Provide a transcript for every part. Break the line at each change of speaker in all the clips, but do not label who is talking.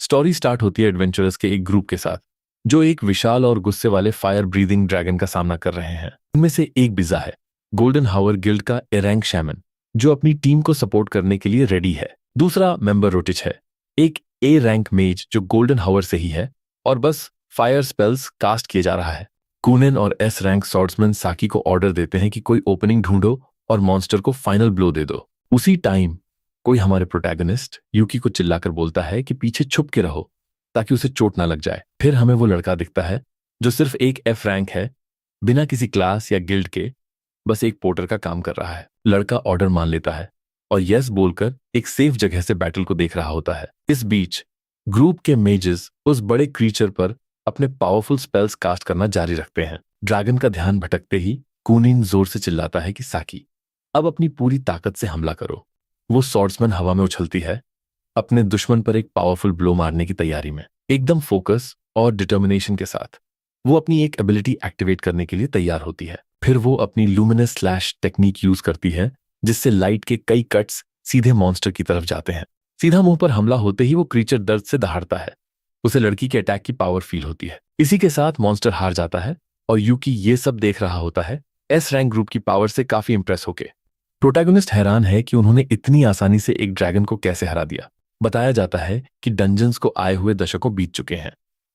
Story start होती है adventurers के एक ग्रुप के साथ जो एक विशाल और गुस्से वाले फायर ब्रीदिंग ड्रैगन का सामना कर रहे हैं। उनमें से एक बिजा है, गोल्डन हावर गिल्ड का ए रैंक शैमन, जो अपनी टीम को सपोर्ट करने के लिए रेडी है। दूसरा मेंबर रोटिच है, एक ए रैंक मेज जो गोल्डन हावर से ही है और बस फायर स्पेल्स कास्ट किए जा रहा है। कूनेन और एस रैंक स्वॉर्ड्समैन साकी को ऑर्डर देते हैं कि कोई ओपनिंग ढूंढो और मॉन्स्टर को फाइनल ब्लो दे दो। उसी टाइम कोई हमारे प्रोटैगनिस्ट यूकी को चिल्लाकर बोलता है कि पीछे छुप के रहो ताकि उसे चोट ना लग जाए। फिर हमें वो लड़का दिखता है जो सिर्फ एक एफ रैंक है, बिना किसी क्लास या गिल्ड के, बस एक पोर्टर का काम कर रहा है। लड़का ऑर्डर मान लेता है और यस बोलकर एक सेफ जगह से बैटल को देख रहा होता है। इस बीच ग्रुप के मेजेस उस बड़े क्रीचर पर अपने पावरफुल स्पेल्स कास्ट करना जारी रखते हैं। ड्रैगन का ध्यान भटकते ही कूनिन जोर से चिल्लाता है कि साकी, अब अपनी पूरी ताकत से हमला करो। वो स्वॉर्ड्समैन हवा में उछलती है, अपने दुश्मन पर एक पावरफुल ब्लो मारने की तैयारी में। एकदम फोकस और डिटर्मिनेशन के साथ वो अपनी एक एबिलिटी एक्टिवेट करने के लिए तैयार होती है। फिर वो अपनी लूमिनस स्लैश टेक्निक यूज करती है जिससे लाइट के कई कट्स सीधे मॉन्स्टर की तरफ जाते हैं। सीधा मुंह पर हमला होते ही वो क्रीचर दर्द से दहाड़ता है। उसे लड़की के अटैक की पावर फील होती है। इसी के साथ मॉन्स्टर हार जाता है और यूकी ये सब देख रहा होता है, एस रैंक ग्रुप की पावर से काफी इंप्रेस होके। प्रोटैगनिस्ट हैरान है कि उन्होंने इतनी आसानी से एक ड्रैगन को कैसे हरा दिया। बताया जाता है कि डंजन्स को आए हुए दशकों बीत चुके हैं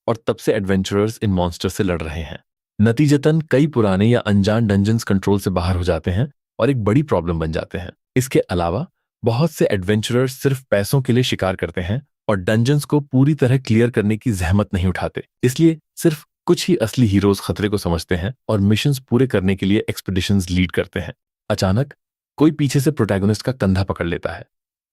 और तब से एडवेंचरर्स इन मॉन्स्टर से लड़ रहे हैं। नतीजतन कई पुराने या अनजान डंजन्स कंट्रोल से बाहर हो जाते हैं और एक बड़ी प्रॉब्लम बन जाते हैं। इसके अलावा बहुत से एडवेंचरर्स सिर्फ पैसों के लिए शिकार करते हैं और डंजन्स को पूरी तरह क्लियर करने की जहमत नहीं उठाते। इसलिए सिर्फ कुछ ही असली हीरोज खतरे को समझते हैं और मिशंस पूरे करने के लिए एक्सपीडिशंस लीड करते हैं। अचानक कोई पीछे से प्रोटैगनिस्ट का कंधा पकड़ लेता है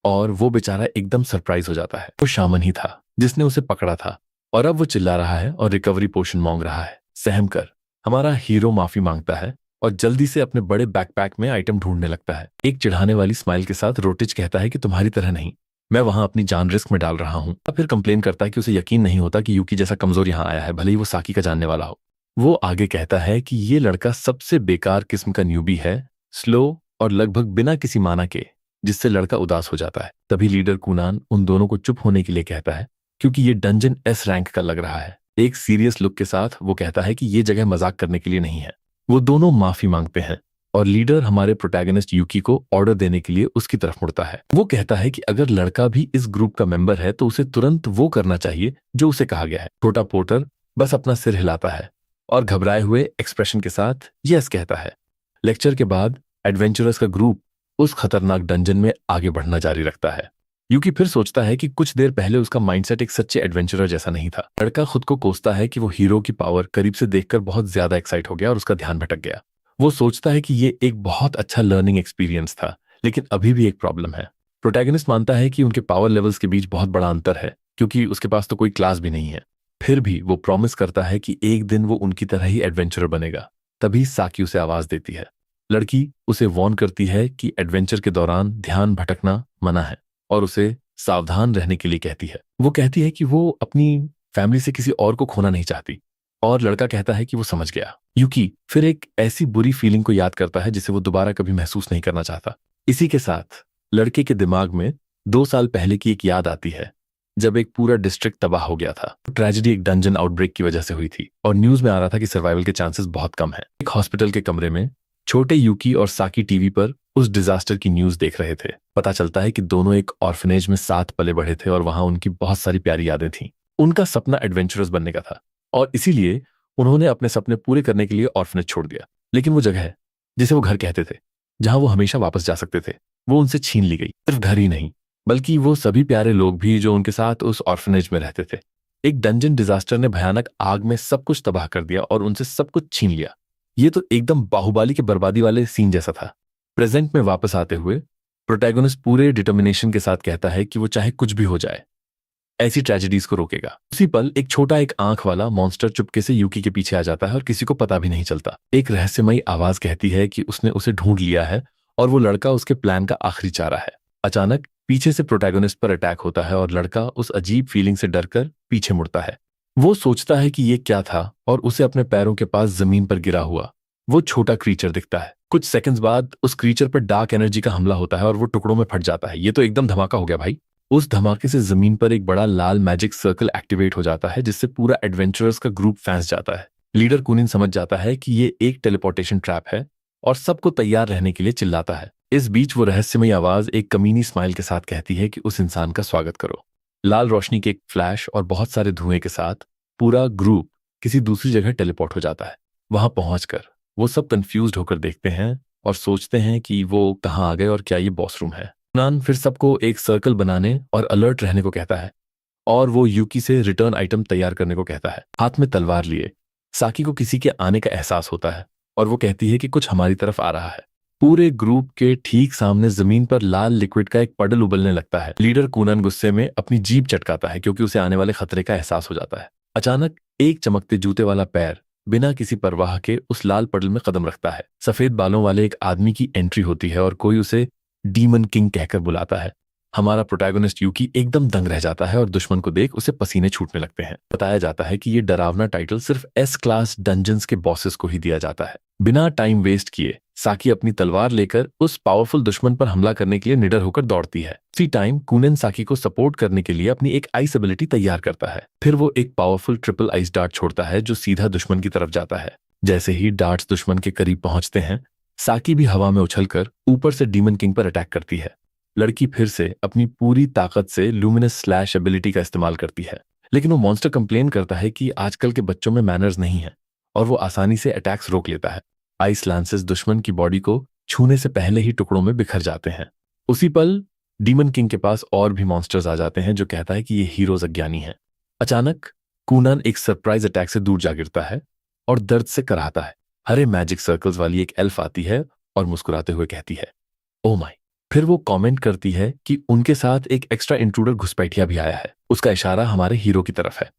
और वो बेचारा एकदम सरप्राइज हो जाता है। वो शामन ही था जिसने उसे पकड़ा था और अब वो चिल्ला रहा है और रिकवरी पोशन मांग रहा है। सहम कर हमारा हीरो माफी मांगता है और जल्दी से अपने बड़े बैकपैक में आइटम ढूंढने लगता है। एक चिढ़ाने वाली स्माइल के साथ रोटिच कहता है कि तुम्हारी तरह नहीं, मैं वहां अपनी जान रिस्क में डाल रहा हूं। अब फिर कंप्लेन करता है कि उसे यकीन नहीं होता कि यूकी जैसा कमजोर यहां आया है, भले ही वो साकी का जानने वाला हो। वो आगे कहता है कि ये लड़का सबसे बेकार किस्म का न्यूबी है, स्लो और लगभग बिना किसी माना के, जिससे लड़का उदास हो जाता है। तभी लीडर कूनान उन दोनों को चुप होने के लिए कहता है क्योंकि ये डंजन एस रैंक का लग रहा है। एक सीरियस लुक के साथ वो कहता है कि ये जगह मजाक करने के लिए नहीं है। वो दोनों माफी मांगते हैं और लीडर हमारे प्रोटैगनिस्ट यूकी को ऑर्डर देने के लिए उसकी तरफ मुड़ता है। वो कहता है कि अगर लड़का भी इस ग्रुप का मेंबर है तो उसे तुरंत वो करना चाहिए जो उसे कहा गया है। छोटा पोर्टर बस अपना सिर हिलाता है और घबराए हुए एक्सप्रेशन के साथ यस कहता है। लेक्चर के बाद एडवेंचरर्स का ग्रुप उस खतरनाक डंजन में आगे बढ़ना जारी रखता है। यूकी फिर सोचता है कि कुछ देर पहले उसका माइंडसेट एक सच्चे एडवेंचरर जैसा नहीं था। लड़का खुद को कोसता है कि वो हीरो की पावर करीब से देखकर बहुत ज्यादा एक्साइट हो गया और उसका ध्यान भटक गया। वो सोचता है कि ये एक बहुत अच्छा लर्निंग एक्सपीरियंस था, लेकिन अभी भी एक प्रॉब्लम है। प्रोटैगनिस्ट मानता है कि उनके पावर लेवल्स के बीच बहुत बड़ा अंतर है क्योंकि उसके पास तो कोई क्लास भी नहीं है। फिर भी वो प्रॉमिस करता है कि एक दिन वो उनकी तरह ही एडवेंचरर बनेगा। तभी साकी उसे आवाज देती है। लड़की उसे वॉर्न करती है कि एडवेंचर के दौरान ध्यान भटकना मना है और उसे सावधान रहने के लिए कहती है। वो कहती है कि वो अपनी फैमिली से किसी और को खोना नहीं चाहती और लड़का कहता है कि वो समझ गया। यूकी फिर एक ऐसी बुरी फीलिंग को याद करता है जिसे वो दोबारा कभी महसूस नहीं करना चाहता। इसी के साथ लड़के के दिमाग में 2 साल पहले की एक याद आती है जब एक पूरा डिस्ट्रिक्ट तबाह हो गया था। ट्रेजेडी एक डंजन आउटब्रेक की वजह से हुई थी और न्यूज में आ रहा था कि सर्वाइवल के चांसेस बहुत कम है। एक हॉस्पिटल के कमरे में छोटे यूकी और साकी टीवी पर उस डिजास्टर की न्यूज देख रहे थे। पता चलता है कि दोनों एक ऑर्फनेज में साथ पले बढ़े थे और वहां उनकी बहुत सारी प्यारी यादें थीं। उनका सपना एडवेंचरस बनने का था और इसीलिए उन्होंने अपने सपने पूरे करने के लिए ऑर्फनेज छोड़ दिया। लेकिन वो जगह जिसे वो घर कहते थे, जहां वो हमेशा वापस जा सकते थे, वो उनसे छीन ली गई। सिर्फ घर ही नहीं बल्कि वो सभी प्यारे लोग भी जो उनके साथ उस ऑर्फनेज में रहते थे। एक डंजन डिजास्टर ने भयानक आग में सब कुछ तबाह कर दिया और उनसे सब कुछ छीन लिया। ये तो एकदम बाहुबली के बर्बादी वाले सीन जैसा था। प्रेजेंट में वापस आते हुए प्रोटैगनिस्ट पूरे डिटर्मिनेशन के साथ कहता है कि वो चाहे कुछ भी हो जाए ऐसी ट्रेजेडीज को रोकेगा। उसी पल एक छोटा एक आंख वाला मॉन्स्टर चुपके से यूकी के पीछे आ जाता है और किसी को पता भी नहीं चलता। एक रहस्यमयी आवाज कहती है कि उसने उसे ढूंढ लिया है और वो लड़का उसके प्लान का आखिरी चारा है। अचानक पीछे से प्रोटैगनिस्ट पर अटैक होता है और लड़का उस अजीब फीलिंग से डरकर पीछे मुड़ता है। वो सोचता है कि ये क्या था और उसे अपने पैरों के पास जमीन पर गिरा हुआ वो छोटा क्रीचर दिखता है। कुछ सेकंड्स बाद उस क्रीचर पर डार्क एनर्जी का हमला होता है और वो टुकड़ों में फट जाता है। ये तो एकदम धमाका हो गया भाई। उस धमाके से जमीन पर एक बड़ा लाल मैजिक सर्कल एक्टिवेट हो जाता है, जिससे पूरा एडवेंचरर्स का ग्रुप फंस जाता है। लीडर कुनिन समझ जाता है कि ये एक टेलीपोर्टेशन ट्रैप है और सबको तैयार रहने के लिए चिल्लाता है। इस बीच वो रहस्यमयी आवाज एक कमीनी स्माइल के साथ कहती है कि उस इंसान का स्वागत करो। लाल रोशनी के एक फ्लैश और बहुत सारे धुएं के साथ पूरा ग्रुप किसी दूसरी जगह टेलीपोर्ट हो जाता है। वहां पहुंचकर वो सब कंफ्यूज्ड होकर देखते हैं और सोचते हैं कि वो कहाँ आ गए और क्या ये बॉस रूम है। कुनान फिर सबको एक सर्कल बनाने और अलर्ट रहने को कहता है और वो यूकी से रिटर्न आइटम तैयार करने को कहता है। हाथ में तलवार लिए साकी को किसी के आने का एहसास होता है और वो कहती है कि कुछ हमारी तरफ आ रहा है। पूरे ग्रुप के ठीक सामने जमीन पर लाल लिक्विड का एक पडल उबलने लगता है। लीडर कुनन गुस्से में अपनी जीभ चटकाता है क्योंकि उसे आने वाले खतरे का एहसास हो जाता है। अचानक एक चमकते जूते वाला पैर बिना किसी परवाह के उस लाल पडल में कदम रखता है। सफेद बालों वाले एक आदमी की एंट्री होती है और कोई उसे डीमन किंग कहकर बुलाता है। हमारा प्रोटैगनिस्ट यूकी एकदम दंग रह जाता है और दुश्मन को देख उसे पसीने छूटने लगते हैं। बताया जाता है कि ये डरावना टाइटल सिर्फ एस क्लास डंजन्स के बॉसेस को ही दिया जाता है। बिना टाइम वेस्ट किए साकी अपनी तलवार लेकर उस पावरफुल दुश्मन पर हमला करने के लिए निडर होकर दौड़ती है। उसी टाइम कुनन साकी को सपोर्ट करने के लिए अपनी एक आइस एबिलिटी तैयार करता है। फिर वो एक पावरफुल ट्रिपल आइस डार्ट छोड़ता है जो सीधा दुश्मन की तरफ जाता है। जैसे ही डार्ट्स दुश्मन के करीब पहुंचते हैं, साकी भी हवा में उछलकर ऊपर से डीमन किंग पर अटैक करती है। लड़की फिर से अपनी पूरी ताकत से लुमिनस स्लैश एबिलिटी का इस्तेमाल करती है, लेकिन वो मॉन्स्टर कंप्लेन करता है कि आजकल के बच्चों में मैनर्स नहीं है और वो आसानी से अटैक्स रोक लेता है। आइस लांसेस दुश्मन की बॉडी को छूने से पहले ही टुकड़ों में बिखर जाते हैं। उसी पल डीमन किंग के पास और भी मॉन्स्टर्स आ जाते हैं जो कहता है कि ये हीरोज अज्ञानी हैं। अचानक कुनान एक सरप्राइज अटैक से दूर जा गिरता है और दर्द से कराहता है। हरे मैजिक सर्कल्स वाली एक एल्फ आती है और मुस्कुराते हुए कहती है, ओ माय। फिर वो कमेंट करती है कि उनके साथ एक एक्स्ट्रा इंट्रूडर घुसपैठिया भी आया है। उसका इशारा हमारे हीरो की तरफ है।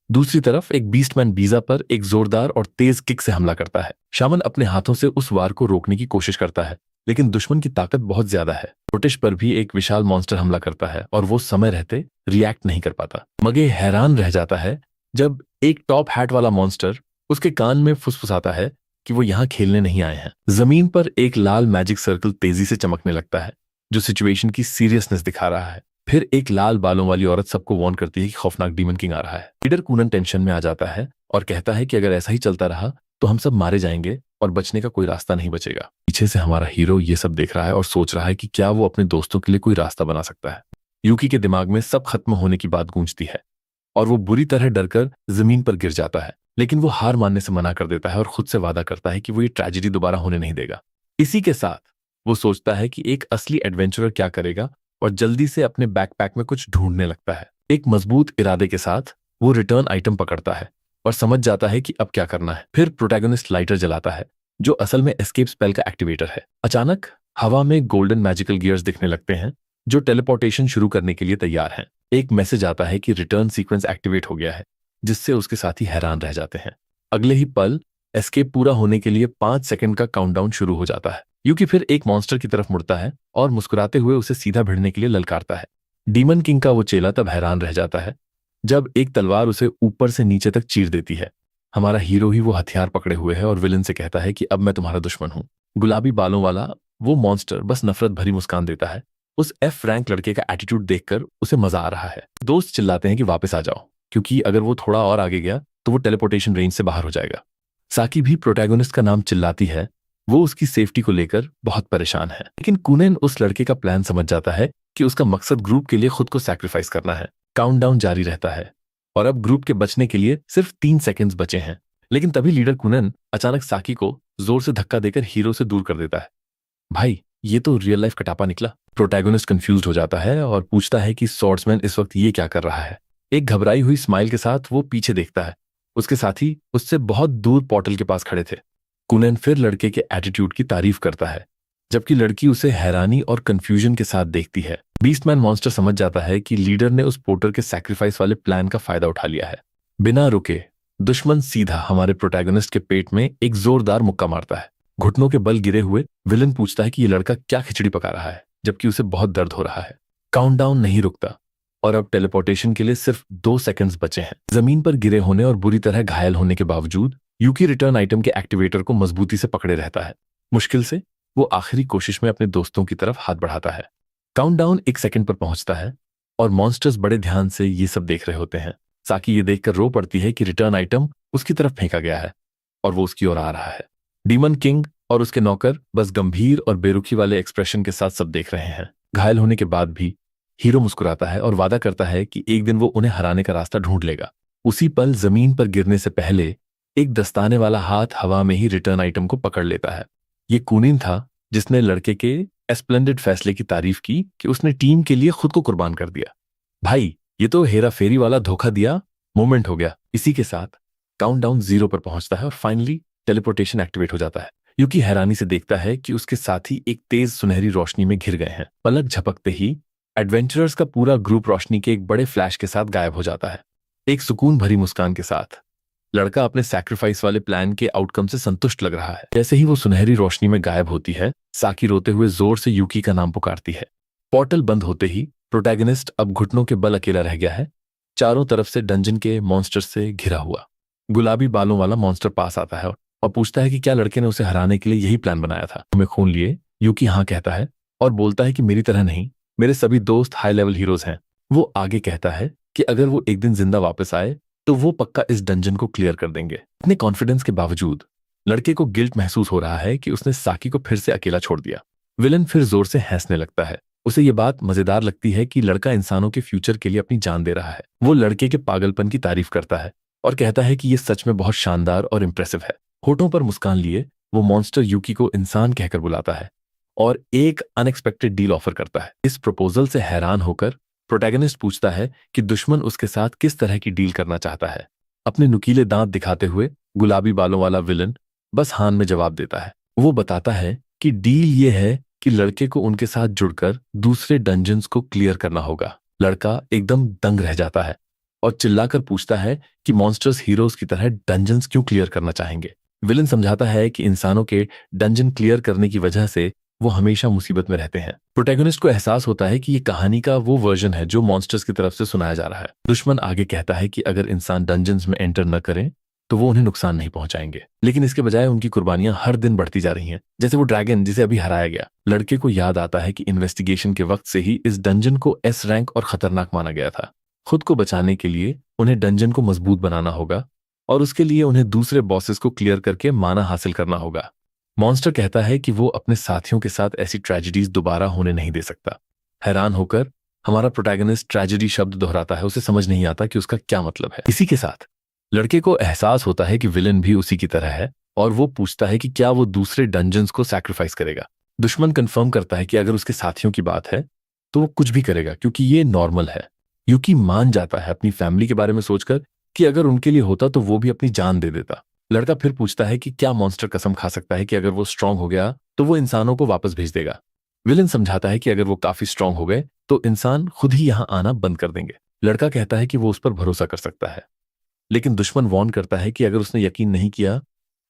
दूसरी तरफ एक बीस्टमैन बीजा पर एक जोरदार और तेज किक से हमला करता है। शामन अपने हाथों से उस वार को रोकने की कोशिश करता है, लेकिन दुश्मन की ताकत बहुत ज्यादा है। ब्रिटिश पर भी एक विशाल मॉन्स्टर हमला करता है और वो समय रहते रिएक्ट नहीं कर पाता। मगे हैरान रह जाता है जब एक टॉप हैट वाला मॉन्स्टर उसके कान में फुसफुसाता है कि वो यहाँ खेलने नहीं आए हैं। जमीन पर एक लाल मैजिक सर्कल तेजी से चमकने लगता है जो सिचुएशन की सीरियसनेस दिखा रहा है। फिर एक लाल बालों वाली औरत सबको वार्न करती है कि खौफनाक डीमन किंग आ रहा है। लीडर कुनन टेंशन में आ जाता है और कहता है कि अगर ऐसा ही चलता रहा तो हम सब मारे जाएंगे और बचने का कोई रास्ता नहीं बचेगा। पीछे से हमारा हीरो ये सब देख रहा है और सोच रहा है कि क्या वो अपने दोस्तों के लिए कोई रास्ता बना सकता है। यूकी के दिमाग में सब खत्म होने की बात गूंजती है और वो बुरी तरह डरकर जमीन पर गिर जाता है, लेकिन वो हार मानने से मना कर देता है और खुद से वादा करता है कि वो ये ट्रेजेडी दोबारा होने नहीं देगा। इसी के साथ वो सोचता है कि एक असली एडवेंचरर क्या करेगा और जल्दी से अपने बैकपैक में कुछ ढूंढने लगता है। एक मजबूत इरादे के साथ वो रिटर्न आइटम पकड़ता है और समझ जाता है कि अब क्या करना है। फिर प्रोटैगनिस्ट लाइटर जलाता है जो असल में एस्केप स्पेल का एक्टिवेटर है। अचानक हवा में गोल्डन मैजिकल गियर्स दिखने लगते हैं जो टेलीपोर्टेशन शुरू करने के लिए तैयार हैं। एक मैसेज आता है कि रिटर्न सीक्वेंस एक्टिवेट हो गया है, जिससे उसके साथी हैरान रह जाते हैं। अगले ही पल एस्केप पूरा होने के लिए 5 सेकंड का काउंटडाउन शुरू हो जाता है। यूकी फिर एक मॉन्स्टर की तरफ मुड़ता है और मुस्कुराते हुए उसे सीधा भिड़ने के लिए ललकारता है। डीमन किंग का वो चेला तब हैरान रह जाता है जब एक तलवार उसे ऊपर से नीचे तक चीर देती है। हमारा हीरो ही वो हथियार पकड़े हुए है और विलन से कहता है कि अब मैं तुम्हारा दुश्मन हूं। गुलाबी बालों वाला वो मॉन्स्टर बस नफरत भरी मुस्कान देता है। उस एफ रैंक लड़के का एटीट्यूड देखकर उसे मजा आ रहा है। दोस्त चिल्लाते हैं कि वापस आ जाओ, क्योंकि अगर वो थोड़ा और आगे गया तो वो टेलीपोर्टेशन रेंज से बाहर हो जाएगा। साकी भी प्रोटैगनिस्ट का नाम चिल्लाती है। वो उसकी सेफ्टी को लेकर बहुत परेशान है, लेकिन कुनन उस लड़के का प्लान समझ जाता है कि उसका मकसद ग्रुप के लिए खुद को सैक्रिफाइस करना है। काउंटडाउन जारी रहता है और अब ग्रुप के बचने के लिए सिर्फ 3 सेकंड्स बचे हैं। लेकिन तभी लीडर कुनन अचानक साकी को जोर से धक्का देकर हीरो से दूर कर देता है। भाई, ये तो रियल लाइफ कटापा निकला। प्रोटैगनिस्ट कंफ्यूज्ड हो जाता है और पूछता है कि स्वॉर्ड्समैन इस वक्त ये क्या कर रहा है। एक घबराई हुई स्माइल के साथ वो पीछे देखता है। उसके साथी उससे बहुत दूर पोर्टल के पास खड़े थे। कुनन फिर लड़के के एटीट्यूड की तारीफ करता है, जबकि लड़की उसे हैरानी और कंफ्यूजन के साथ देखती है। बीस्टमैन मॉन्स्टर समझ जाता है कि लीडर ने उस पोर्टर के सैक्रिफाइस वाले प्लान का फायदा उठा लिया है। बिना रुके दुश्मन सीधा हमारे प्रोटैगनिस्ट के पेट में एक जोरदार मुक्का मारता है। घुटनों के बल गिरे हुए विलन पूछता है कि ये लड़का क्या खिचड़ी पका रहा है, जबकि उसे बहुत दर्द हो रहा है। काउंटडाउन नहीं रुकता और अब टेलीपोर्टेशन के लिए सिर्फ 2 सेकंड्स बचे हैं। जमीन पर गिरे होने और बुरी तरह घायल होने के बावजूद यूकी रिटर्न आइटम के एक्टिवेटर को मजबूती से पकड़े रहता है। मुश्किल से वो आखिरी कोशिश में अपने दोस्तों की तरफ हाथ बढ़ाता है। काउंटडाउन 1 सेकंड पर पहुंचता है और मॉन्स्टर्स बड़े ध्यान से ये सब देख रहे होते हैं। साकी ये देखकर रो पड़ती है कि रिटर्न आइटम उसकी तरफ फेंका गया है और वो उसकी ओर आ रहा है। डीमन किंग और उसके नौकर बस गंभीर और बेरुखी वाले एक्सप्रेशन के साथ सब देख रहे हैं। घायल होने के बाद भी हीरो मुस्कुराता है और वादा करता है कि एक दिन वो उन्हें हराने का रास्ता ढूंढ लेगा। उसी पल जमीन पर गिरने से पहले एक दस्ताने वाला हाथ हवा में ही रिटर्न आइटम को पकड़ लेता है। ये कूनिन था जिसने लड़के के एस्प्लेंडेड फैसले की तारीफ की कि उसने टीम के लिए खुद को कुर्बान कर दिया। भाई, ये तो हेरा फेरी वाला धोखा दिया मोमेंट हो गया। इसी के साथ काउंटडाउन 0 पर पहुंचता है और फाइनली टेलीपोर्टेशन एक्टिवेट हो जाता है। यूकी हैरानी से देखता है कि उसके साथी एक तेज सुनहरी रोशनी में घिर गए हैं। पलक झपकते ही एडवेंचरर्स का पूरा ग्रुप रोशनी के एक बड़े फ्लैश के साथ गायब हो जाता है। एक सुकून भरी मुस्कान के साथ लड़का अपने सैक्रिफाइस वाले प्लान के आउटकम से संतुष्ट लग रहा है। जैसे ही वो सुनहरी रोशनी में गायब होती है, साकी रोते हुए जोर से यूकी का नाम पुकारती है। पोर्टल बंद होते ही प्रोटैगनिस्ट अब घुटनों के बल अकेला रह गया है, चारों तरफ से डंजन के मॉन्स्टर से घिरा हुआ। गुलाबी बालों वाला मॉन्स्टर पास आता है और पूछता है कि क्या लड़के ने उसे हराने के लिए यही प्लान बनाया था। तुम्हें खून लिए? यूकी हाँ कहता है और बोलता है कि मेरी तरह नहीं, मेरे सभी दोस्त हाई लेवल हीरोज हैं। वो आगे कहता है कि अगर वो एक दिन जिंदा वापस आए तो वो पक्का इस डंजन को क्लियर कर देंगे। इतने कॉन्फिडेंस के बावजूद लड़के को गिल्ट महसूस हो रहा है कि उसने साकी को फिर से अकेला छोड़ दिया। विलन फिर जोर से हंसने लगता है। उसे ये बात मजेदार लगती है कि लड़का इंसानों के फ्यूचर के लिए अपनी जान दे रहा है। वो लड़के के पागलपन की तारीफ करता है और कहता है कि ये सच में बहुत शानदार और इंप्रेसिव है। होठों पर मुस्कान लिए वो मॉन्स्टर यूकी को इंसान कहकर बुलाता है और एक अनएक्सपेक्टेड डील ऑफर करता है। इस प्रपोजल से हैरान होकर प्रोटैगनिस्ट पूछता है कि दुश्मन उसके साथ किस तरह की डील करना चाहता है। अपने नुकीले दांत दिखाते हुए गुलाबी बालों वाला विलन बस हान में जवाब देता है। वो बताता है कि डील ये है कि लड़के को उनके साथ जुड़कर दूसरे डंजन्स को क्लियर करना होगा। लड़का एकदम दंग रह जाता है और चिल्लाकर पूछता है कि मॉन्स्टर्स हीरोज की तरह डंजन्स क्यों क्लियर करना चाहेंगे। विलन समझाता है कि इंसानों के डंजन क्लियर करने की वजह से वो हमेशा मुसीबत में रहते हैं। प्रोटैगनिस्ट को एहसास होता है कि ये कहानी का वो वर्जन है जो मॉन्स्टर्स की तरफ से सुनाया जा रहा है। दुश्मन आगे कहता है कि अगर इंसान डंजन्स में एंटर न करें तो वो उन्हें नुकसान नहीं पहुंचाएंगे, लेकिन इसके बजाय उनकी कुर्बानियां हर दिन बढ़ती जा रही हैं, जैसे वो ड्रैगन जिसे अभी हराया गया। लड़के को याद आता है कि इन्वेस्टिगेशन के वक्त से ही इस डंजन को एस रैंक और खतरनाक माना गया था। खुद को बचाने के लिए उन्हें डंजन को मजबूत बनाना होगा और उसके लिए उन्हें दूसरे बॉसेस को क्लियर करके माना हासिल करना होगा। मॉन्स्टर कहता है कि वो अपने साथियों के साथ ऐसी ट्रेजेडीज दोबारा होने नहीं दे सकता। हैरान होकर हमारा प्रोटैगनिस्ट ट्रेजेडी शब्द दोहराता है। उसे समझ नहीं आता कि उसका क्या मतलब है। इसी के साथ लड़के को एहसास होता है कि विलन भी उसी की तरह है और वो पूछता है कि क्या वो दूसरे डंजन्स को सैक्रिफाइस करेगा। दुश्मन कंफर्म करता है कि अगर उसके साथियों की बात है तो वो कुछ भी करेगा क्योंकि ये नॉर्मल है। यूकी मान जाता है अपनी फैमिली के बारे में सोचकर कि अगर उनके लिए होता तो वो भी अपनी जान दे देता। लड़का फिर पूछता है कि क्या मॉन्स्टर कसम खा सकता है कि अगर वो स्ट्रांग हो गया तो वो इंसानों को वापस भेज देगा। विलन समझाता है कि अगर वो काफी स्ट्रांग हो गए तो इंसान खुद ही यहां आना बंद कर देंगे। लड़का कहता है कि वो उस पर भरोसा कर सकता है, लेकिन दुश्मन वार्न करता है कि अगर उसने यकीन नहीं किया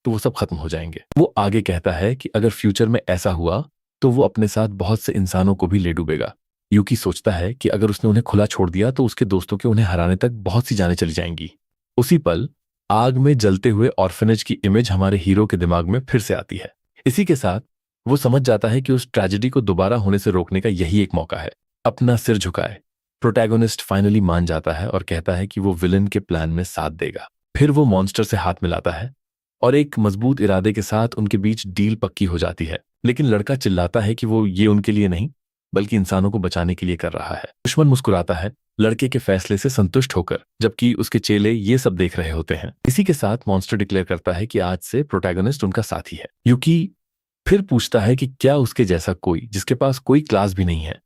तो वो सब खत्म हो जाएंगे। वो आगे कहता है कि अगर फ्यूचर में ऐसा हुआ तो वो अपने साथ बहुत से इंसानों को भी ले डूबेगा। यूकी सोचता है कि अगर उसने उन्हें खुला छोड़ दिया तो उसके दोस्तों के उन्हें हराने तक बहुत सी जानें चली जाएंगी। उसी पल आग में जलते हुए ऑर्फनेज की इमेज हमारे हीरो के दिमाग में फिर से आती है। इसी के साथ वो समझ जाता है कि उस ट्रेजेडी को दोबारा होने से रोकने का यही एक मौका है। अपना सिर झुकाए प्रोटैगनिस्ट फाइनली मान जाता है और कहता है कि वो विलन के प्लान में साथ देगा। फिर वो मॉन्स्टर से हाथ मिलाता है और एक मजबूत इरादे के साथ उनके बीच डील पक्की हो जाती है। लेकिन लड़का चिल्लाता है कि वो ये उनके लिए नहीं बल्कि इंसानों को बचाने के लिए कर रहा है। दुश्मन मुस्कुराता है लड़के के फैसले से संतुष्ट होकर, जबकि उसके चेले ये सब देख रहे होते हैं। इसी के साथ मॉन्स्टर डिक्लेयर करता है कि आज से प्रोटैगनिस्ट उनका साथी है। यूकी फिर पूछता है कि क्या उसके जैसा कोई जिसके पास कोई क्लास भी नहीं है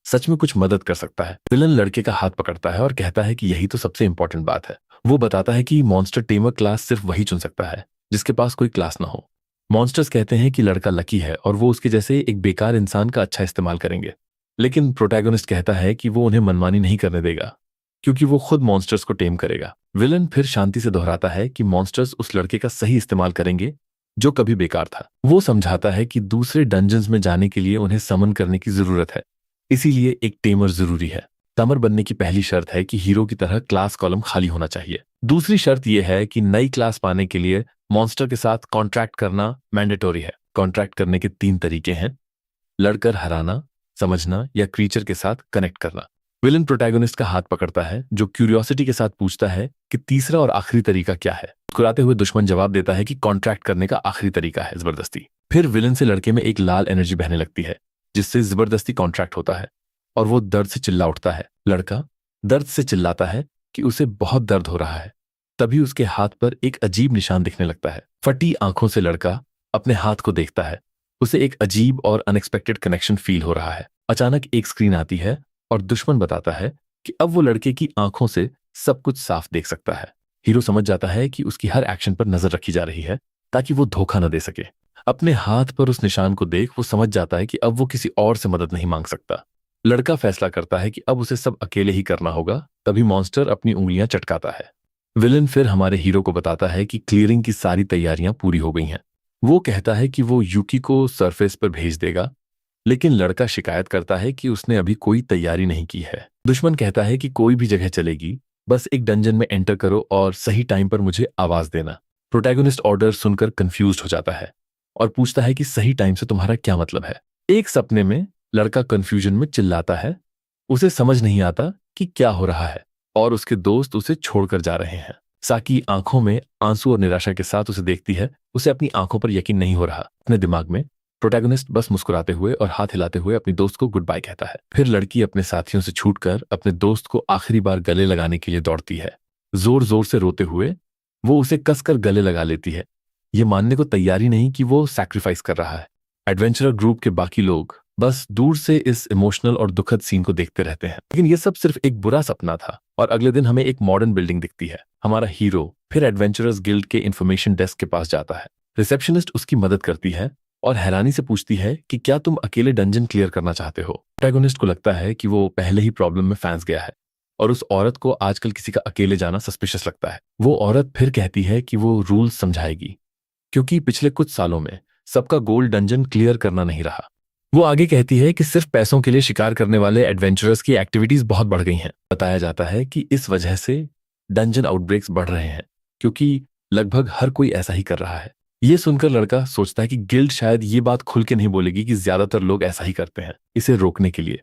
सच में कुछ मदद कर सकता है। विलन लड़के का हाथ पकड़ता है और कहता है कि यही तो सबसे इंपॉर्टेंट बात है। वो बताता है कि मॉन्स्टर टेमर क्लास सिर्फ वही चुन सकता है जिसके पास कोई क्लास ना हो। मॉन्स्टर्स कहते हैं कि लड़का लकी है और वो उसके जैसे एक बेकार इंसान का अच्छा इस्तेमाल करेंगे, लेकिन प्रोटैगनिस्ट कहता है कि वो उन्हें मनमानी नहीं करने देगा क्योंकि वो खुद मॉन्स्टर्स को टेम करेगा। विलन फिर शांति से दोहराता है कि मॉन्स्टर्स उस लड़के का सही इस्तेमाल करेंगे जो कभी बेकार था। वो समझाता है कि दूसरे डंजन्स में जाने के लिए उन्हें समन करने की जरूरत है, इसीलिए एक टेमर जरूरी है। तमर बनने की पहली शर्त है कि हीरो की तरह क्लास कॉलम खाली होना चाहिए। दूसरी शर्त यह है कि नई क्लास पाने के लिए मॉन्स्टर के साथ कॉन्ट्रैक्ट करना मैंडेटोरी है। कॉन्ट्रैक्ट करने के 3 तरीके हैं: लड़कर हराना, समझना या क्रीचर के साथ कनेक्ट करना। विलन प्रोटैगनिस्ट का हाथ पकड़ता है, जो क्यूरियोसिटी के साथ पूछता है कि तीसरा और आखिरी तरीका क्या है। मुस्कुराते हुए दुश्मन जवाब देता है कि कॉन्ट्रैक्ट करने का आखिरी तरीका है जबरदस्ती। फिर विलन से लड़के में एक लाल एनर्जी बहने लगती है, जिससे जबरदस्ती कॉन्ट्रैक्ट होता है और वो दर्द से चिल्ला उठता है। लड़का दर्द से चिल्लाता है कि उसे बहुत दर्द हो रहा है। तभी उसके हाथ पर एक अजीब निशान दिखने लगता है। फटी आंखों से लड़का अपने हाथ को देखता है। उसे एक अजीब और अनएक्सपेक्टेड कनेक्शन फील हो रहा है। अचानक एक स्क्रीन आती है और दुश्मन बताता है कि अब वो लड़के की आंखों से सब कुछ साफ देख सकता है। हीरो समझ जाता है कि उसकी हर एक्शन पर नजर रखी जा रही है ताकि वो धोखा न दे सके। अपने हाथ पर उस निशान को देख वो समझ जाता है कि अब वो किसी और से मदद नहीं मांग सकता। लड़का फैसला करता है कि अब उसे सब अकेले ही करना होगा। तभी मॉन्स्टर अपनी उंगलियां चटकाता है। विलन फिर हमारे हीरो को बताता है कि क्लियरिंग की सारी तैयारियां पूरी हो गई हैं। वो कहता है कि वो यूकी को सरफेस पर भेज देगा, लेकिन लड़का शिकायत करता है कि उसने अभी कोई तैयारी नहीं की है। दुश्मन कहता है कि कोई भी जगह चलेगी, बस एक डंजन में एंटर करो और सही टाइम पर मुझे आवाज देना। प्रोटैगनिस्ट ऑर्डर सुनकर कंफ्यूज्ड हो जाता है और पूछता है कि सही टाइम से तुम्हारा क्या मतलब है। एक सपने में लड़का कंफ्यूजन में चिल्लाता है। उसे समझ नहीं आता कि क्या हो रहा है और उसके दोस्त उसे छोड़कर जा रहे हैं। साकी आंखों में आंसू और निराशा के साथ उसे देखती है। उसे अपनी आंखों पर यकीन नहीं हो रहा। अपने दिमाग में प्रोटैगनिस्ट बस मुस्कुराते हुए और हाथ हिलाते हुए अपनी दोस्त को गुड बाय कहता है। फिर लड़की अपने साथियों से छूटकर अपने दोस्त को आखिरी बार गले लगाने के लिए दौड़ती है। जोर जोर से रोते हुए वो उसे कसकर गले लगा लेती है। ये मानने को तैयारी नहीं कि वो सैक्रिफाइस कर रहा है। एडवेंचरर ग्रुप के बाकी लोग बस दूर से इस इमोशनल और दुखद सीन को देखते रहते हैं। लेकिन ये सब सिर्फ एक बुरा सपना था और अगले दिन हमें एक मॉडर्न बिल्डिंग दिखती है। हमारा हीरो फिर एडवेंचरर्स गिल्ड के इंफॉर्मेशन डेस्क के पास जाता है। रिसेप्शनिस्ट उसकी मदद करती है और हैरानी से पूछती है कि क्या तुम अकेले डंजन क्लियर करना चाहते हो। प्रोटैगनिस्ट को लगता है कि वो पहले ही प्रॉब्लम में फंस गया है और उस औरत को आजकल किसी का अकेले जाना सस्पिशियस लगता है। वो औरत फिर कहती है कि वो रूल्स समझाएगी, क्योंकि पिछले कुछ सालों में सबका गोल डंजन क्लियर करना नहीं रहा। वो आगे कहती है कि सिर्फ पैसों के लिए शिकार करने वाले एडवेंचरर्स की एक्टिविटीज बहुत बढ़ गई हैं। बताया जाता है कि इस वजह से डंजन आउटब्रेक्स बढ़ रहे हैं, क्योंकि लगभग हर कोई ऐसा ही कर रहा है। ये सुनकर लड़का सोचता है कि गिल्ड शायद ये बात खुल के नहीं बोलेगी कि ज्यादातर लोग ऐसा ही करते हैं। इसे रोकने के लिए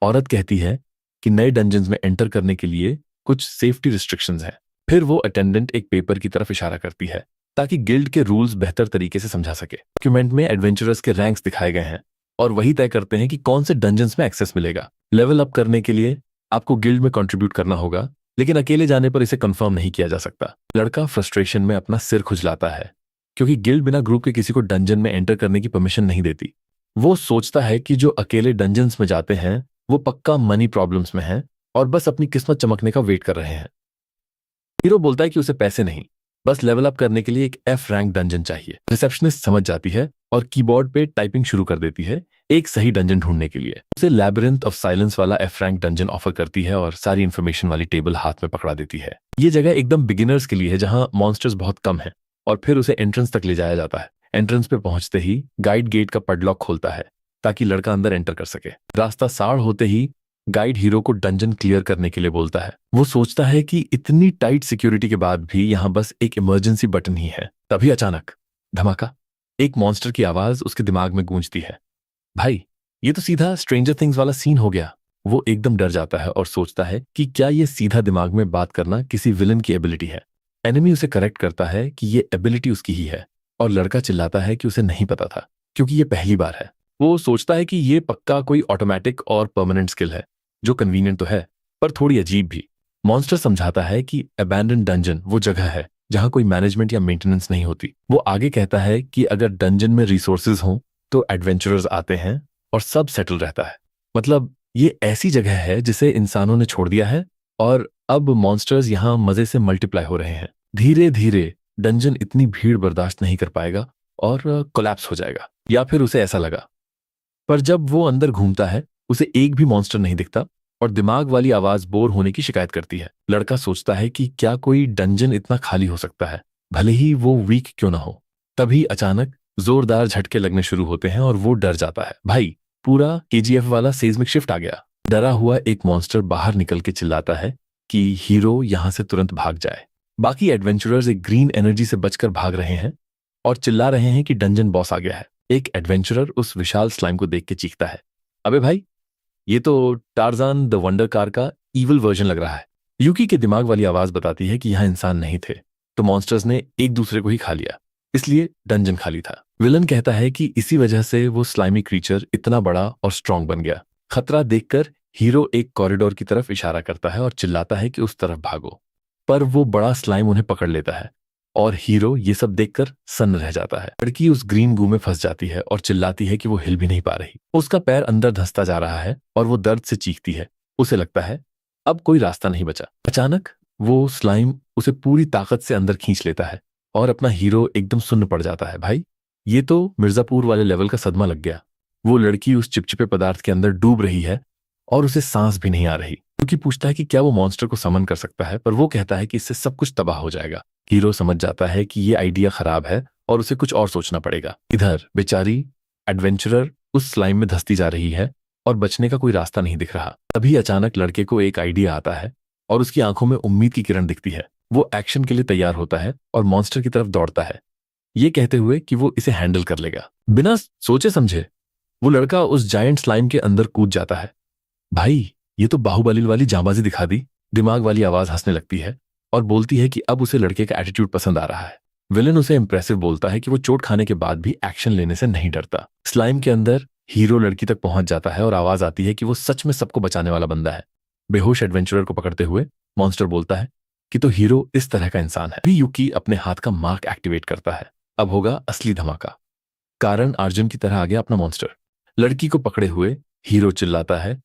औरत कहती है कि नए डंजन्स में एंटर करने के लिए कुछ सेफ्टी रिस्ट्रिक्शंस हैं। फिर वो अटेंडेंट एक पेपर की तरफ इशारा करती है ताकि गिल्ड के रूल्स बेहतर तरीके से समझा सके। डॉक्यूमेंट में एडवेंचरर्स के रैंक्स दिखाए गए हैं और वही तय करते हैं कि कौन से डंजन्स में एक्सेस मिलेगा। लेवल अप करने के लिए आपको गिल्ड में कंट्रीब्यूट करना होगा, लेकिन अकेले जाने पर इसे कंफर्म नहीं किया जा सकता। लड़का फ्रस्ट्रेशन में अपना सिर खुजलाता है, क्योंकि गिल्ड बिना ग्रुप के किसी को डंजन में एंटर करने की परमिशन नहीं देती। वो सोचता है कि जो अकेले डंजन्स में जाते हैं वो पक्का मनी प्रॉब्लम्स में हैं और बस अपनी किस्मत चमकने का वेट कर रहे हैं। हीरो बोलता है कि उसे पैसे नहीं, बस लेवल अप करने के लिए एक एफ रैंक डंजन चाहिए। रिसेप्शनिस्ट समझ जाती है और कीबोर्ड पे टाइपिंग शुरू कर देती है एक सही डंजन ढूंढने के लिए। उसे लैबिरिंथ ऑफ साइलेंस वाला एफ रैंक डंजन ऑफर करती है और सारी इंफॉर्मेशन वाली टेबल हाथ में पकड़ा देती है। ये जगह एकदम बिगिनर्स के लिए है, जहां मॉन्स्टर्स बहुत कम हैं। और फिर उसे एंट्रेंस तक ले जाया जाता है। एंट्रेंस पे पहुंचते ही गाइड गेट का पडलॉक खोलता है ताकि लड़का अंदर एंटर कर सके। रास्ता साड़ होते ही गाइड हीरो को डंजन क्लियर करने के लिए बोलता है। वो सोचता है कि इतनी टाइट सिक्योरिटी के बाद भी यहाँ बस एक इमरजेंसी बटन ही है। तभी अचानक धमाका, एक मॉन्स्टर की आवाज उसके दिमाग में गूंजती है। भाई, ये तो सीधा स्ट्रेंजर थिंग्स वाला सीन हो गया। वो एकदम डर जाता है और सोचता है कि क्या ये सीधा दिमाग में बात करना किसी विलन की एबिलिटी है। एनिमी उसे करेक्ट करता है कि ये एबिलिटी उसकी ही है और लड़का चिल्लाता है कि उसे नहीं पता था, क्योंकि ये पहली बार है। वो सोचता है कि ये पक्का कोई ऑटोमेटिक और परमानेंट स्किल है, जो कन्वीनियंट तो है पर थोड़ी अजीब भी। मॉन्स्टर समझाता है कि अबैंडन डंजन वो जगह है जहां कोई मैनेजमेंट या मेंटेनेंस नहीं होती। वो आगे कहता है कि अगर डंजन में रिसोर्सेज हों तो एडवेंचरर्स आते हैं और सब सेटल रहता है। मतलब ये ऐसी जगह है जिसे इंसानों ने छोड़ दिया है और अब मॉन्स्टर्स यहाँ मजे से मल्टीप्लाई हो रहे हैं। धीरे धीरे डंजन इतनी भीड़ बर्दाश्त नहीं कर पाएगा और कोलैप्स हो जाएगा, या फिर उसे ऐसा लगा। पर जब वो अंदर घूमता है उसे एक भी मॉन्स्टर नहीं दिखता और दिमाग वाली आवाज बोर होने की शिकायत करती है। लड़का सोचता है कि क्या कोई डंजन इतना खाली हो सकता है, भले ही वो वीक क्यों ना हो। तभी अचानक जोरदार झटके लगने शुरू होते हैं और वो डर जाता है। भाई, पूरा केजीएफ वाला सेस्मिक शिफ्ट आ गया। डरा हुआ एक मॉन्स्टर बाहर निकल के चिल्लाता है कि हीरो यहां से तुरंत भाग जाए। बाकी एडवेंचरर्स एक ग्रीन एनर्जी से बचकर भाग रहे हैं और चिल्ला रहे हैं कि डंजन बॉस आ गया है। एक एडवेंचरर उस विशाल स्लाइम को देख के चीखता है, अबे भाई, ये तो टार्जान द वंडर कार का इविल वर्जन लग रहा है। यूकी के दिमाग वाली आवाज बताती है कि यहाँ इंसान नहीं थे, तो मॉन्स्टर्स ने एक दूसरे को ही खा लिया, इसलिए डंजन खाली था। विलन कहता है कि इसी वजह से वो स्लाइमी क्रीचर इतना बड़ा और स्ट्रांग बन गया। खतरा देखकर हीरो एक कॉरिडोर की तरफ इशारा करता है और चिल्लाता है कि उस तरफ भागो, पर वो बड़ा स्लाइम उन्हें पकड़ लेता है और हीरो ये सब देखकर सन्न रह जाता है। लड़की उस ग्रीन गू में फंस जाती है और चिल्लाती है कि वो हिल भी नहीं पा रही। उसका पैर अंदर धंसता जा रहा है और वो दर्द से चीखती है। उसे लगता है अब कोई रास्ता नहीं बचा। अचानक वो स्लाइम उसे पूरी ताकत से अंदर खींच लेता है और अपना हीरो एकदम सुन्न पड़ जाता है। भाई, ये तो मिर्जापुर वाले लेवल का सदमा लग गया। वो लड़की उस चिपचिपे पदार्थ के अंदर डूब रही है और उसे सांस भी नहीं आ रही। क्योंकि पूछता है कि क्या वो मॉन्स्टर को समन कर सकता है, पर वो कहता है कि इससे सब कुछ तबाह हो जाएगा। हीरो समझ जाता है कि ये आइडिया खराब है और उसे कुछ और सोचना पड़ेगा। इधर बेचारी एडवेंचरर उस स्लाइम में धंसती जा रही है और बचने का कोई रास्ता नहीं दिख रहा। तभी अचानक लड़के को एक आइडिया आता है और उसकी आंखों में उम्मीद की किरण दिखती है। वो एक्शन के लिए तैयार होता है और मॉन्स्टर की तरफ दौड़ता है, ये कहते हुए कि वो इसे हैंडल कर लेगा। बिना सोचे समझे वो लड़का उस जायंट स्लाइम के अंदर कूद जाता है। भाई, ये तो बाहुबली वाली जांबाजी दिखा दी। दिमाग वाली आवाज हंसने लगती है और बोलती है कि अब उसे लड़के का एटीट्यूड पसंद आ रहा है। विलेन उसे इंप्रेसिव बोलता है कि वो चोट खाने के बाद भी एक्शन लेने से नहीं डरता। स्लाइम के अंदर हीरो लड़की तक पहुंच जाता है और आवाज आती है कि वो सच में सबको बचाने वाला बंदा है। बेहोश एडवेंचरर को पकड़ते हुए मॉन्स्टर बोलता है कि तो हीरो इस तरह का इंसान है। यूकी अपने हाथ का मार्क एक्टिवेट करता है। अब होगा असली धमाका। कारण अर्जुन की तरह आ गया अपना मॉन्स्टर। लड़की को पकड़े हुए हीरो चिल्लाता है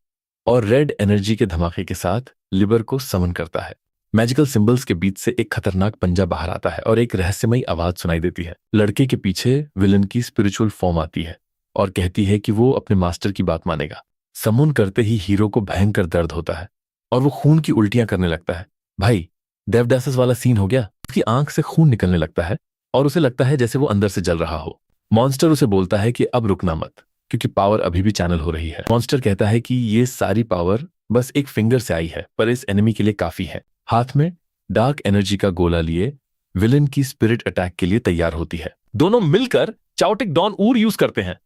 और रेड एनर्जी के धमाके के साथ लिबर को समन करता है। मैजिकल सिंबल्स के बीच से एक खतरनाक पंजा बाहर आता है और एक रहस्यमयी आवाज सुनाई देती है। लड़के के पीछे विलन की स्पिरिचुअल फॉर्म आती है और कहती है कि वो अपने मास्टर की बात मानेगा। समन करते ही हीरो को भयंकर दर्द होता है और वो खून की उल्टियां करने लगता है। भाई, देवदासस वाला सीन हो गया। उसकी आंख से खून निकलने लगता है और उसे लगता है जैसे वो अंदर से जल रहा हो। मॉन्स्टर उसे बोलता है कि अब रुकना मत, क्योंकि पावर अभी भी चैनल हो रही है। मॉन्स्टर कहता है कि ये सारी पावर बस एक फिंगर से आई है, पर इस एनिमी के लिए काफी है। हाथ में डार्क एनर्जी का गोला लिए विलन की स्पिरिट अटैक के लिए तैयार होती है। दोनों मिलकर चाओटिक डॉन ऊर यूज करते हैं।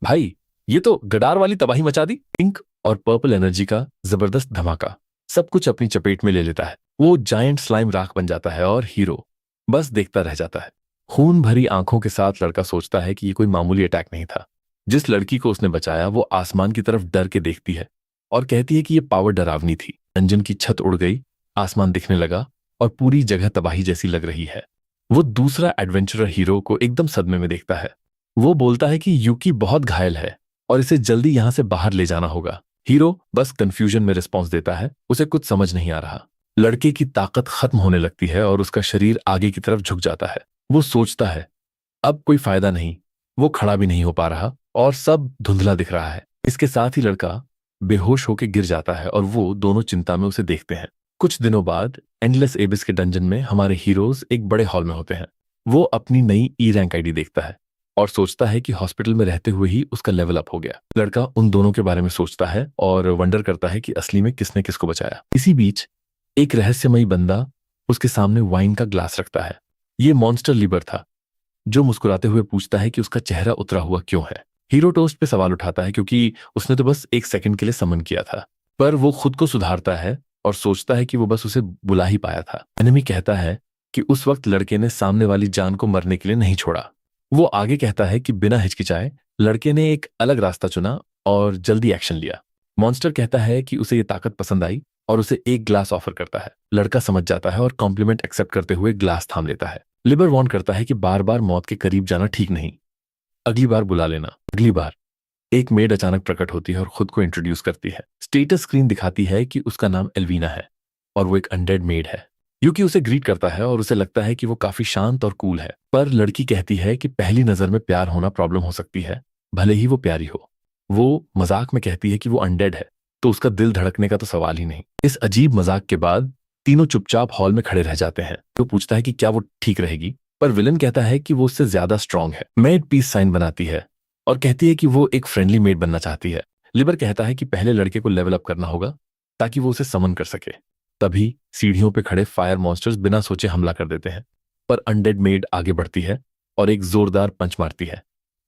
भाई, ये तो गडार वाली तबाही मचा दी। पिंक और पर्पल एनर्जी का जबरदस्त धमाका सब कुछ अपनी चपेट में ले लेता है। वो जायंट स्लाइम राख बन जाता है और हीरो बस देखता रह जाता है। खून भरी आंखों के साथ लड़का सोचता है कि ये कोई मामूली अटैक नहीं था। जिस लड़की को उसने बचाया वो आसमान की तरफ डर के देखती है और कहती है कि ये पावर डरावनी थी। इंजन की छत उड़ गई, आसमान दिखने लगा और पूरी जगह तबाही जैसी लग रही है। वो दूसरा एडवेंचरर हीरो को एकदम सदमे में देखता है। वो बोलता है कि यूकी बहुत घायल है और इसे जल्दी यहां से बाहर ले जाना होगा। हीरो बस कंफ्यूजन में रिस्पॉन्स देता है, उसे कुछ समझ नहीं आ रहा। लड़के की ताकत खत्म होने लगती है और उसका शरीर आगे की तरफ झुक जाता है। वो सोचता है अब कोई फायदा नहीं। वो खड़ा भी नहीं हो पा रहा और सब धुंधला दिख रहा है। इसके साथ ही लड़का बेहोश होकर गिर जाता है और वो दोनों चिंता में उसे देखते हैं। कुछ दिनों बाद एंडलेस एबिस के डंजन में हमारे हीरोज एक बड़े हॉल में होते हैं। वो अपनी नई ई रैंक आईडी देखता है और सोचता है कि हॉस्पिटल में रहते हुए ही उसका लेवल अप हो गया। लड़का उन दोनों के बारे में सोचता है और वंडर करता है कि असली में किसने किसको बचाया। इसी बीच एक रहस्यमयी बंदा उसके सामने वाइन का ग्लास रखता है। ये मॉन्स्टर लिबर था, जो मुस्कुराते हुए पूछता है कि उसका चेहरा उतरा हुआ क्यों है। हीरो टोस्ट पे सवाल उठाता है क्योंकि उसने तो बस एक सेकंड के लिए समन किया था, पर वो खुद को सुधारता है और सोचता है कि वो बस उसे बुला ही पाया था। एनिमी कहता है कि उस वक्त लड़के ने सामने वाली जान को मरने के लिए नहीं छोड़ा। वो आगे कहता है कि बिना हिचकिचाए लड़के ने एक अलग रास्ता चुना और जल्दी एक्शन लिया। मॉन्स्टर कहता है कि उसे ये ताकत पसंद आई और उसे एक ग्लास ऑफर करता है। लड़का समझ जाता है और कॉम्प्लीमेंट एक्सेप्ट करते हुए ग्लास थाम लेता है। लिबर वार्न करता है कि बार बार मौत के करीब जाना ठीक नहीं, अगली बार बुला लेना। अगली बार एक मेड अचानक प्रकट होती है और खुद को इंट्रोड्यूस करती है। स्टेटस स्क्रीन दिखाती है कि उसका नाम एल्वीना है और वो एक अनडेड मेड है। यूकी उसे ग्रीट करता है और उसे लगता है कि वो काफी शांत और कूल है, पर लड़की कहती है कि पहली नजर में प्यार होना प्रॉब्लम हो सकती है, भले ही वो प्यारी हो। वो मजाक में कहती है कि वो अनडेड है, तो उसका दिल धड़कने का तो सवाल ही नहीं। इस अजीब मजाक के बाद तीनों चुपचाप हॉल में खड़े रह जाते हैं। तो पूछता है कि क्या वो ठीक रहेगी, पर विलन कहता है कि वो उससे ज्यादा स्ट्रांग है। मेड पीस साइन बनाती है और कहती है कि वो एक फ्रेंडली मेड बनना चाहती है। लिबर कहता है कि पहले लड़के को लेवल अप करना होगा ताकि वो उसे समन कर सके। तभी सीढ़ियों पे खड़े फायर मॉन्स्टर्स बिना सोचे हमला कर देते हैं, पर अनडेड मेड आगे बढ़ती है और एक जोरदार पंच मारती है।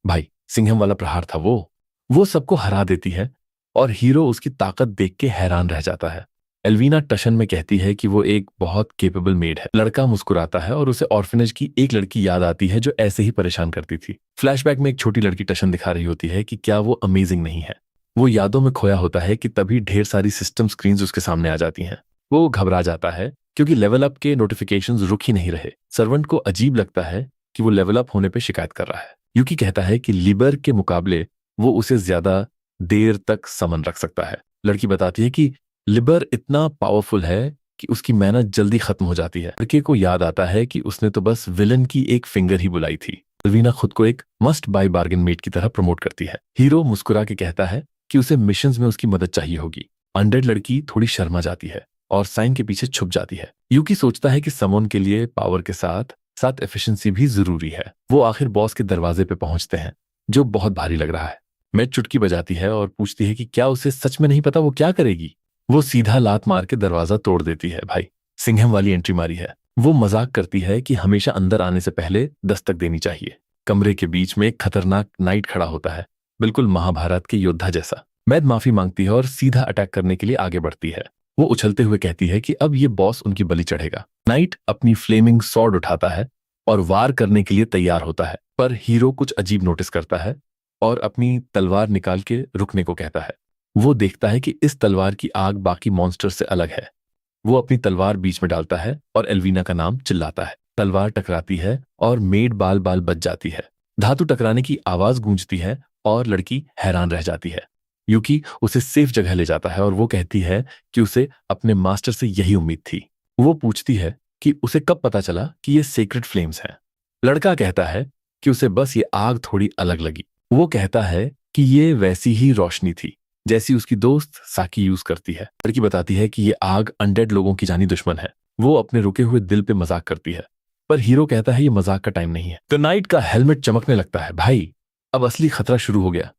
भाई, सिंघम वाला प्रहार था वो सबको हरा देती है और हीरो उसकी ताकत देख के हैरान रह जाता है। एल्वीना टशन में कहती है कि वो एक बहुत केपेबल मेड है। लड़का मुस्कुराता है और उसे ऑर्फनेज की एक लड़की याद आती है जो ऐसे ही परेशान करती थी। फ्लैशबैक में एक छोटी लड़की टशन दिखा रही होती है कि क्या वो अमेजिंग नहीं है। वो यादों में खोया होता है कि तभी ढेर सारी सिस्टम स्क्रीन्स उसके सामने आ जाती हैं। वो घबरा जाता है क्योंकि लेवल अप के नोटिफिकेशंस रुक ही नहीं रहे। सर्वेंट को अजीब लगता है कि वो लेवल अप होने पे शिकायत कर रहा है। यूकी कहता है कि लिबर के मुकाबले वो उसे ज्यादा देर तक समन रख सकता है। लड़की बताती है कि लिबर इतना पावरफुल है कि उसकी मेहनत जल्दी खत्म हो जाती है। लड़के को याद आता है कि उसने तो बस विलन की एक फिंगर ही बुलाई थी। एल्वीना खुद को एक मस्ट बाय बार्गेन मेट की तरह प्रमोट करती है। हीरो मुस्कुरा के कहता है कि उसे मिशंस में उसकी मदद चाहिए होगी। अनडेड लड़की थोड़ी शर्मा जाती है और साइन के पीछे छुप जाती है। यूकी सोचता है कि समन के लिए पावर के साथ साथ एफिशिएंसी भी जरूरी है। वो आखिर बॉस के दरवाजे पे पहुंचते हैं जो बहुत भारी लग रहा है। मैट चुटकी बजाती है और पूछती है कि क्या उसे सच में नहीं पता वो क्या करेगी। वो सीधा लात मार के दरवाजा तोड़ देती है। भाई सिंघम वाली एंट्री मारी है। वो मजाक करती है कि हमेशा अंदर आने से पहले दस्तक देनी चाहिए। कमरे के बीच में एक खतरनाक नाइट खड़ा होता है, बिल्कुल महाभारत के योद्धा जैसा। मैड माफी मांगती है और सीधा अटैक करने के लिए आगे बढ़ती है। वो उछलते हुए कहती है कि अब ये बॉस उनकी बलि चढ़ेगा। नाइट अपनी फ्लेमिंग सॉर्ड उठाता है और वार करने के लिए तैयार होता है, पर हीरो कुछ अजीब नोटिस करता है और अपनी तलवार निकाल के रुकने को कहता है। वो देखता है कि इस तलवार की आग बाकी मॉन्स्टर से अलग है। वो अपनी तलवार बीच में डालता है और एल्वीना का नाम चिल्लाता है। तलवार टकराती है और मेड बाल बाल बच जाती है। धातु टकराने की आवाज गूंजती है और लड़की हैरान रह जाती है। यूकी उसे सेफ जगह ले जाता है और वो कहती है कि उसे अपने मास्टर से यही उम्मीद थी। वो पूछती है कि उसे कब पता चला कि ये सीक्रेट फ्लेम्स हैं। लड़का कहता है कि उसे बस ये आग थोड़ी अलग लगी। वो कहता है कि ये वैसी ही रोशनी थी जैसी उसकी दोस्त साकी यूज करती है। लड़की बताती है कि ये आग अनडेड लोगों की जानी दुश्मन है। वो अपने रुके हुए दिल पे मजाक करती है, पर हीरो कहता है ये मजाक का टाइम नहीं है। द नाइट का हेलमेट चमकने लगता है। भाई अब असली खतरा शुरू हो गया।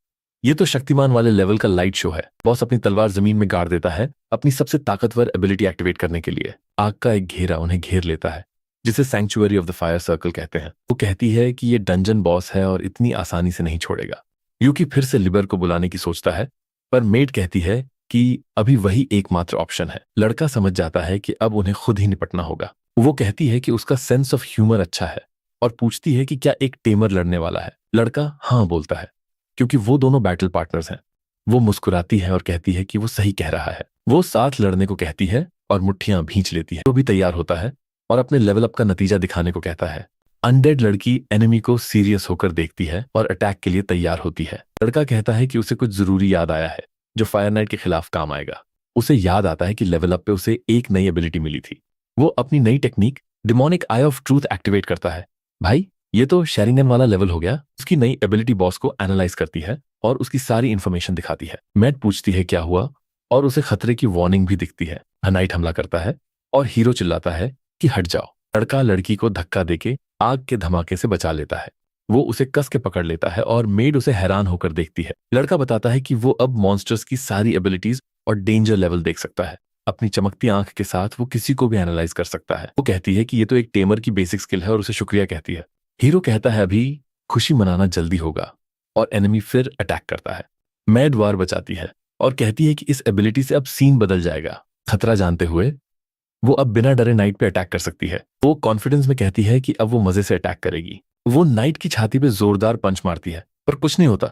ये तो शक्तिमान वाले लेवल का लाइट शो है। बॉस अपनी तलवार जमीन में गाड़ देता है अपनी सबसे ताकतवर एबिलिटी एक्टिवेट करने के लिए। आग का एक घेरा उन्हें घेर लेता है जिसे sanctuary of the fire circle कहते हैं। वो कहती है कि ये डंजन बॉस है और इतनी आसानी से नहीं छोड़ेगा। यूकी फिर से लिबर को बुलाने की सोचता है, पर मेड कहती है कि अभी वही एकमात्र ऑप्शन है। लड़का समझ जाता है कि अब उन्हें खुद ही निपटना होगा। वो कहती है कि उसका सेंस ऑफ ह्यूमर अच्छा है और पूछती है कि क्या एक टेमर लड़ने वाला है। लड़का हाँ बोलता है क्योंकि वो दोनों बैटल पार्टनर्स हैं। वो मुस्कुराती है और कहती है कि वो सही कह रहा है। वो साथ लड़ने को कहती है और मुट्ठियां भींच लेती है। वो भी तैयार होता है और अपने लेवल अप का नतीजा दिखाने को कहता है। अनडेड लड़की एनिमी को सीरियस होकर देखती है और अटैक के लिए तैयार होती है। लड़का कहता है कि उसे कुछ जरूरी याद आया है जो फायर नाइट के खिलाफ काम आएगा। उसे याद आता है कि लेवल अप पे उसे एक नई एबिलिटी मिली थी। वो अपनी नई technique demonic I of truth activate करता है। भाई ये तो शेरिंगन वाला लेवल हो गया। उसकी नई एबिलिटी बॉस को एनालाइज करती है और उसकी सारी इंफॉर्मेशन दिखाती है। मैट पूछती है क्या हुआ और उसे खतरे की वार्निंग भी दिखती है। नाइट हमला करता है और हीरो चिल्लाता है कि हट जाओ। लड़का लड़की को धक्का देके आग के धमाके से बचा लेता है। वो उसे कस के पकड़ लेता है और मेड उसे हैरान होकर देखती है। लड़का बताता है कि वो अब मॉन्स्टर्स की सारी एबिलिटीज और डेंजर लेवल देख सकता है। अपनी चमकती आंख के साथ वो किसी को भी एनालाइज कर सकता है। वो कहती है कि ये तो एक टेमर की बेसिक स्किल है और उसे शुक्रिया कहती है। हीरो कहता है अभी खुशी मनाना जल्दी होगा और एनिमी फिर अटैक करता है। मैड वार बचाती है और कहती है कि इस एबिलिटी से अब सीन बदल जाएगा। खतरा जानते हुए वो अब बिना डरे नाइट पे अटैक कर सकती है। वो कॉन्फिडेंस में कहती है कि अब वो मजे से अटैक करेगी। वो नाइट की छाती पे जोरदार पंच मारती है पर कुछ नहीं होता।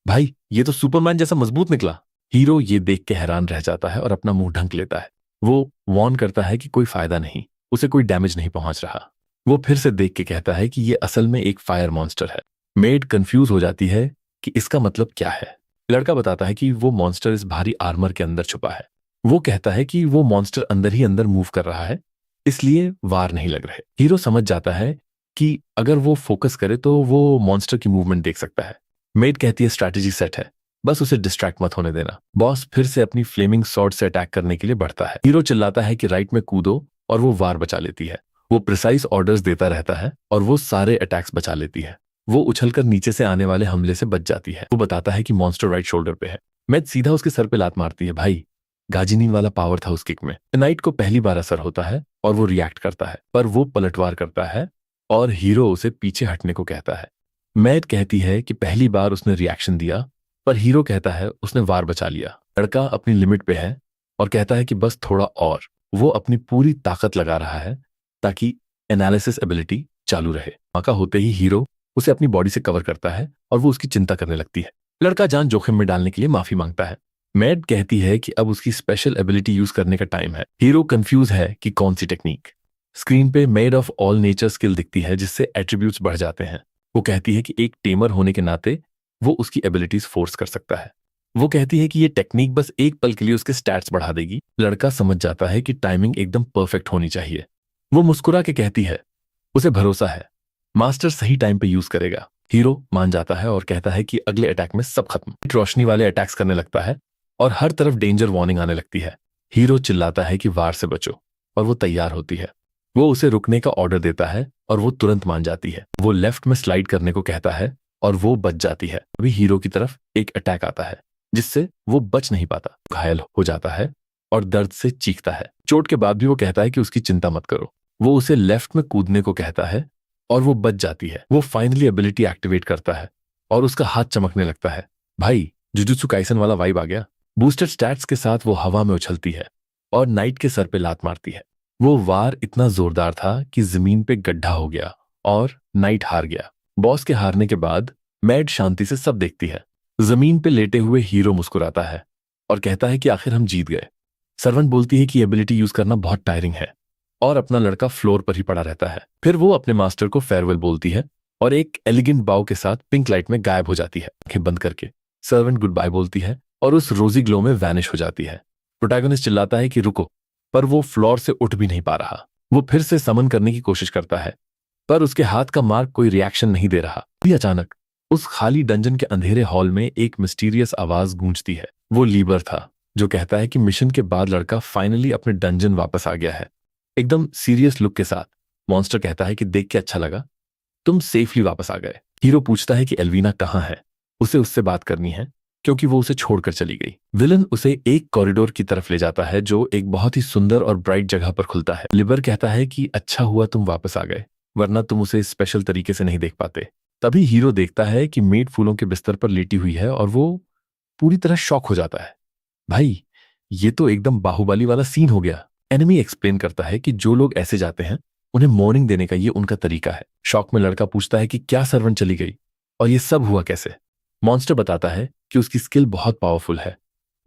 भाई ये तो सुपरमैन जैसा मजबूत निकला। हीरो ये देख के हैरान रह जाता है और अपना मुंह ढंक लेता है। वो वॉर्न करता है कि कोई फायदा नहीं, उसे कोई डैमेज नहीं पहुंच रहा। वो फिर से देख के कहता है कि ये असल में एक फायर मॉन्स्टर है। मेड कंफ्यूज हो जाती है कि इसका मतलब क्या है। लड़का बताता है कि वो मॉन्स्टर इस भारी आर्मर के अंदर छुपा है। वो कहता है कि वो मॉन्स्टर अंदर ही अंदर मूव कर रहा है, इसलिए वार नहीं लग रहे। हीरो समझ जाता है कि अगर वो फोकस करे तो वो मॉन्स्टर की मूवमेंट देख सकता है। मेड कहती है स्ट्रैटेजी सेट है, बस उसे डिस्ट्रैक्ट मत होने देना। बॉस फिर से अपनी फ्लेमिंग सॉर्ड से अटैक करने के लिए बढ़ता है। हीरो चिल्लाता है कि राइट में कूदो और वो वार बचा लेती है। वो प्रिसाइज ऑर्डर्स देता रहता है और वो सारे अटैक्स बचा लेती है। वो उछलकर नीचे से आने वाले हमले से बच जाती है। वो बताता है कि मॉन्स्टर राइट शोल्डर पे है। मैड सीधा उसके सर पे लात मारती है। भाई गाजिनी वाला पावर था उस किक में। नाइट को पहली बार असर होता है और वो रिएक्ट करता है, पर वो पलटवार करता है और हीरो उसे पीछे हटने को कहता है। मैड कहती है कि पहली बार उसने रिएक्शन दिया, पर हीरो कहता है उसने वार बचा लिया। लड़का अपनी लिमिट पे है और कहता है कि बस थोड़ा और। वो अपनी पूरी ताकत लगा रहा है ताकि एनालिसिस एबिलिटी चालू रहे। मौका होते ही हीरो उसे अपनी बॉडी से कवर करता है और वो उसकी चिंता करने लगती है। लड़का जान जोखिम में डालने के लिए माफी मांगता है। मैड कहती है कि अब उसकी स्पेशल एबिलिटी यूज करने का टाइम है। हीरो कंफ्यूज है कि कौन सी टेक्निक। स्क्रीन पे made of all nature skill दिखती है जिससे एट्रीब्यूट्स बढ़ जाते हैं। वो कहती है कि एक टेमर होने के नाते वो उसकी एबिलिटीज फोर्स कर सकता है। वो कहती है कि ये टेक्निक बस एक पल के लिए उसके स्टैट्स बढ़ा देगी। लड़का समझ जाता है कि टाइमिंग एकदम परफेक्ट होनी चाहिए। वो मुस्कुरा के कहती है उसे भरोसा है, मास्टर सही टाइम पे यूज करेगा। हीरो मान जाता है और कहता है कि अगले अटैक में सब खत्म। रोशनी वाले अटैक्स करने लगता है और हर तरफ डेंजर वार्निंग आने लगती है। हीरो चिल्लाता है कि वार से बचो और वो तैयार होती है। वो उसे रुकने का ऑर्डर देता है और वो तुरंत मान जाती है। वो लेफ्ट में स्लाइड करने को कहता है और वो बच जाती है। अभी हीरो की तरफ एक अटैक आता है जिससे वो बच नहीं पाता, घायल हो जाता है और दर्द से चीखता है। चोट के बाद भी वो कहता है कि उसकी चिंता मत करो। वो उसे लेफ्ट में कूदने को कहता है और वो बच जाती है। वो फाइनली एबिलिटी एक्टिवेट करता है और उसका हाथ चमकने लगता है। भाई, जुजुत्सु काइसन वाला वाइब आ गया। बूस्टर स्टैट्स के साथ वो हवा में उछलती है और नाइट के सर पे लात मारती है। वो वार इतना जोरदार था कि जमीन पे गड्ढा हो गया और नाइट हार गया। बॉस के हारने के बाद मैड शांति से सब देखती है। जमीन पे लेटे हुए हीरो मुस्कुराता है और कहता है कि आखिर हम जीत गए। सर्वेंट बोलती है कि एबिलिटी यूज करना बहुत टायरिंग है और अपना लड़का फ्लोर पर ही पड़ा रहता है। फिर वो अपने मास्टर को फेयरवेल बोलती है और एक एलिगेंट बाव के साथ पिंक लाइट में गायब हो जाती है। आंखें बंद करके सर्वेंट गुड बाय बोलती है और उस रोजी ग्लो में वैनिश हो जाती है। प्रोटैगनिस्ट चिल्लाता है कि रुको, पर वो फ्लोर से उठ भी नहीं पा रहा। वो फिर से समन करने की कोशिश करता है पर उसके हाथ का मार्क कोई रिएक्शन नहीं दे रहा। भी अचानक उस खाली डंजन के अंधेरे हॉल में एक मिस्टीरियस आवाज गूंजती है। वो लीबर था जो कहता है कि मिशन के बाद लड़का फाइनली अपने डंजन वापस आ गया है। एकदम सीरियस लुक के साथ मॉन्स्टर कहता है कि देख के अच्छा लगा, तुम सेफली वापस आ गए। हीरो पूछता है कि एल्वीना कहाँ है। उसे उससे बात करनी है क्योंकि वो उसे छोड़कर चली गई। विलन उसे एक कॉरिडोर की तरफ ले जाता है जो एक बहुत ही सुंदर और ब्राइट जगह पर खुलता है। लिबर कहता है कि अच्छा हुआ तुम वापस आ गए, वरना तुम उसे स्पेशल तरीके से नहीं देख पाते। तभी हीरो देखता है कि मेड फूलों के बिस्तर पर लेटी हुई है और वो पूरी तरह शॉक हो जाता है। भाई, ये तो एकदम बाहुबली वाला सीन हो गया। एनिमी एक्सप्लेन करता है कि जो लोग ऐसे जाते हैं उन्हें मॉर्निंग देने का ये उनका तरीका है। शॉक में लड़का पूछता है कि क्या सर्वेंट चली गई और ये सब हुआ कैसे। मॉन्स्टर बताता है कि उसकी स्किल बहुत पावरफुल है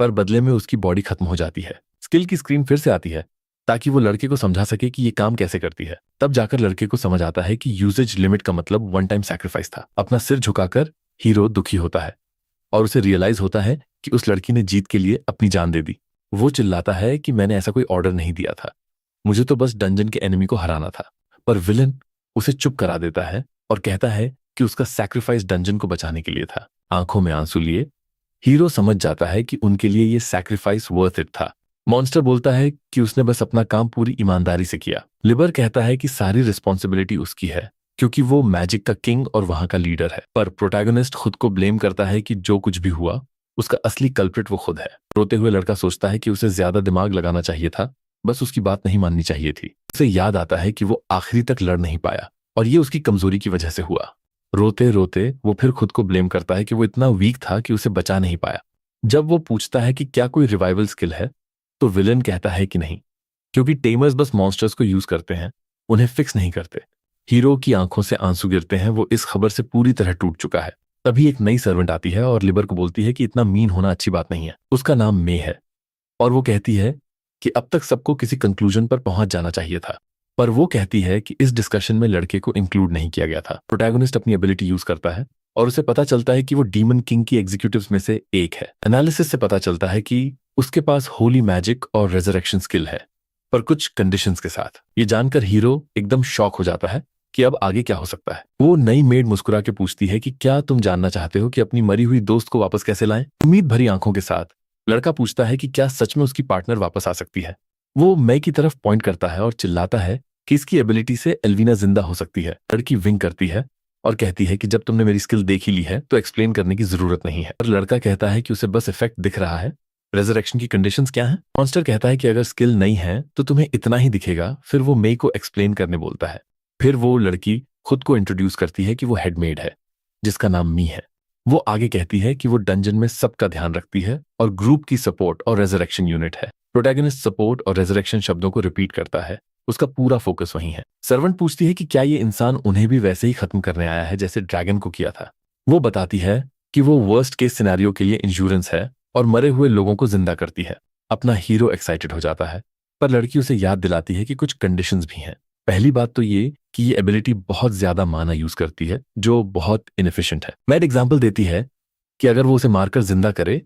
पर बदले में उसकी बॉडी खत्म हो जाती है। स्किल की स्क्रीन फिर से आती है ताकि वो लड़के को समझा सके कि ये काम कैसे करती है। तब जाकर लड़के को समझ आता है कि यूजेज लिमिट का मतलब वन टाइम सैक्रिफाइस था। अपना सिर झुकाकर हीरो दुखी होता है और उसे रियलाइज होता है कि उस लड़की ने जीत के लिए अपनी जान दे दी। वो चिल्लाता है कि मैंने ऐसा कोई ऑर्डर नहीं दिया था, मुझे तो बस डंजन के एनिमी को हराना था। पर विलन उसे चुप करा देता है और कहता है कि उसका सैक्रिफाइस डंजन को बचाने के लिए था। आंखों में आंसू लिए हीरो समझ जाता है कि उनके लिए ये सैक्रिफाइस वर्थ इट था। मॉन्स्टर बोलता है कि उसने बस अपना काम पूरी ईमानदारी से किया। लिबर कहता है कि सारी रिस्पॉन्सिबिलिटी उसकी है क्योंकि वो मैजिक का किंग और वहां का लीडर है। पर प्रोटैगनिस्ट खुद को ब्लेम करता है कि जो कुछ भी हुआ उसका असली कल्प्रिट वो खुद है। रोते हुए लड़का सोचता है कि उसे ज्यादा दिमाग लगाना चाहिए था, बस उसकी बात नहीं माननी चाहिए थी। उसे याद आता है कि वो आखिरी तक लड़ नहीं पाया और ये उसकी कमजोरी की वजह से हुआ। रोते रोते वो फिर खुद को ब्लेम करता है कि वो इतना वीक था कि उसे बचा नहीं पाया। जब वो पूछता है कि क्या कोई रिवाइवल स्किल है तो विलन कहता है कि नहीं, क्योंकि टेमर्स बस मॉन्स्टर्स को यूज करते हैं, उन्हें फिक्स नहीं करते। हीरो की आंखों से आंसू गिरते हैं, वो इस खबर से पूरी तरह टूट चुका है। तभी एक नई सर्वेंट आती है और लिबर को बोलती है कि इतना मीन होना अच्छी बात नहीं है। उसका नाम मे है और वो कहती है कि अब तक सबको किसी कंक्लूजन पर पहुंच जाना चाहिए था, पर वो कहती है कि इस डिस्कशन में लड़के को इंक्लूड नहीं किया गया था। प्रोटैगनिस्ट अपनी एबिलिटी यूज करता है और उसे पता चलता है कि वो डीमन किंग की एग्जीक्यूटिव्स में से एक है। एनालिसिस से पता चलता है कि उसके पास होली मैजिक और रेजरेक्शन स्किल है, पर कुछ कंडीशंस के साथ। ये जानकर हीरो एकदम शॉक हो जाता है कि अब आगे क्या हो सकता है। वो नई मेड मुस्कुरा के पूछती है कि क्या तुम जानना चाहते हो कि अपनी मरी हुई दोस्त को वापस कैसे लाएं? उम्मीद भरी आंखों के साथ लड़का पूछता है कि क्या सच में उसकी पार्टनर वापस आ सकती है। वो मई की तरफ पॉइंट करता है और चिल्लाता है कि इसकी एबिलिटी से एल्वीना जिंदा हो सकती है। लड़की विंग करती है और कहती है कि जब तुमने मेरी स्किल देख ही ली है तो एक्सप्लेन करने की जरूरत नहीं है। और लड़का कहता है कि उसे बस इफेक्ट दिख रहा है, रेजरेक्शन की कंडीशंस क्या हैं? मॉन्स्टर कहता है कि अगर स्किल नहीं है तो तुम्हें इतना ही दिखेगा। फिर वो मई को एक्सप्लेन करने बोलता है। फिर वो लड़की खुद को इंट्रोड्यूस करती है कि वो हेडमेड है जिसका नाम मी है। वो आगे कहती है कि वो डंजन में सबका ध्यान रखती है और ग्रुप की सपोर्ट और रेजरेक्शन यूनिट है। प्रोटैगनिस्ट सपोर्ट और रेजरेक्शन शब्दों को रिपीट करता है, उसका पूरा फोकस वहीं है। सर्वेंट पूछती है कि क्या ये इंसान उन्हें भी वैसे ही खत्म करने आया है जैसे ड्रैगन को किया था। वो बताती है कि वो वर्स्ट केस सिनेरियो के लिए इंश्योरेंस है और मरे हुए लोगों को जिंदा करती है। अपना हीरो एक्साइटेड हो जाता है, पर लड़की उसे याद दिलाती है कि कुछ कंडीशंस भी हैं। पहली बात तो ये कि ये एबिलिटी बहुत ज्यादा माना यूज करती है, जो बहुत इनएफिशिएंट है। मैड एग्जांपल देती है कि अगर वो उसे मारकर जिंदा करे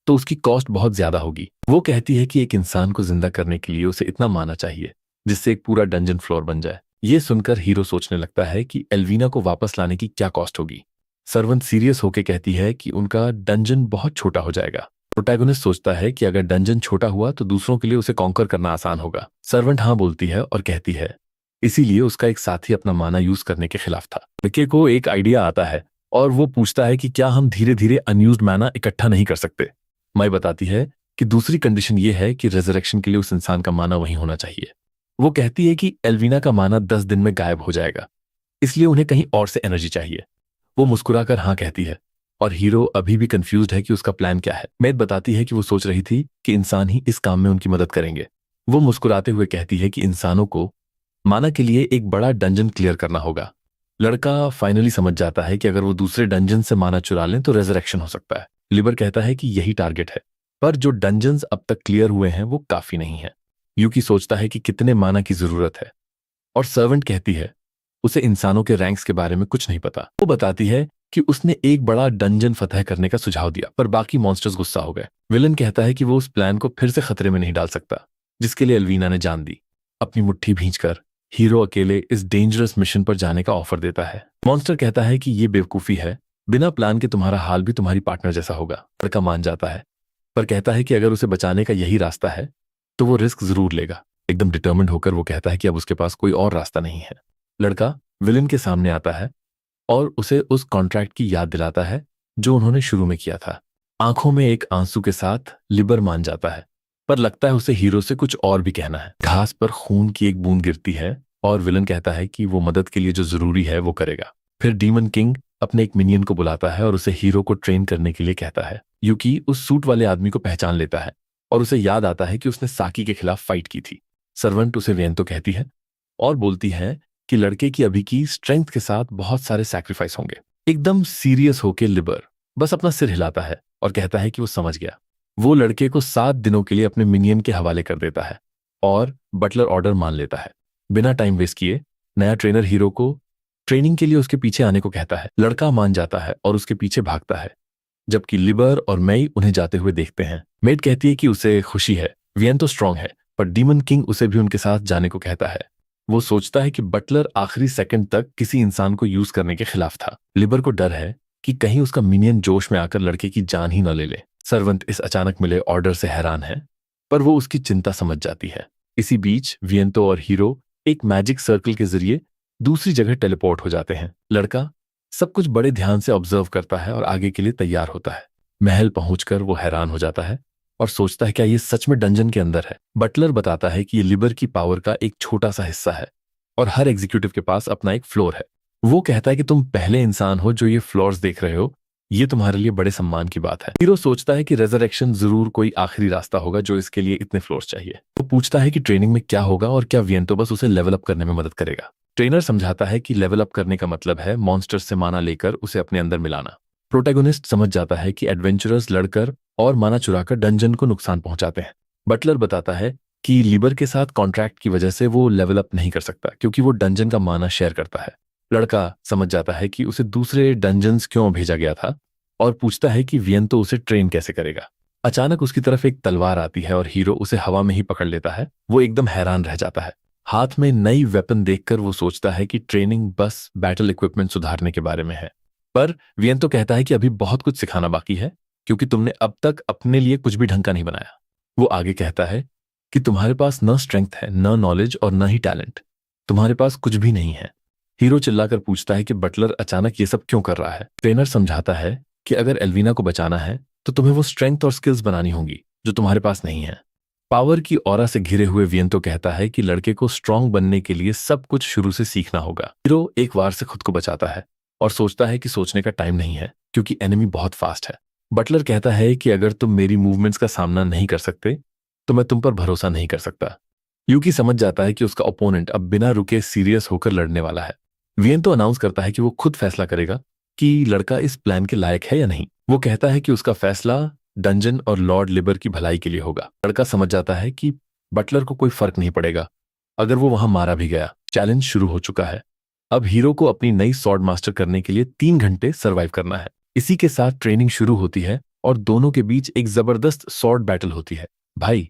तो उसकी कॉस्ट बहुत ज्यादा होगी। वो कहती है कि एक इंसान को जिंदा करने के लिए उसे इतना माना चाहिए जिससे एक पूरा डंजन फ्लोर बन जाए। ये सुनकर हीरो सोचने लगता है कि एल्वीना को वापस लाने की क्या कॉस्ट होगी। सर्वेंट सीरियस होकर कहती है कि उनका डंजन बहुत छोटा हो जाएगा। प्रोटैगनिस्ट सोचता है कि अगर डंजन छोटा हुआ तो दूसरों के लिए उसे कॉन्कर करना आसान होगा। सर्वेंट हाँ बोलती है और कहती है इसीलिए उसका एक साथी अपना माना यूज करने के खिलाफ था। लड़के को एक आइडिया आता है और वो पूछता है कि क्या हम धीरे धीरे अनयूज्ड माना इकट्ठा नहीं कर सकते। माई बताती है कि दूसरी कंडीशन ये है कि रेजरेक्शन के लिए उस इंसान का माना वहीं होना चाहिए। वो कहती है कि एल्वीना का माना 10 दिन में गायब हो जाएगा, इसलिए उन्हें कहीं और से एनर्जी चाहिए। वो मुस्कुराकर हाँ कहती है और हीरो अभी भी कंफ्यूज्ड है कि उसका प्लान क्या है। मैद बताती है कि वो सोच रही थी कि इंसान ही इस काम में उनकी मदद करेंगे। वो मुस्कुराते हुए कहती है कि इंसानों को माना के लिए एक बड़ा डंजन क्लियर करना होगा। लड़का फाइनली समझ जाता है कि अगर वो दूसरे डंजन से माना चुरा लें तो रेजरेक्शन हो सकता है। लिबर कहता है कि यही टारगेट है, पर जो डंजन्स अब तक क्लियर हुए हैं वो काफी नहीं है। यूकी सोचता है कि कितने माना की जरूरत है और सर्वेंट कहती है उसे इंसानों के रैंक्स के बारे में कुछ नहीं पता। वो बताती है कि उसने एक बड़ा डंजन फतह करने का सुझाव दिया, पर बाकी मॉन्स्टर्स गुस्सा हो गए। विलन कहता है कि वो उस प्लान को फिर से खतरे में नहीं डाल सकता जिसके लिए एल्वीना ने जान दी। अपनी मुट्ठी भींचकर हीरो अकेले इस डेंजरस मिशन पर जाने का ऑफर देता है। मॉन्स्टर कहता है कि ये बेवकूफी है, बिना प्लान के तुम्हारा हाल भी तुम्हारी पार्टनर जैसा होगा। लड़का मान जाता है, पर कहता है कि अगर उसे बचाने का यही रास्ता है तो वो रिस्क जरूर लेगा। एकदम डिटर्मिन्ड होकर वो कहता है कि अब उसके पास कोई और रास्ता नहीं है। लड़का विलन के सामने आता है और उसे उस कॉन्ट्रैक्ट की याद दिलाता है जो उन्होंने शुरू में किया था। आंखों में एक आंसू के साथ लिबर मान जाता है, पर लगता है उसे हीरो से कुछ और भी कहना है। घास पर खून की एक बूंद गिरती है और विलन कहता है कि वो मदद के लिए जो जरूरी है वो करेगा। फिर डीमन किंग अपने एक मिनियन को बुलाता है और उसे हीरो को ट्रेन करने के लिए कहता है। यूकी उस सूट वाले आदमी को पहचान लेता है और उसे याद आता है कि उसने साकी के खिलाफ फाइट की थी। सर्वेंट उसे वेंतो कहती है और बोलती है कि लड़के की अभी की स्ट्रेंथ के साथ बहुत सारे सैक्रिफाइस होंगे। एकदम सीरियस होके लिबर बस अपना सिर हिलाता है और कहता है कि वो समझ गया। वो लड़के को 7 दिनों के लिए अपने मिनियन के हवाले कर देता है और बटलर ऑर्डर मान लेता है। बिना टाइम वेस्ट किए नया ट्रेनर हीरो को ट्रेनिंग के लिए उसके पीछे आने को कहता है। लड़का मान जाता है और उसके पीछे भागता है, जबकि लिबर और मई उन्हें जाते हुए देखते हैं। मेड कहती है कि उसे खुशी है, वियन तो स्ट्रांग है, पर डीमन किंग उसे भी उनके साथ जाने को कहता है। वो सोचता है कि बटलर आखिरी सेकंड तक किसी इंसान को यूज करने के खिलाफ था। लिबर को डर है कि कहीं उसका मिनियन जोश में आकर लड़के की जान ही न ले ले। सर्वेंट इस अचानक मिले ऑर्डर से हैरान है, पर वो उसकी चिंता समझ जाती है। इसी बीच वियंतो और हीरो एक मैजिक सर्कल के जरिए दूसरी जगह टेलीपोर्ट हो जाते हैं। लड़का सब कुछ बड़े ध्यान से ऑब्जर्व करता है और आगे के लिए तैयार होता है। महल पहुंचकर वो हैरान हो जाता है और सोचता है क्या ये सच में डंजन के अंदर है। बटलर बताता है कि ये लिबर की पावर का एक छोटा सा हिस्सा है और हर एग्जीक्यूटिव के पास अपना एक फ्लोर है। वो कहता है कि तुम पहले इंसान हो जो ये फ्लोर्स देख रहे हो, ये तुम्हारे लिए बड़े सम्मान की बात है। हीरो सोचता है कि रेजरेक्शन जरूर कोई आखिरी रास्ता होगा जो इसके लिए इतने फ्लोर्स चाहिए। वो पूछता है कि ट्रेनिंग में क्या होगा और क्या वियंतो बस उसे लेवल अप करने में मदद करेगा। ट्रेनर समझाता है कि लेवल अप करने का मतलब है मॉन्स्टर से माना लेकर उसे अपने अंदर मिलाना। प्रोटैगनिस्ट समझ जाता है कि एडवेंचरर्स लड़कर और माना चुराकर डंजन को नुकसान पहुंचाते हैं। बटलर बताता है कि लिबर के साथ कॉन्ट्रैक्ट की वजह से वो लेवल अप नहीं कर सकता क्योंकि वो डंजन का माना शेयर करता है। लड़का समझ जाता है कि उसे दूसरे डंजन्स क्यों भेजा गया था और पूछता है कि वियंतो उसे ट्रेन कैसे करेगा। अचानक उसकी तरफ एक तलवार आती है और हीरो उसे हवा में ही पकड़ लेता है। वो एकदम हैरान रह जाता है। हाथ में नई वेपन देखकर वो सोचता है कि ट्रेनिंग बस बैटल इक्विपमेंट सुधारने के बारे में है, पर वियंतो कहता है कि अभी बहुत कुछ सिखाना बाकी है क्योंकि तुमने अब तक अपने लिए कुछ भी ढंग का नहीं बनाया। वो आगे कहता है कि तुम्हारे पास न स्ट्रेंथ है, न नॉलेज और न ही टैलेंट, तुम्हारे पास कुछ भी नहीं है। हीरो चिल्लाकर पूछता है कि बटलर अचानक ये सब क्यों कर रहा है। ट्रेनर समझाता है कि अगर एल्वीना को बचाना है तो तुम्हें वो स्ट्रेंथ और स्किल्स बनानी होंगी जो तुम्हारे पास नहीं है। पावर की ऑरा से घिरे हुए वियंतो कहता है कि लड़के को स्ट्रांग बनने के लिए सब कुछ शुरू से सीखना होगा। हीरो एक वार से खुद को बचाता है और सोचता है कि सोचने का टाइम नहीं है क्योंकि एनिमी बहुत फास्ट है। बटलर कहता है कि अगर तुम मेरी मूवमेंट्स का सामना नहीं कर सकते तो मैं तुम पर भरोसा नहीं कर सकता। यूकी समझ जाता है कि उसका ओपोनेंट अब बिना रुके सीरियस होकर लड़ने वाला है। वियन तो अनाउंस करता है कि वो खुद फैसला करेगा कि लड़का इस प्लान के लायक है या नहीं। वो कहता है कि उसका फैसला डंजन और लॉर्ड लिबर की भलाई के लिए होगा। लड़का समझ जाता है कि बटलर को कोई फर्क नहीं पड़ेगा अगर वो वहां मारा भी गया। चैलेंज शुरू हो चुका है। अब हीरो को अपनी नई स्वॉर्ड मास्टर करने के लिए 3 घंटे सर्वाइव करना है। इसी के साथ ट्रेनिंग शुरू होती है और दोनों के बीच एक जबरदस्त स्वॉर्ड बैटल होती है। भाई,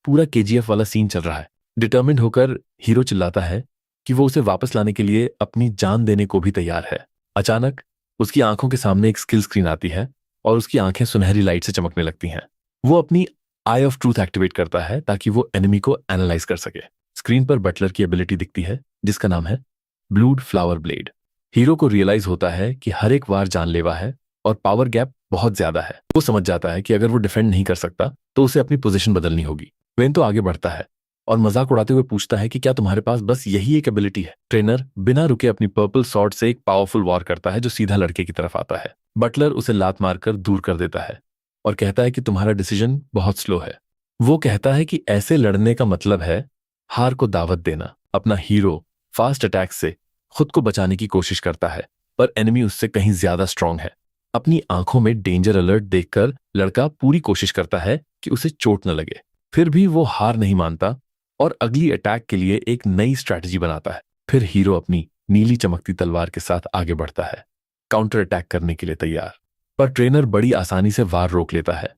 पूरा केजीएफ वाला सीन चल रहा है। डिटर्मिन्ड होकर हीरो चिल्लाता है कि वो उसे वापस लाने के लिए अपनी जान देने को भी तैयार है। अचानक उसकी आंखों के सामने एक स्किल स्क्रीन आती है और उसकी आंखें सुनहरी लाइट से चमकने लगती हैं। वो अपनी आई ऑफ ट्रूथ एक्टिवेट करता है ताकि वो एनिमी को एनालाइज कर सके। स्क्रीन पर बटलर की एबिलिटी दिखती है जिसका नाम है ब्लूड फ्लावर ब्लेड। हीरो को रियलाइज होता है कि हर एक वार जानलेवा है और पावर गैप बहुत ज्यादा है। वो समझ जाता है कि अगर वो डिफेंड नहीं कर सकता तो उसे अपनी पोजीशन बदलनी होगी। वेन तो आगे बढ़ता है और मजाक उड़ाते हुए पूछता है कि क्या तुम्हारे पास बस यही एक एबिलिटी है? ट्रेनर बिना रुके अपनी पर्पल सॉर्ड से एक पावरफुल वॉर करता है जो सीधा लड़के की तरफ आता है। बटलर उसे लात मारकर दूर कर देता है और कहता है कि तुम्हारा डिसीजन बहुत स्लो है। वो कहता है कि ऐसे लड़ने का मतलब है हार को दावत देना। अपना हीरो फास्ट अटैक से खुद को बचाने की कोशिश करता है पर एनिमी उससे कहीं ज्यादा स्ट्रांग है। अपनी आंखों में डेंजर अलर्ट देखकर लड़का पूरी कोशिश करता है कि उसे चोट न लगे। फिर भी वो हार नहीं मानता और अगली अटैक के लिए एक नई स्ट्रैटेजी बनाता है। फिर हीरो अपनी नीली चमकती तलवार के साथ आगे बढ़ता है, काउंटर अटैक करने के लिए तैयार। पर ट्रेनर बड़ी आसानी से वार रोक लेता है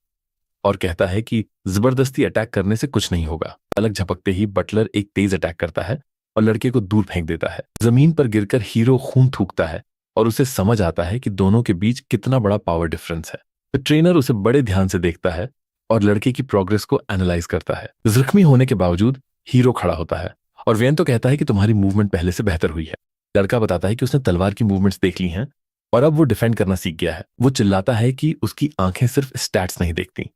और कहता है कि जबरदस्ती अटैक करने से कुछ नहीं होगा। पलक झपकते ही बटलर एक तेज अटैक करता है और लड़के को दूर फेंक देता है। जमीन पर गिरकर हीरो खून थूकता है और उसे समझ आता है कि दोनों के बीच कितना बड़ा पावर डिफरेंस है। तो ट्रेनर उसे बड़े ध्यान से देखता है और लड़के की प्रोग्रेस को एनालाइज करता है। जख्मी होने के बावजूद हीरो खड़ा होता है और वेन तो कहता है कि तुम्हारी मूवमेंट पहले से बेहतर हुई है। लड़का बताता है कि उसने तलवार की मूवमेंट्स देख ली हैं और अब वो डिफेंड करना सीख गया है। वो चिल्लाता है कि उसकी आंखें सिर्फ स्टैट्स नहीं देखती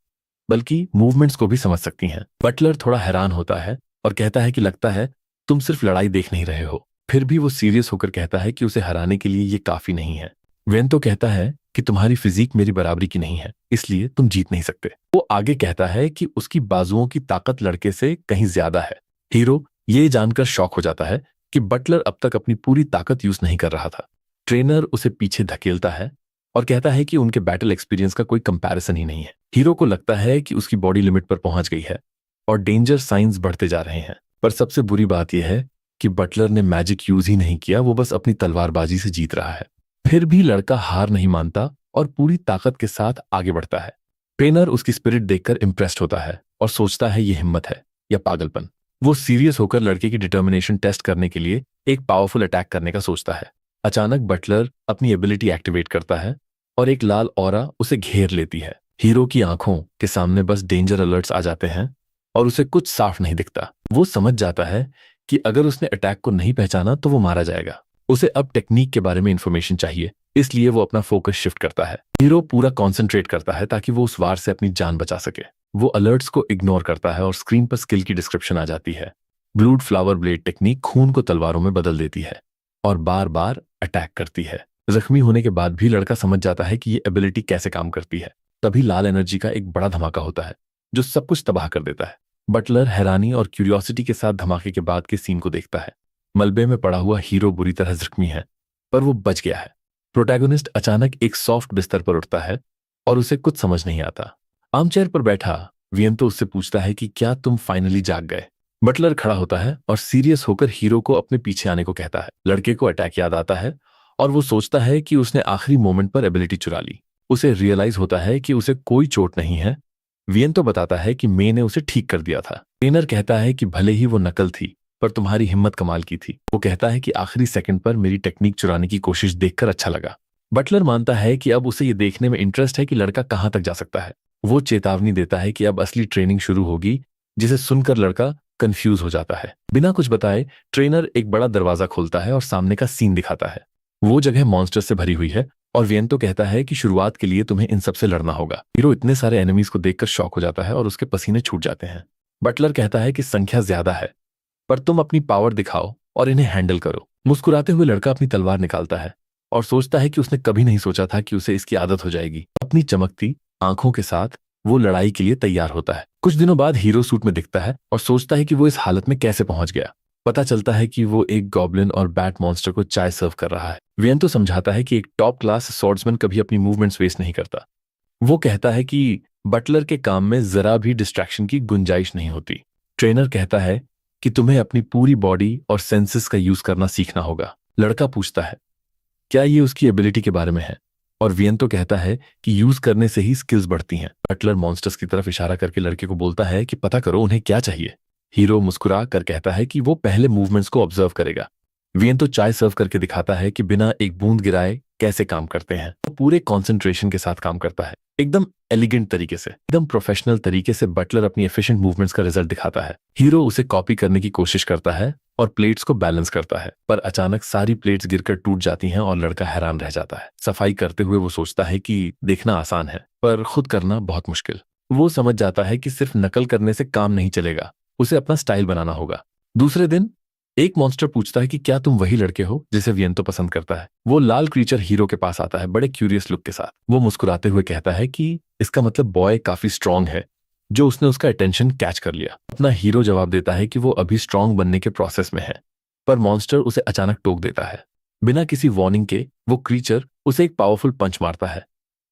बल्कि मूवमेंट्स को भी समझ सकती हैं। बटलर थोड़ा हैरान होता है और कहता है कि लगता है तुम सिर्फ लड़ाई देख नहीं रहे हो। फिर भी वो सीरियस होकर कहता है कि उसे हराने के लिए ये काफी नहीं है। वेन तो कहता है कि तुम्हारी फिजिक मेरी बराबरी की नहीं है, इसलिए तुम जीत नहीं सकते। वो आगे कहता है कि उसकी बाजुओं की ताकत लड़के से कहीं ज्यादा है। हीरो ये जानकर शॉक हो जाता है कि बटलर अब तक अपनी पूरी ताकत यूज नहीं कर रहा था। ट्रेनर उसे पीछे धकेलता है और कहता है कि उनके बैटल एक्सपीरियंस का कोई कंपैरिजन ही नहीं है। हीरो को लगता है कि उसकी बॉडी लिमिट पर पहुंच गई है और डेंजर साइंस बढ़ते जा रहे हैं। पर सबसे बुरी बात यह है कि बटलर ने मैजिक यूज ही नहीं किया, वो बस अपनी तलवारबाजी से जीत रहा है। फिर भी लड़का हार नहीं मानता और पूरी ताकत के साथ आगे बढ़ता है। ट्रेनर उसकी स्पिरिट देखकर इंप्रेस्ड होता है और सोचता है ये हिम्मत है या पागलपन। वो सीरियस होकर लड़के की डिटर्मिनेशन टेस्ट करने के लिए एक पावरफुल अटैक करने का सोचता है। अचानक बटलर अपनी एबिलिटी एक्टिवेट करता है और एक लाल ऑरा उसे घेर लेती है। हीरो की आंखों के सामने बस डेंजर अलर्ट्स आ जाते हैं और उसे कुछ साफ नहीं दिखता। वो समझ जाता है कि अगर उसने अटैक को नहीं पहचाना तो वो मारा जाएगा। उसे अब टेक्निक के बारे में इंफॉर्मेशन चाहिए, इसलिए वो अपना फोकस शिफ्ट करता है। हीरो पूरा कॉन्सेंट्रेट करता है ताकि वो उस वार से अपनी जान बचा सके। वो अलर्ट्स को इग्नोर करता है और स्क्रीन पर स्किल की डिस्क्रिप्शन आ जाती है। ब्लूड फ्लावर ब्लेड टेक्निक खून को तलवारों में बदल देती है और बार बार अटैक करती है। जख्मी होने के बाद भी लड़का समझ जाता है कि ये एबिलिटी कैसे काम करती है। तभी लाल एनर्जी का एक बड़ा धमाका होता है जो सब कुछ तबाह कर देता है। बटलर हैरानी और क्यूरियोसिटी के साथ धमाके के बाद के सीन को देखता है। मलबे में पड़ा हुआ हीरो बुरी तरह जख्मी है पर वो बच गया है। प्रोटैगोनिस्ट अचानक एक सॉफ्ट बिस्तर पर उठता है और उसे कुछ समझ नहीं आता। आर्मचेयर पर बैठा वियन तो उससे पूछता है कि क्या तुम फाइनली जाग गए? बटलर खड़ा होता है और सीरियस होकर हीरो को अपने पीछे आने को कहता है। लड़के को अटैक याद आता है और वो सोचता है कि उसने आखिरी मोमेंट पर एबिलिटी चुरा ली। उसे रियलाइज होता है कि उसे कोई चोट नहीं है। वियन तो बताता है कि मे ने उसे ठीक कर दिया था। ट्रेनर कहता है कि भले ही वो नकल थी पर तुम्हारी हिम्मत कमाल की थी। वो कहता है कि आखिरी सेकंड पर मेरी टेक्निक चुराने की कोशिश देखकर अच्छा लगा। बटलर मानता है कि अब उसे ये देखने में इंटरेस्ट है कि लड़का कहां तक जा सकता है। वो चेतावनी देता है कि अब असली ट्रेनिंग शुरू होगी, जिसे सुनकर लड़का कंफ्यूज हो जाता है। बिना कुछ बताए ट्रेनर एक बड़ा दरवाजा खोलता है और सामने का सीन दिखाता है। वो जगह मॉन्स्टर से भरी हुई है और वियन तो कहता है कि शुरुआत के लिए तुम्हें इन सबसे लड़ना होगा। हीरो इतने सारे एनिमीज को देखकर शॉक हो जाता है और उसके पसीने छूट जाते हैं। बटलर कहता है कि संख्या ज्यादा है पर तुम अपनी पावर दिखाओ और इन्हें हैंडल करो। मुस्कुराते हुए लड़का अपनी तलवार निकालता है और सोचता है कि उसने कभी नहीं सोचा था कि उसे इसकी आदत हो जाएगी। अपनी चमकती आंखों के साथ वो लड़ाई के लिए तैयार होता है। कुछ दिनों बाद हीरो सूट में दिखता है और सोचता है कि वो इस हालत में कैसे पहुंच गया। पता चलता है कि वो एक गॉब्लिन और बैट मॉन्स्टर को चाय सर्व कर रहा है। वियंतो समझाता है कि एक टॉप क्लास स्वॉर्ड्समैन कभी अपनी मूवमेंट्स वेस्ट नहीं करता। वो कहता है कि बटलर के काम में जरा भी डिस्ट्रैक्शन की गुंजाइश नहीं होती। ट्रेनर कहता है कि तुम्हें अपनी पूरी बॉडी और सेंसेस का यूज करना सीखना होगा। लड़का पूछता है क्या ये उसकी एबिलिटी के बारे में है, और वियंतो कहता है कि यूज करने से ही स्किल्स बढ़ती हैं। बटलर मॉन्स्टर्स की तरफ इशारा करके लड़के को बोलता है कि पता करो उन्हें क्या चाहिए। हीरो मुस्कुरा कर कहता है कि वो पहले मूवमेंट्स को ऑब्जर्व करेगा। वियंतो चाय सर्व करके दिखाता है कि बिना एक बूंद गिराए कैसे काम करते हैं। वो पूरे कॉन्सेंट्रेशन के साथ काम करता है, एकदम एलिगेंट तरीके से, एकदम प्रोफेशनल तरीके से। बटलर अपनी एफिशिएंट मूवमेंट्स का रिजल्ट दिखाता है। हीरो उसे कॉपी करने की कोशिश करता है और प्लेट्स को बैलेंस करता है, पर अचानक सारी प्लेट्स गिरकर टूट जाती हैं और लड़का हैरान रह जाता है। सफाई करते हुए वो सोचता है कि देखना आसान है पर खुद करना बहुत मुश्किल। वो समझ जाता है कि सिर्फ नकल करने से काम नहीं चलेगा, उसे अपना स्टाइल बनाना होगा। दूसरे दिन एक मॉन्स्टर पूछता है कि क्या तुम वही लड़के हो जिसे वियंतो पसंद करता है। वो लाल क्रीचर हीरो के पास आता है बड़े क्यूरियस लुक के साथ। वो मुस्कुराते हुए कहता है कि इसका मतलब बॉय काफी स्ट्रांग है जो उसने उसका अटेंशन कैच कर लिया। अपना हीरो जवाब देता है कि वो अभी स्ट्रांग बनने के प्रोसेस में है, पर मॉन्स्टर उसे अचानक टोक देता है। बिना किसी वार्निंग के वो क्रीचर उसे एक पावरफुल पंच मारता है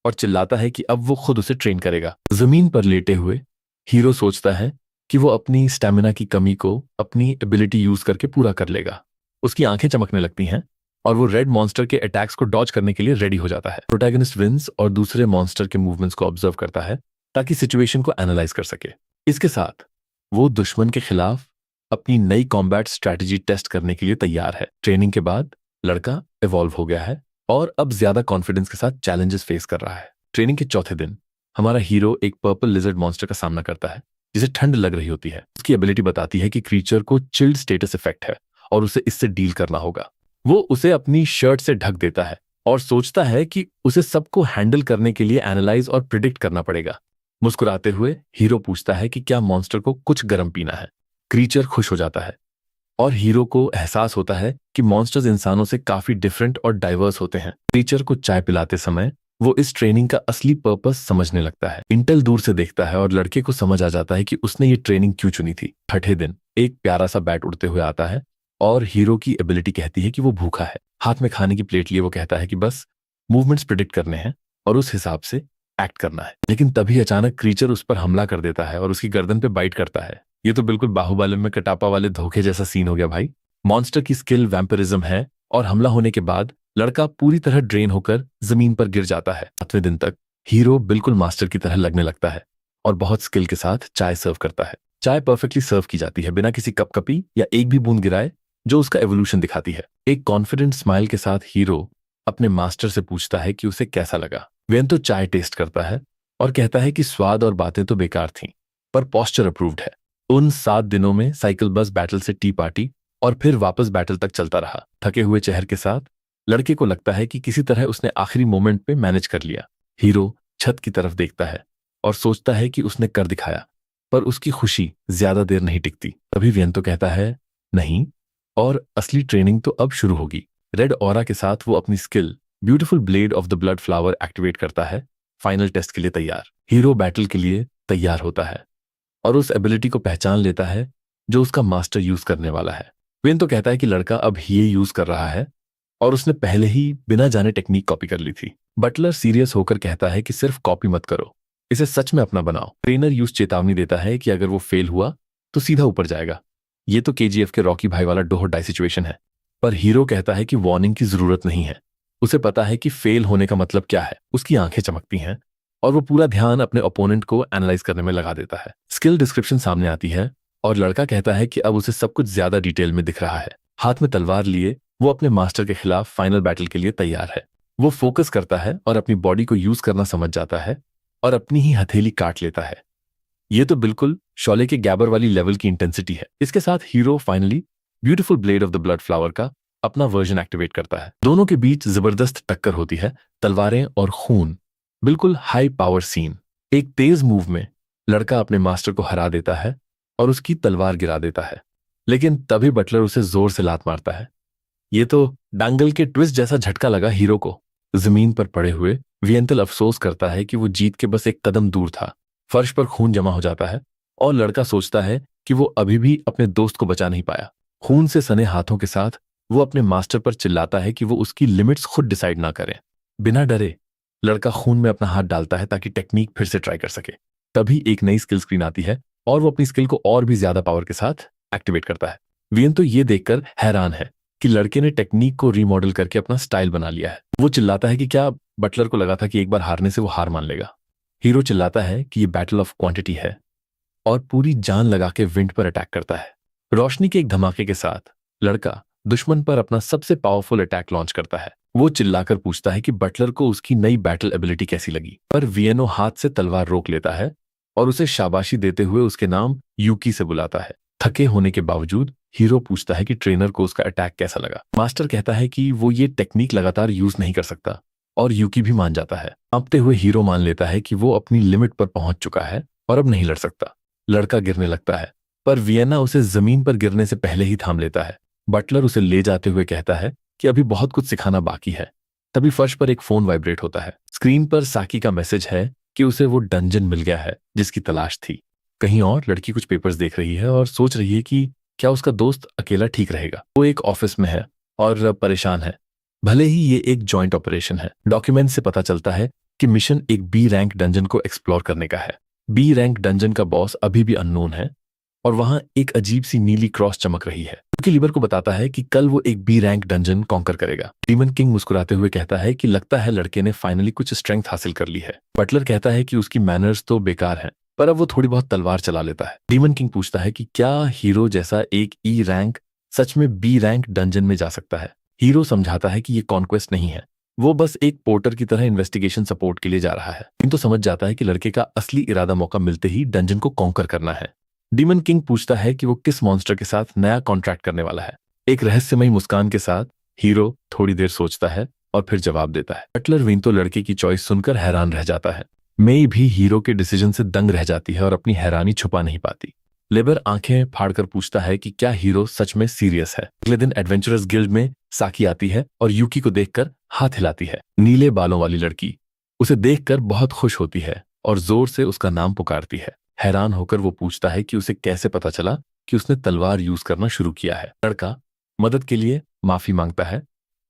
और चिल्लाता है कि अब वो खुद उसे ट्रेन करेगा। जमीन पर लेटे हुए हीरो सोचता है कि वो अपनी स्टैमिना की कमी को अपनी एबिलिटी यूज करके पूरा कर लेगा। उसकी आंखें चमकने लगती हैं और वो रेड मॉन्स्टर के अटैक्स को डॉज करने के लिए रेडी हो जाता है। प्रोटैगनिस्ट विंस और दूसरे मॉन्स्टर के मूवमेंट्स को ऑब्जर्व करता है ताकि सिचुएशन को एनालाइज कर सके। इसके साथ वो दुश्मन के खिलाफ अपनी नई कॉम्बैट स्ट्रैटेजी टेस्ट करने के लिए तैयार है। ट्रेनिंग के बाद लड़का इवॉल्व हो गया है और अब ज्यादा कॉन्फिडेंस के साथ चैलेंजेस फेस कर रहा है। ट्रेनिंग के चौथे दिन हमारा हीरो एक पर्पल लिजर्ड मॉन्स्टर का सामना करता है जिसे ठंड लग रही होती है। उसकी एबिलिटी बताती है कि क्रीचर को चिल्ड स्टेटस इफेक्ट है और उसे इससे डील करना होगा। वो उसे अपनी शर्ट से ढक देता है और सोचता है कि उसे सबको हैंडल करने के लिए एनालाइज और प्रिडिक्ट करना पड़ेगा। मुस्कुराते हुए हीरो पूछता है कि क्या मॉन्स्टर को कुछ गर्म पीना है। क्रीचर खुश हो जाता है और हीरो को एहसास होता है कि मॉन्स्टर्स इंसानों से काफी डिफरेंट और डाइवर्स होते हैं। क्रीचर को चाय पिलाते समय वो इस ट्रेनिंग का असली पर्पस समझने लगता है। इंटेल दूर से देखता है और लड़के को समझ आ जाता है कि उसने ये ट्रेनिंग क्यों चुनी थी। छठे दिन एक प्यारा सा बैट उड़ते हुए आता है और हीरो की एबिलिटी कहती है कि वो भूखा है। हाथ में खाने की प्लेट लिए वो कहता है कि बस मूवमेंट्स प्रिडिक्ट करने हैं और उस हिसाब से एक्ट करना है। लेकिन तभी अचानक क्रीचर उस पर हमला कर देता है और उसकी गर्दन पे बाइट करता है। ये तो बिल्कुल बाहुबली में कटापा वाले धोखे जैसा सीन हो गया भाई। मॉन्स्टर की स्किल वैम्पिरिज्म है और हमला होने के बाद लड़का पूरी तरह ड्रेन होकर जमीन पर गिर जाता है। 7वें दिन तक हीरो बिल्कुल मास्टर की तरह लगने लगता है और बहुत स्किल के साथ चाय सर्व करता है। चाय परफेक्टली सर्व की जाती है बिना किसी कपकपी या एक भी बूंद गिराए, जो उसका एवोल्यूशन दिखाती है। एक कॉन्फिडेंट स्माइल के साथ हीरो अपने मास्टर से पूछता है कि उसे कैसा लगा। वेन तो चाय टेस्ट करता है और कहता है कि स्वाद और बातें तो बेकार थीं, पर पोस्चर अप्रूव्ड है। उन 7 दिनों में साइकिल बस बैटल से टी पार्टी और फिर वापस बैटल तक चलता रहा। थके हुए चेहरे के साथ लड़के को लगता है कि किसी तरह उसने आखिरी मोमेंट पे मैनेज कर लिया। हीरो छत की तरफ देखता है और सोचता है कि उसने कर दिखाया, पर उसकी खुशी ज्यादा देर नहीं टिकती। तभी वियंतो कहता है नहीं, और असली ट्रेनिंग तो अब शुरू होगी। रेड ऑरा के साथ वो अपनी skill beautiful blade of the blood flower activate करता है, फाइनल टेस्ट के लिए तैयार। हीरो बैटल के लिए तैयार होता है और उस एबिलिटी को पहचान लेता है जो उसका मास्टर यूज करने वाला है। वियंतो कहता है कि लड़का अब ये यूज कर रहा है और उसने पहले ही बिना जाने टेक्निक कॉपी कर ली थी। बटलर सीरियस होकर कहता है कि सिर्फ कॉपी मत करो, इसे सच में अपना बनाओ। ट्रेनर यूज चेतावनी देता है कि अगर वो फेल हुआ तो सीधा ऊपर जाएगा। ये तो केजीएफ के रॉकी भाई वाला डो और डाई सिचुएशन है। पर हीरो कहता है कि वार्निंग की जरूरत नहीं है, उसे पता है कि फेल होने का मतलब क्या है। उसकी आंखें चमकती हैं और वो पूरा ध्यान अपने ओपोनेंट को एनालाइज करने में लगा देता है। स्किल डिस्क्रिप्शन सामने आती है और लड़का कहता है कि अब उसे सब कुछ ज्यादा डिटेल में दिख रहा है। हाथ में तलवार लिए वो अपने मास्टर के खिलाफ फाइनल बैटल के लिए तैयार है। वो फोकस करता है और अपनी बॉडी को यूज करना समझ जाता है और अपनी ही हथेली काट लेता है। ये तो बिल्कुल शोले के गैबर वाली लेवल की इंटेंसिटी है। इसके साथ hero finally beautiful blade of the blood flower का अपना वर्जन एक्टिवेट करता है। दोनों के बीच जबरदस्त टक्कर होती है, तलवारें और खून, बिल्कुल हाई पावर सीन। एक तेज मूव में लड़का अपने मास्टर को हरा देता है और उसकी तलवार गिरा देता है, लेकिन तभी बटलर उसे जोर से लात मारता है ये तो डांगल के ट्विस्ट जैसा झटका लगा हीरो को। जमीन पर पड़े हुए वियंतल अफसोस करता है कि वो जीत के बस एक कदम दूर था। फर्श पर खून जमा हो जाता है और लड़का सोचता है कि वो अभी भी अपने दोस्त को बचा नहीं पाया। खून से सने हाथों के साथ वो अपने मास्टर पर चिल्लाता है कि वो उसकी लिमिट्स खुद डिसाइड ना करे। बिना डरे लड़का खून में अपना हाथ डालता है ताकि टेक्निक फिर से ट्राई कर सके। तभी एक नई स्किल स्क्रीन आती है और वो अपनी स्किल को और भी ज्यादा पावर के साथ एक्टिवेट करता है। वियन तो ये देखकर हैरान है कि लड़के ने टेक्निक को रीमॉडल करके अपना स्टाइल बना लिया है। वो चिल्लाता है कि क्या बटलर को लगा था कि एक बार हारने से वो हार मान लेगा। हीरो चिल्लाता है कि ये बैटल ऑफ क्वांटिटी है और पूरी जान लगा के विंड पर अटैक करता है। रोशनी के एक धमाके के साथ लड़का दुश्मन पर अपना सबसे पावरफुल अटैक लॉन्च करता है। वो चिल्लाकर पूछता है कि बटलर को उसकी नई बैटल एबिलिटी कैसी लगी, पर वियनो हाथ से तलवार रोक लेता है और उसे शाबाशी देते हुए उसके नाम यूकी से बुलाता है। थके होने के बावजूद हीरो पूछता है कि ट्रेनर को उसका अटैक कैसा लगा। मास्टर कहता है कि वो ये टेक्निक लगातार यूज नहीं कर सकता और यूकी भी मान जाता है। कांपते हुए हीरो मान लेता है कि वो अपनी लिमिट पर पहुंच चुका है और अब नहीं लड़ सकता। लड़का गिरने लगता है पर वियना उसे जमीन पर गिरने से पहले ही थाम लेता है। बटलर उसे ले जाते हुए कहता है कि अभी बहुत कुछ सिखाना बाकी है। तभी फर्श पर एक फोन वाइब्रेट होता है। स्क्रीन पर साकी का मैसेज है कि उसे वो डंजन मिल गया है जिसकी तलाश थी। कहीं और लड़की कुछ पेपर्स देख रही है और सोच रही है कि क्या उसका दोस्त अकेला ठीक रहेगा। वो एक ऑफिस में है और परेशान है। भले ही ये एक जॉइंट ऑपरेशन है, डॉक्यूमेंट से पता चलता है कि मिशन एक बी रैंक डंजन को एक्सप्लोर करने का है। बी रैंक डंजन का बॉस अभी भी अननोन है और वहां एक अजीब सी नीली क्रॉस चमक रही है, क्योंकि लीवर को बताता है कि कल वो एक बी रैंक डंजन कॉन्कर करेगा। डीमन किंग मुस्कुराते हुए कहता है कि लगता है लड़के ने फाइनली कुछ स्ट्रेंथ हासिल कर ली है। बटलर कहता है कि उसकी मैनर्स तो बेकार हैं, पर अब वो थोड़ी बहुत तलवार चला लेता है। डीमन किंग पूछता है कि क्या हीरो जैसा एक ई रैंक सच में बी रैंक डंजन में जा सकता है। हीरो समझाता है कि ये कॉन्क्वेस्ट नहीं है, वो बस एक पोर्टर की तरह इन्वेस्टिगेशन सपोर्ट के लिए जा रहा है। किंतु समझ जाता है कि लड़के का असली इरादा मौका मिलते ही डंजन को कॉन्कर करना है। डीमन किंग पूछता है कि वो किस मॉन्स्टर के साथ नया कॉन्ट्रैक्ट करने वाला है। एक रहस्यमयी मुस्कान के साथ हीरो थोड़ी देर सोचता है और फिर जवाब देता है। बटलर विन तो लड़के की चॉइस सुनकर हैरान रह जाता है। मेई भी हीरो के डिसीजन से दंग रह जाती है और अपनी हैरानी छुपा नहीं पाती। लेबर आंखें फाड़कर पूछता है कि क्या हीरो सच में सीरियस है। अगले दिन एडवेंचरस गिल्ड में साकी आती है और यूकी को देखकर हाथ हिलाती है। नीले बालों वाली लड़की उसे देखकर बहुत खुश होती है और जोर से उसका नाम पुकारती है। हैरान होकर वो पूछता है कि उसे कैसे पता चला कि उसने तलवार यूज करना शुरू किया है। लड़का मदद के लिए माफी मांगता है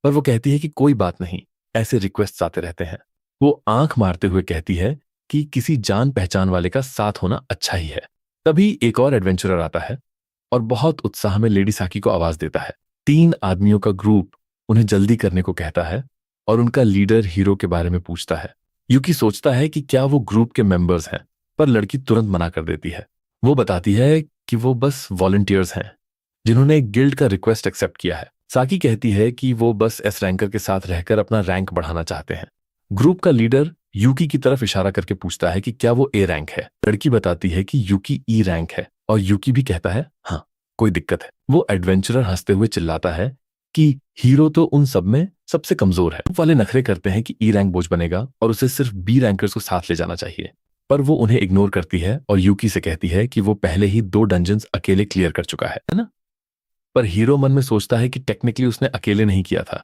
पर वो कहती है कि कोई बात नहीं, ऐसे रिक्वेस्ट आते रहते हैं। वो आंख मारते हुए कहती है कि किसी जान पहचान वाले का साथ होना अच्छा ही है। तभी एक और एडवेंचरर आता है और बहुत उत्साह में लेडी साकी को आवाज देता है। 3 आदमियों का ग्रुप उन्हें जल्दी करने को कहता है और उनका लीडर हीरो के बारे में पूछता है। यूकी सोचता है कि क्या वो ग्रुप के मेंबर्स हैं, पर लड़की तुरंत मना कर देती है। वो बताती है कि वो बस वॉलंटियर्स हैं जिन्होंने एक गिल्ड का रिक्वेस्ट एक्सेप्ट किया है। साकी कहती है कि वो बस एस रैंकर के साथ रहकर अपना रैंक बढ़ाना चाहते हैं। ग्रुप का लीडर यूकी की तरफ इशारा करके पूछता है कि क्या वो ए रैंक है। लड़की बताती है कि यूकी ई रैंक है और यूकी भी कहता है हाँ, कोई दिक्कत है। वो एडवेंचरर हंसते हुए चिल्लाता है कि हीरो तो उन सब में सबसे कमजोर है। वाले नखरे करते हैं कि ई रैंक बोझ बनेगा और उसे सिर्फ बी रैंकर्स को साथ ले जाना चाहिए, पर वो उन्हें इग्नोर करती है और यूकी से कहती है कि वो पहले ही 2 डंजन्स अकेले क्लियर कर चुका है ना। पर हीरो मन में सोचता है कि टेक्निकली उसने अकेले नहीं किया था,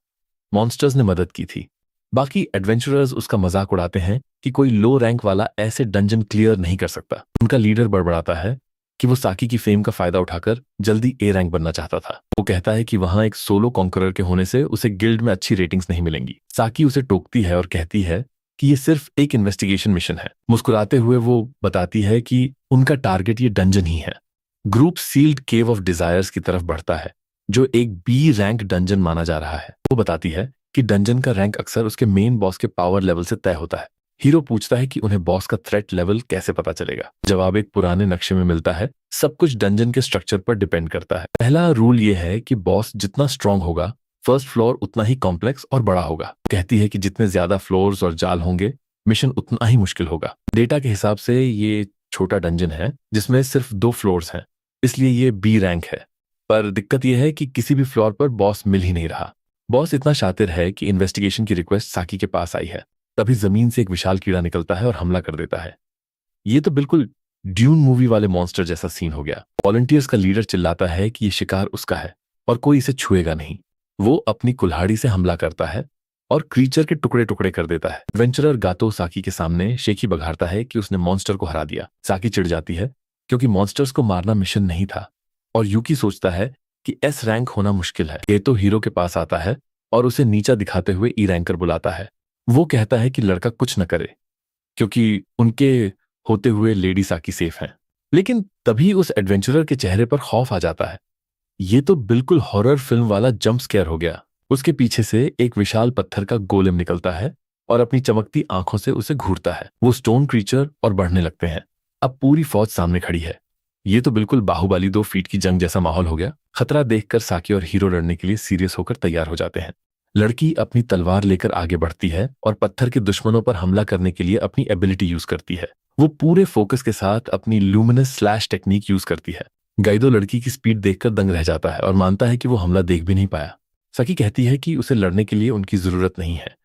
मॉन्स्टर्स ने मदद की थी। बाकी एडवेंचरर्स उसका मजाक उड़ाते हैं कि कोई लो रैंक वाला ऐसे डंजन क्लियर नहीं कर सकता। उनका लीडर बड़बड़ाता है कि वो साकी की फेम का फायदा उठाकर जल्दी ए रैंक बनना चाहता था। वो कहता है कि वहां एक सोलो कॉन्करर के होने से उसे गिल्ड में अच्छी रेटिंग्स नहीं मिलेंगी। साकी उसे टोकती है और कहती है कि ये सिर्फ एक इन्वेस्टिगेशन मिशन है। मुस्कुराते हुए वो बताती है कि उनका टारगेट ये डंजन ही है। Group sealed cave of desires की तरफ बढ़ता है जो एक बी रैंक डंजन माना जा रहा है। वो बताती है कि डंजन का रैंक अक्सर उसके मेन बॉस के पावर लेवल से तय होता है। हीरो पूछता है कि उन्हें बॉस का थ्रेट लेवल कैसे पता चलेगा। जवाब एक पुराने नक्शे में मिलता है। सब कुछ डंजन के स्ट्रक्चर पर डिपेंड करता है। पहला रूल ये है कि बॉस जितना स्ट्रांग होगा, फर्स्ट फ्लोर उतना ही कॉम्प्लेक्स और बड़ा होगा। कहती है कि जितने ज्यादा फ्लोर्स और जाल होंगे, मिशन उतना ही मुश्किल होगा। डेटा के हिसाब से ये छोटा डंजन है जिसमें सिर्फ 2 फ्लोर्स हैं, इसलिए ये बी रैंक है। पर दिक्कत यह है कि किसी भी फ्लोर पर बॉस मिल ही नहीं रहा। बॉस इतना शातिर है कि इन्वेस्टिगेशन की रिक्वेस्ट साकी के पास आई है। तभी जमीन से एक विशाल कीड़ा निकलता है और हमला कर देता है। ये तो बिल्कुल ड्यून मूवी वाले मॉन्स्टर जैसा सीन हो गया। वॉलंटियर्स का लीडर चिल्लाता है कि ये शिकार उसका है और कोई इसे छुएगा नहीं। वो अपनी कुल्हाड़ी से हमला करता है और क्रीचर के टुकड़े टुकड़े कर देता है। एडवेंचरर गातो साकी के सामने शेखी बघाड़ता है कि उसने मॉन्स्टर को हरा दिया। साकी चिढ़ जाती है क्योंकि मॉन्स्टर्स को मारना मिशन नहीं था और यूकी सोचता है कि एस रैंक होना मुश्किल है। गेतो हीरो के पास आता है और उसे नीचा दिखाते हुए ई रैंकर बुलाता है। वो कहता है कि लड़का कुछ न करे क्योंकि उनके होते हुए लेडी साकी सेफ हैं। लेकिन तभी उस एडवेंचरर के चेहरे पर खौफ आ जाता है। ये तो बिल्कुल हॉरर फिल्म वाला जंप स्केयर हो गया। उसके पीछे से एक विशाल पत्थर का गोलेम निकलता है और अपनी चमकती आंखों से उसे घूरता है। वो स्टोन क्रीचर और बढ़ने लगते हैं। अब पूरी फौज सामने खड़ी है। ये तो बिल्कुल बाहुबली 2 फीट की जंग जैसा माहौल हो गया। खतरा देखकर साकी और हीरो लड़ने के लिए सीरियस होकर तैयार हो जाते हैं। लड़की अपनी तलवार लेकर आगे बढ़ती है और पत्थर के दुश्मनों पर हमला करने के लिए अपनी एबिलिटी यूज करती है। वो पूरे फोकस के साथ अपनी लूमिनस स्लैश टेक्निक यूज करती है। गाइडो लड़की की स्पीड देखकर दंग रह जाता है और मानता है कि वो हमला देख भी नहीं पाया। साकी कहती है कि उसे लड़ने के लिए उनकी जरूरत नहीं है,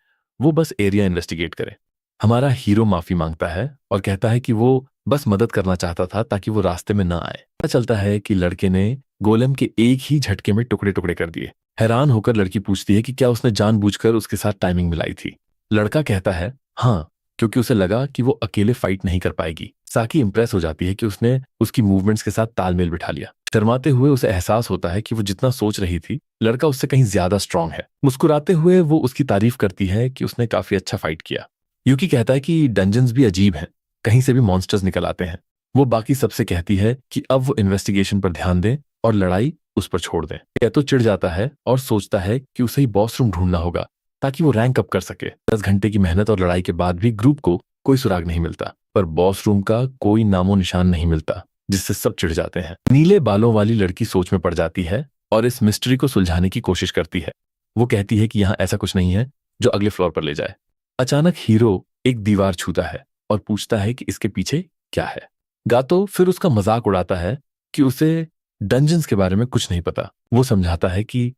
वो बस एरिया इन्वेस्टिगेट करे। हमारा हीरो माफी मांगता है और कहता है कि वो बस मदद करना चाहता था ताकि वो रास्ते में ना आए। पता चलता है कि लड़के ने गोलेम के एक ही झटके में टुकड़े टुकड़े कर दिए। हैरान होकर लड़की पूछती है कि क्या उसने जानबूझकर उसके साथ टाइमिंग मिलाई थी। लड़का कहता है हाँ, क्योंकि उसे लगा कि वो अकेले फाइट नहीं कर पाएगी। साकी इंप्रेस हो जाती है कि उसने उसकी मूवमेंट्स के साथ तालमेल बिठा लिया। शर्माते हुए उसे एहसास होता है कि वो जितना सोच रही थी लड़का उससे कहीं ज्यादा स्ट्रांग है। मुस्कुराते हुए वो उसकी तारीफ करती है कि उसने काफी अच्छा फाइट किया। यूकी कहता है कि डंजन्स भी अजीब हैं, कहीं से भी मॉन्स्टर्स निकल आते हैं। वो बाकी सबसे कहती है कि अब वो इन्वेस्टिगेशन पर ध्यान दें और लड़ाई उस पर छोड़ दें। कैतो चिढ़ जाता है और सोचता है कि उसे ही बॉस रूम ढूंढना होगा ताकि वो रैंक अप कर सके। 10 घंटे की मेहनत और लड़ाई के बाद भी ग्रुप को कोई सुराग नहीं मिलता, पर बॉस रूम का कोई नामो निशान नहीं मिलता, जिससे सब चिढ़ जाते हैं। नीले बालों वाली लड़की सोच में पड़ जाती है और इस मिस्ट्री को सुलझाने की कोशिश करती है। वो कहती है कि यहाँ ऐसा कुछ नहीं है जो अगले फ्लोर पर ले जाए। अचानक हीरो एक दीवार छूता है और पूछता है कि इसके पीछे क्या है। गातो फिर उसका मजाक उड़ाता है कि उसे डंजन्स के बारे में कुछ नहीं पता। वो समझाता है कि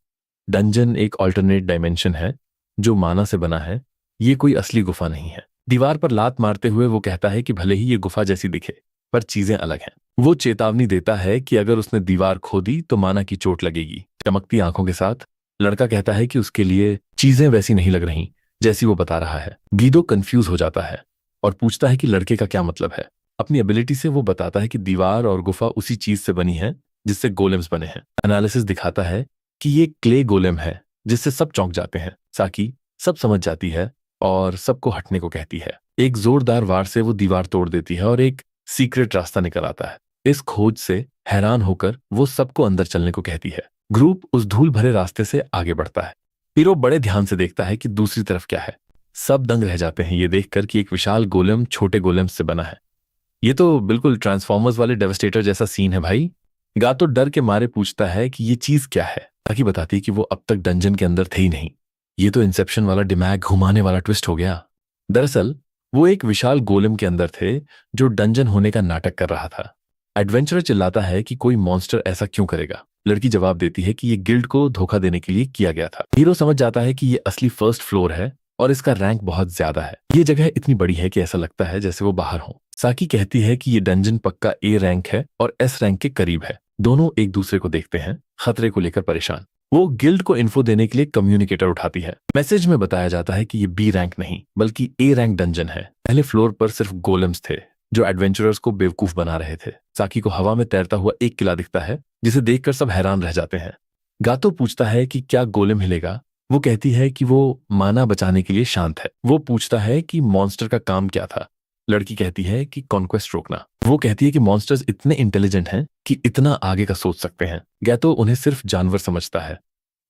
डंजन एक ऑल्टरनेट डायमेंशन है जो माना से बना है, ये कोई असली गुफा नहीं है। दीवार पर लात मारते हुए वो कहता है कि भले ही ये गुफा जैसी दिखे पर चीजें अलग हैं। वो चेतावनी देता है कि अगर उसने दीवार खोदी तो माना की चोट लगेगी। चमकती आंखों के साथ लड़का कहता है कि उसके लिए चीजें वैसी नहीं लग रही जैसी वो बता रहा है। गीदो कंफ्यूज हो जाता है और पूछता है कि लड़के का क्या मतलब है। अपनी एबिलिटी से वो बताता है कि दीवार और गुफा उसी चीज से बनी है जिससे गोलेम्स बने हैं। एनालिसिस दिखाता है कि ये क्ले गोलेम है जिससे सब चौंक जाते हैं। साकी सब समझ जाती है और सबको हटने को कहती है। एक जोरदार वार से वो दीवार तोड़ देती है और एक सीक्रेट रास्ता निकल आता है। इस खोज से हैरान होकर वो सबको अंदर चलने को कहती है। ग्रुप उस धूल भरे रास्ते से आगे बढ़ता है। हीरो बड़े ध्यान से देखता है कि दूसरी तरफ क्या है। सब दंग रह जाते हैं ये देखकर कि एक विशाल गोलेम छोटे गोलेम से बना है। ये तो बिल्कुल ट्रांसफॉर्मर्स वाले डेवस्टेटर जैसा सीन है भाई। गातो डर के मारे पूछता है कि ये चीज क्या है। ताकि बताती है कि वो अब तक डंजन के अंदर थे ही नहीं। ये तो इंसेप्शन वाला दिमाग घुमाने वाला ट्विस्ट हो गया। दरअसल वो एक विशाल गोलेम के अंदर थे जो डंजन होने का नाटक कर रहा था। एडवेंचरर चिल्लाता है कि कोई मॉन्स्टर ऐसा क्यों करेगा। लड़की जवाब देती है कि ये गिल्ड को धोखा देने के लिए किया गया था। हीरो समझ जाता है कि ये असली फर्स्ट फ्लोर है और इसका रैंक बहुत ज्यादा है। ये जगह इतनी बड़ी है कि ऐसा लगता है जैसे वो बाहर हो। साकी कहती है कि ये डंजन पक्का ए रैंक है और एस रैंक के करीब है। दोनों एक दूसरे को देखते हैं, खतरे को लेकर परेशान। वो गिल्ड को इन्फो देने के लिए कम्युनिकेटर उठाती है। मैसेज में बताया जाता है कि ये बी रैंक नहीं बल्कि ए रैंक डंजन है। पहले फ्लोर पर सिर्फ गोलेम्स थे जो एडवेंचरर्स को बेवकूफ बना रहे थे। साकी को हवा में तैरता हुआ एक किला दिखता है जिसे देखकर सब हैरान रह जाते हैं। गातो पूछता है कि क्या गोलेम हिलेगा। वो कहती है कि वो माना बचाने के लिए शांत है। वो पूछता है कि मॉन्स्टर का काम क्या था। लड़की कहती है कि कॉन्क्वेस्ट रोकना। वो कहती है कि मॉन्स्टर्स इतने इंटेलिजेंट हैं कि इतना आगे का सोच सकते हैं। गैतो उन्हें सिर्फ जानवर समझता है,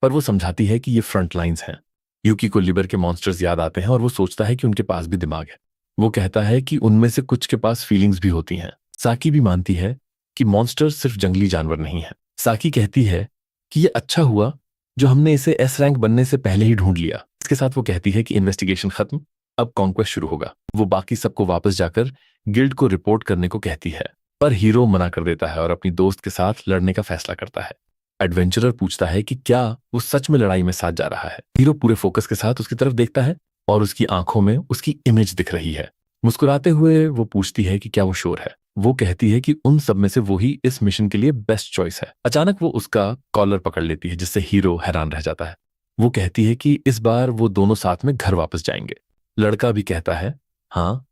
पर वो समझाती है कि ये फ्रंट लाइंस हैं। यूकी को लिबर के मॉन्स्टर्स याद आते हैं और वो सोचता है कि उनके पास भी दिमाग है। वो कहता है कि उनमें से कुछ के पास फीलिंग्स भी होती हैं। साकी भी मानती है कि मॉन्स्टर्स सिर्फ जंगली जानवर नहीं है। साकी कहती है कि ये अच्छा हुआ जो हमने इसे एस रैंक बनने से पहले ही ढूंढ लिया। इसके साथ वो कहती है कि इन्वेस्टिगेशन खत्म, अब कॉन्क्वेस्ट शुरू होगा। वो बाकी सबको वापस जाकर गिल्ड को रिपोर्ट करने को कहती है, पर हीरो मना कर देता है और अपनी दोस्त के साथ लड़ने का फैसला करता है। एडवेंचरर पूछता है कि क्या वो सच में लड़ाई में साथ जा रहा है। हीरो पूरे फोकस के साथ उसकी तरफ देखता है और उसकी आंखों में उसकी इमेज दिख रही है। मुस्कुराते हुए वो पूछती है कि क्या वो श्योर है। वो कहती है कि उन सब में से वो ही इस मिशन के लिए बेस्ट चॉइस है। अचानक वो उसका कॉलर पकड़ लेती है जिससे हीरो हैरान रह जाता है। वो कहती है कि इस बार वो दोनों साथ में घर वापस जाएंगे। लड़का भी कहता है हाँ,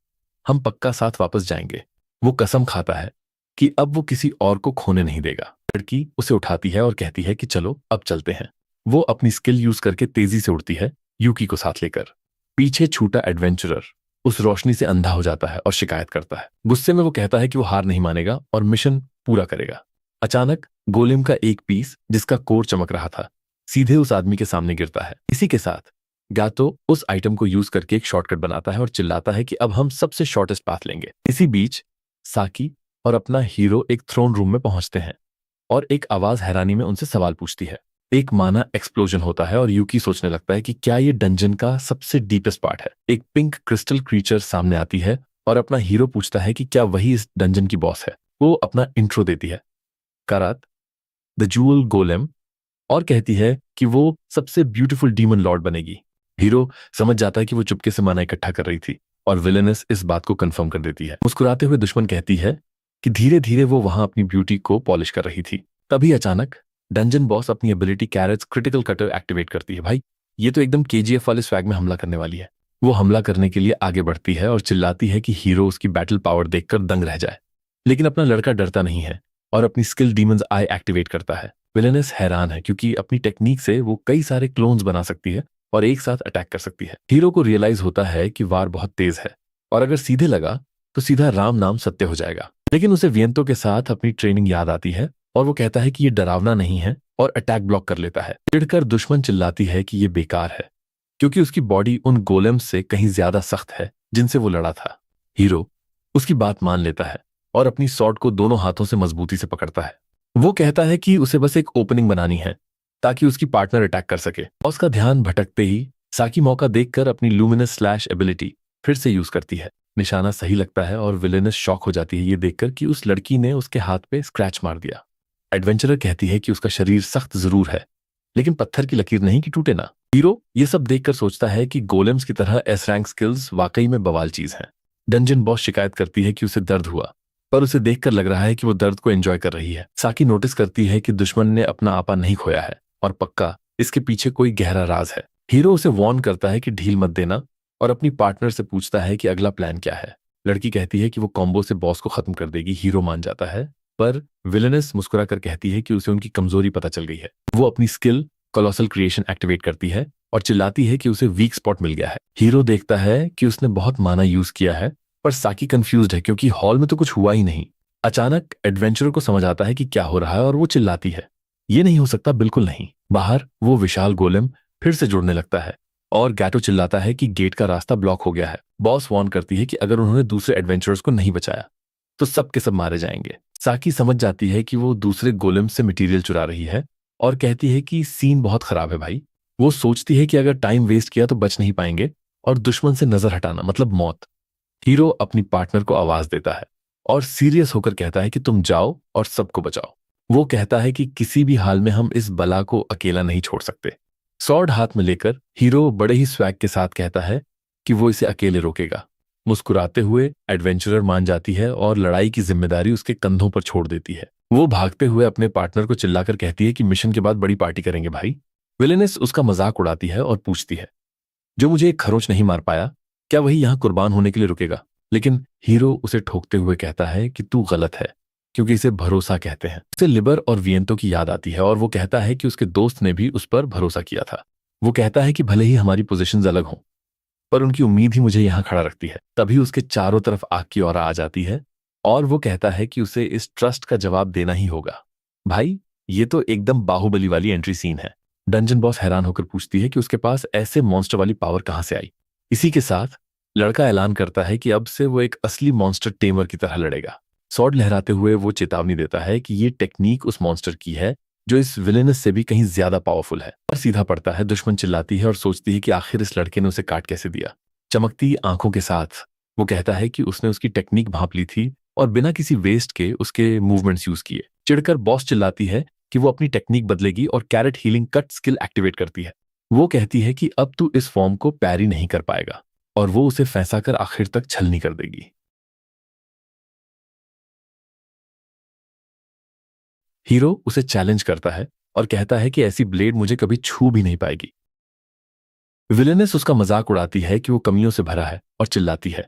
हम पक्का साथ वापस जाएंगे। वो कसम खाता है कि अब वो किसी और को खोने नहीं देगा। लड़की उसे उठाती है और कहती है कि चलो अब चलते हैं। वो अपनी स्किल यूज करके तेजी से उड़ती है, यूकी को साथ लेकर। पीछे छूटा एडवेंचरर उस रोशनी से अंधा हो जाता है और शिकायत करता है। गुस्से में वो कहता है कि वो हार नहीं मानेगा और मिशन पूरा करेगा। अचानक गोलेम का एक पीस जिसका कोर चमक रहा था सीधे उस आदमी के सामने गिरता है। इसी के साथ गातो उस आइटम को यूज करके एक शॉर्टकट बनाता है और चिल्लाता है कि अब हम सबसे शॉर्टेस्ट पाथ लेंगे। इसी बीच साकी और अपना हीरो एक थ्रोन रूम में पहुंचते हैं और एक आवाज हैरानी में उनसे सवाल पूछती है। एक माना एक्सप्लोजन होता है और यूकी सोचने लगता है कि क्या ये डंजन का सबसे डीपेस्ट पार्ट है। एक पिंक क्रिस्टल क्रीचर सामने आती है और अपना हीरो पूछता है कि क्या वही इस डंजन की बॉस है। वो अपना इंट्रो देती है, कारात द जूअल गोलेम, और कहती है कि वो सबसे ब्यूटीफुल डीमन लॉर्ड बनेगी। हीरो समझ जाता है कि वो चुपके से माना इकट्ठा कर रही थी और विलेनस इस बात को कंफर्म कर देती है। मुस्कुराते हुए दुश्मन कहती है कि धीरे धीरे वो वहां अपनी ब्यूटी को पॉलिश कर रही थी। तभी अचानक डंजन बॉस अपनी ability Karat's critical cutter activate करती है। भाई ये तो एकदम केजीएफ वाले स्वैग में हमला करने वाली है। वो हमला करने के लिए आगे बढ़ती है और चिल्लाती है कि हीरो उसकी बैटल पावर देखकर दंग रह जाए। लेकिन अपना लड़का डरता नहीं है और अपनी स्किल डीमंस आई एक्टिवेट करता है। विलेनस हैरान है क्योंकि अपनी टेक्निक से वो कई सारे क्लोन्स बना सकती है और एक साथ अटैक कर सकती है। हीरो को रियलाइज होता है कि वार बहुत तेज है और अगर सीधे लगा तो सीधा राम नाम सत्य हो जाएगा। लेकिन उसे वियंतो के साथ अपनी ट्रेनिंग याद आती है और वो कहता है कि ये डरावना नहीं है और अटैक ब्लॉक कर लेता है। चिढ़कर दुश्मन चिल्लाती है कि ये बेकार है क्योंकि उसकी बॉडी उन गोलेम्स से कहीं ज्यादा सख्त है जिनसे वो लड़ा था। हीरो उसकी बात मान लेता है और अपनी सॉर्ड को दोनों हाथों से मजबूती से पकड़ता है। वो कहता है कि उसे बस एक ओपनिंग बनानी है ताकि उसकी पार्टनर अटैक कर सके। उसका ध्यान भटकते ही साकी मौका देखकर अपनी लूमिनस स्लैश एबिलिटी फिर से यूज करती है। निशाना सही लगता है और विलेनस शॉक हो जाती है ये देखकर कि उस लड़की ने उसके हाथ पे स्क्रैच मार दिया। एडवेंचरर कहती है कि उसका शरीर सख्त जरूर है लेकिन पत्थर की लकीर नहीं कि टूटे ना। हीरो ये सब देखकर सोचता है कि गोलेम्स की तरह एस रैंक स्किल्स वाकई में बवाल चीज हैं। डंजन बॉस शिकायत करती है कि उसे दर्द हुआ पर उसे देखकर लग रहा है कि वो दर्द को एंजॉय कर रही है। साकी नोटिस करती है कि दुश्मन ने अपना आपा नहीं खोया है और पक्का इसके पीछे कोई गहरा राज है। हीरो उसे वार्न करता है कि ढील मत देना और अपनी पार्टनर से पूछता है कि अगला प्लान क्या है। लड़की कहती है कि वो कॉम्बो से बॉस को खत्म कर देगी। हीरो मान जाता है पर विलेनस मुस्कुरा कर कहती है कि उसे उनकी कमजोरी पता चल गई है। वो अपनी स्किल कोलोसल क्रिएशन एक्टिवेट करती है और चिल्लाती है कि उसे वीक स्पॉट मिल गया है। हीरो देखता है कि उसने बहुत माना यूज किया है पर साकी कंफ्यूज्ड है क्योंकि हॉल में तो कुछ हुआ ही नहीं। अचानक एडवेंचरर को समझ आता है कि क्या हो रहा है और वो चिल्लाती है ये नहीं हो सकता, बिल्कुल नहीं। बाहर वो विशाल गोलेम फिर से जुड़ने लगता है और गैटो चिल्लाता है कि गेट का रास्ता ब्लॉक हो गया है। बॉस वार्न करती है कि अगर उन्होंने दूसरे एडवेंचरर्स को नहीं बचाया तो सब के सब मारे जाएंगे। साकी समझ जाती है कि वो दूसरे गोलेम से मटेरियल चुरा रही है और कहती है कि सीन बहुत खराब है भाई। वो सोचती है कि अगर टाइम वेस्ट किया तो बच नहीं पाएंगे और दुश्मन से नजर हटाना मतलब मौत। हीरो अपनी पार्टनर को आवाज देता है और सीरियस होकर कहता है कि तुम जाओ और सबको बचाओ। वो कहता है कि किसी भी हाल में हम इस बला को अकेला नहीं छोड़ सकते। सॉर्ड हाथ में लेकर हीरो बड़े ही स्वैग के साथ कहता है कि वो इसे अकेले रोकेगा। मुस्कुराते हुए एडवेंचरर मान जाती है और लड़ाई की जिम्मेदारी उसके कंधों पर छोड़ देती है। वो भागते हुए अपने पार्टनर को चिल्लाकर कहती है कि मिशन के बाद बड़ी पार्टी करेंगे भाई। विलेनेस उसका मजाक उड़ाती है और पूछती है जो मुझे एक खरोच नहीं मार पाया क्या वही यहां कुर्बान होने के लिए रुकेगा। लेकिन हीरो उसे ठोकते हुए कहता है कि तू गलत है क्योंकि इसे भरोसा कहते हैं। उसे लिबर और वियंतो की याद आती है और वो कहता है कि उसके दोस्त ने भी उस पर भरोसा किया था। वो कहता है कि भले ही हमारी पोजीशंस अलग हों पर उनकी उम्मीद ही मुझे यहां खड़ा रखती है। तभी उसके चारों तरफ आग की औरा आ जाती है और वो कहता है कि उसे इस ट्रस्ट का जवाब देना ही होगा। भाई ये तो एकदम बाहुबली वाली एंट्री सीन है। डंजन बॉस हैरान होकर पूछती है कि उसके पास ऐसे मॉन्स्टर वाली पावर कहां से आई। इसी के साथ लड़का ऐलान करता है कि अब से वो एक असली मॉन्स्टर टेमर की तरह लड़ेगा। सॉर्ड लहराते हुए वो चेतावनी देता है कि ये टेक्निक उस मॉन्स्टर की है जो इस विलेनस से भी कहीं ज्यादा पावरफुल है। और सीधा पड़ता है। दुश्मन चिल्लाती है और सोचती है कि आखिर इस लड़के ने उसे काट कैसे दिया। चमकती आंखों के साथ वो कहता है कि उसने उसकी टेक्निक भांप ली थी और बिना किसी वेस्ट के उसके मूवमेंट्स यूज किए। चिढ़कर बॉस चिल्लाती है कि वो अपनी टेक्निक बदलेगी और Karat healing cut skill activate करती है। वो कहती है कि अब तू इस फॉर्म को पैरी नहीं कर पाएगा और वो उसे फंसा कर आखिर तक छलनी कर देगी। हीरो उसे चैलेंज करता है और कहता है कि ऐसी ब्लेड मुझे कभी छू भी नहीं पाएगी। विलेनेस उसका मजाक उड़ाती है कि वो कमियों से भरा है और चिल्लाती है,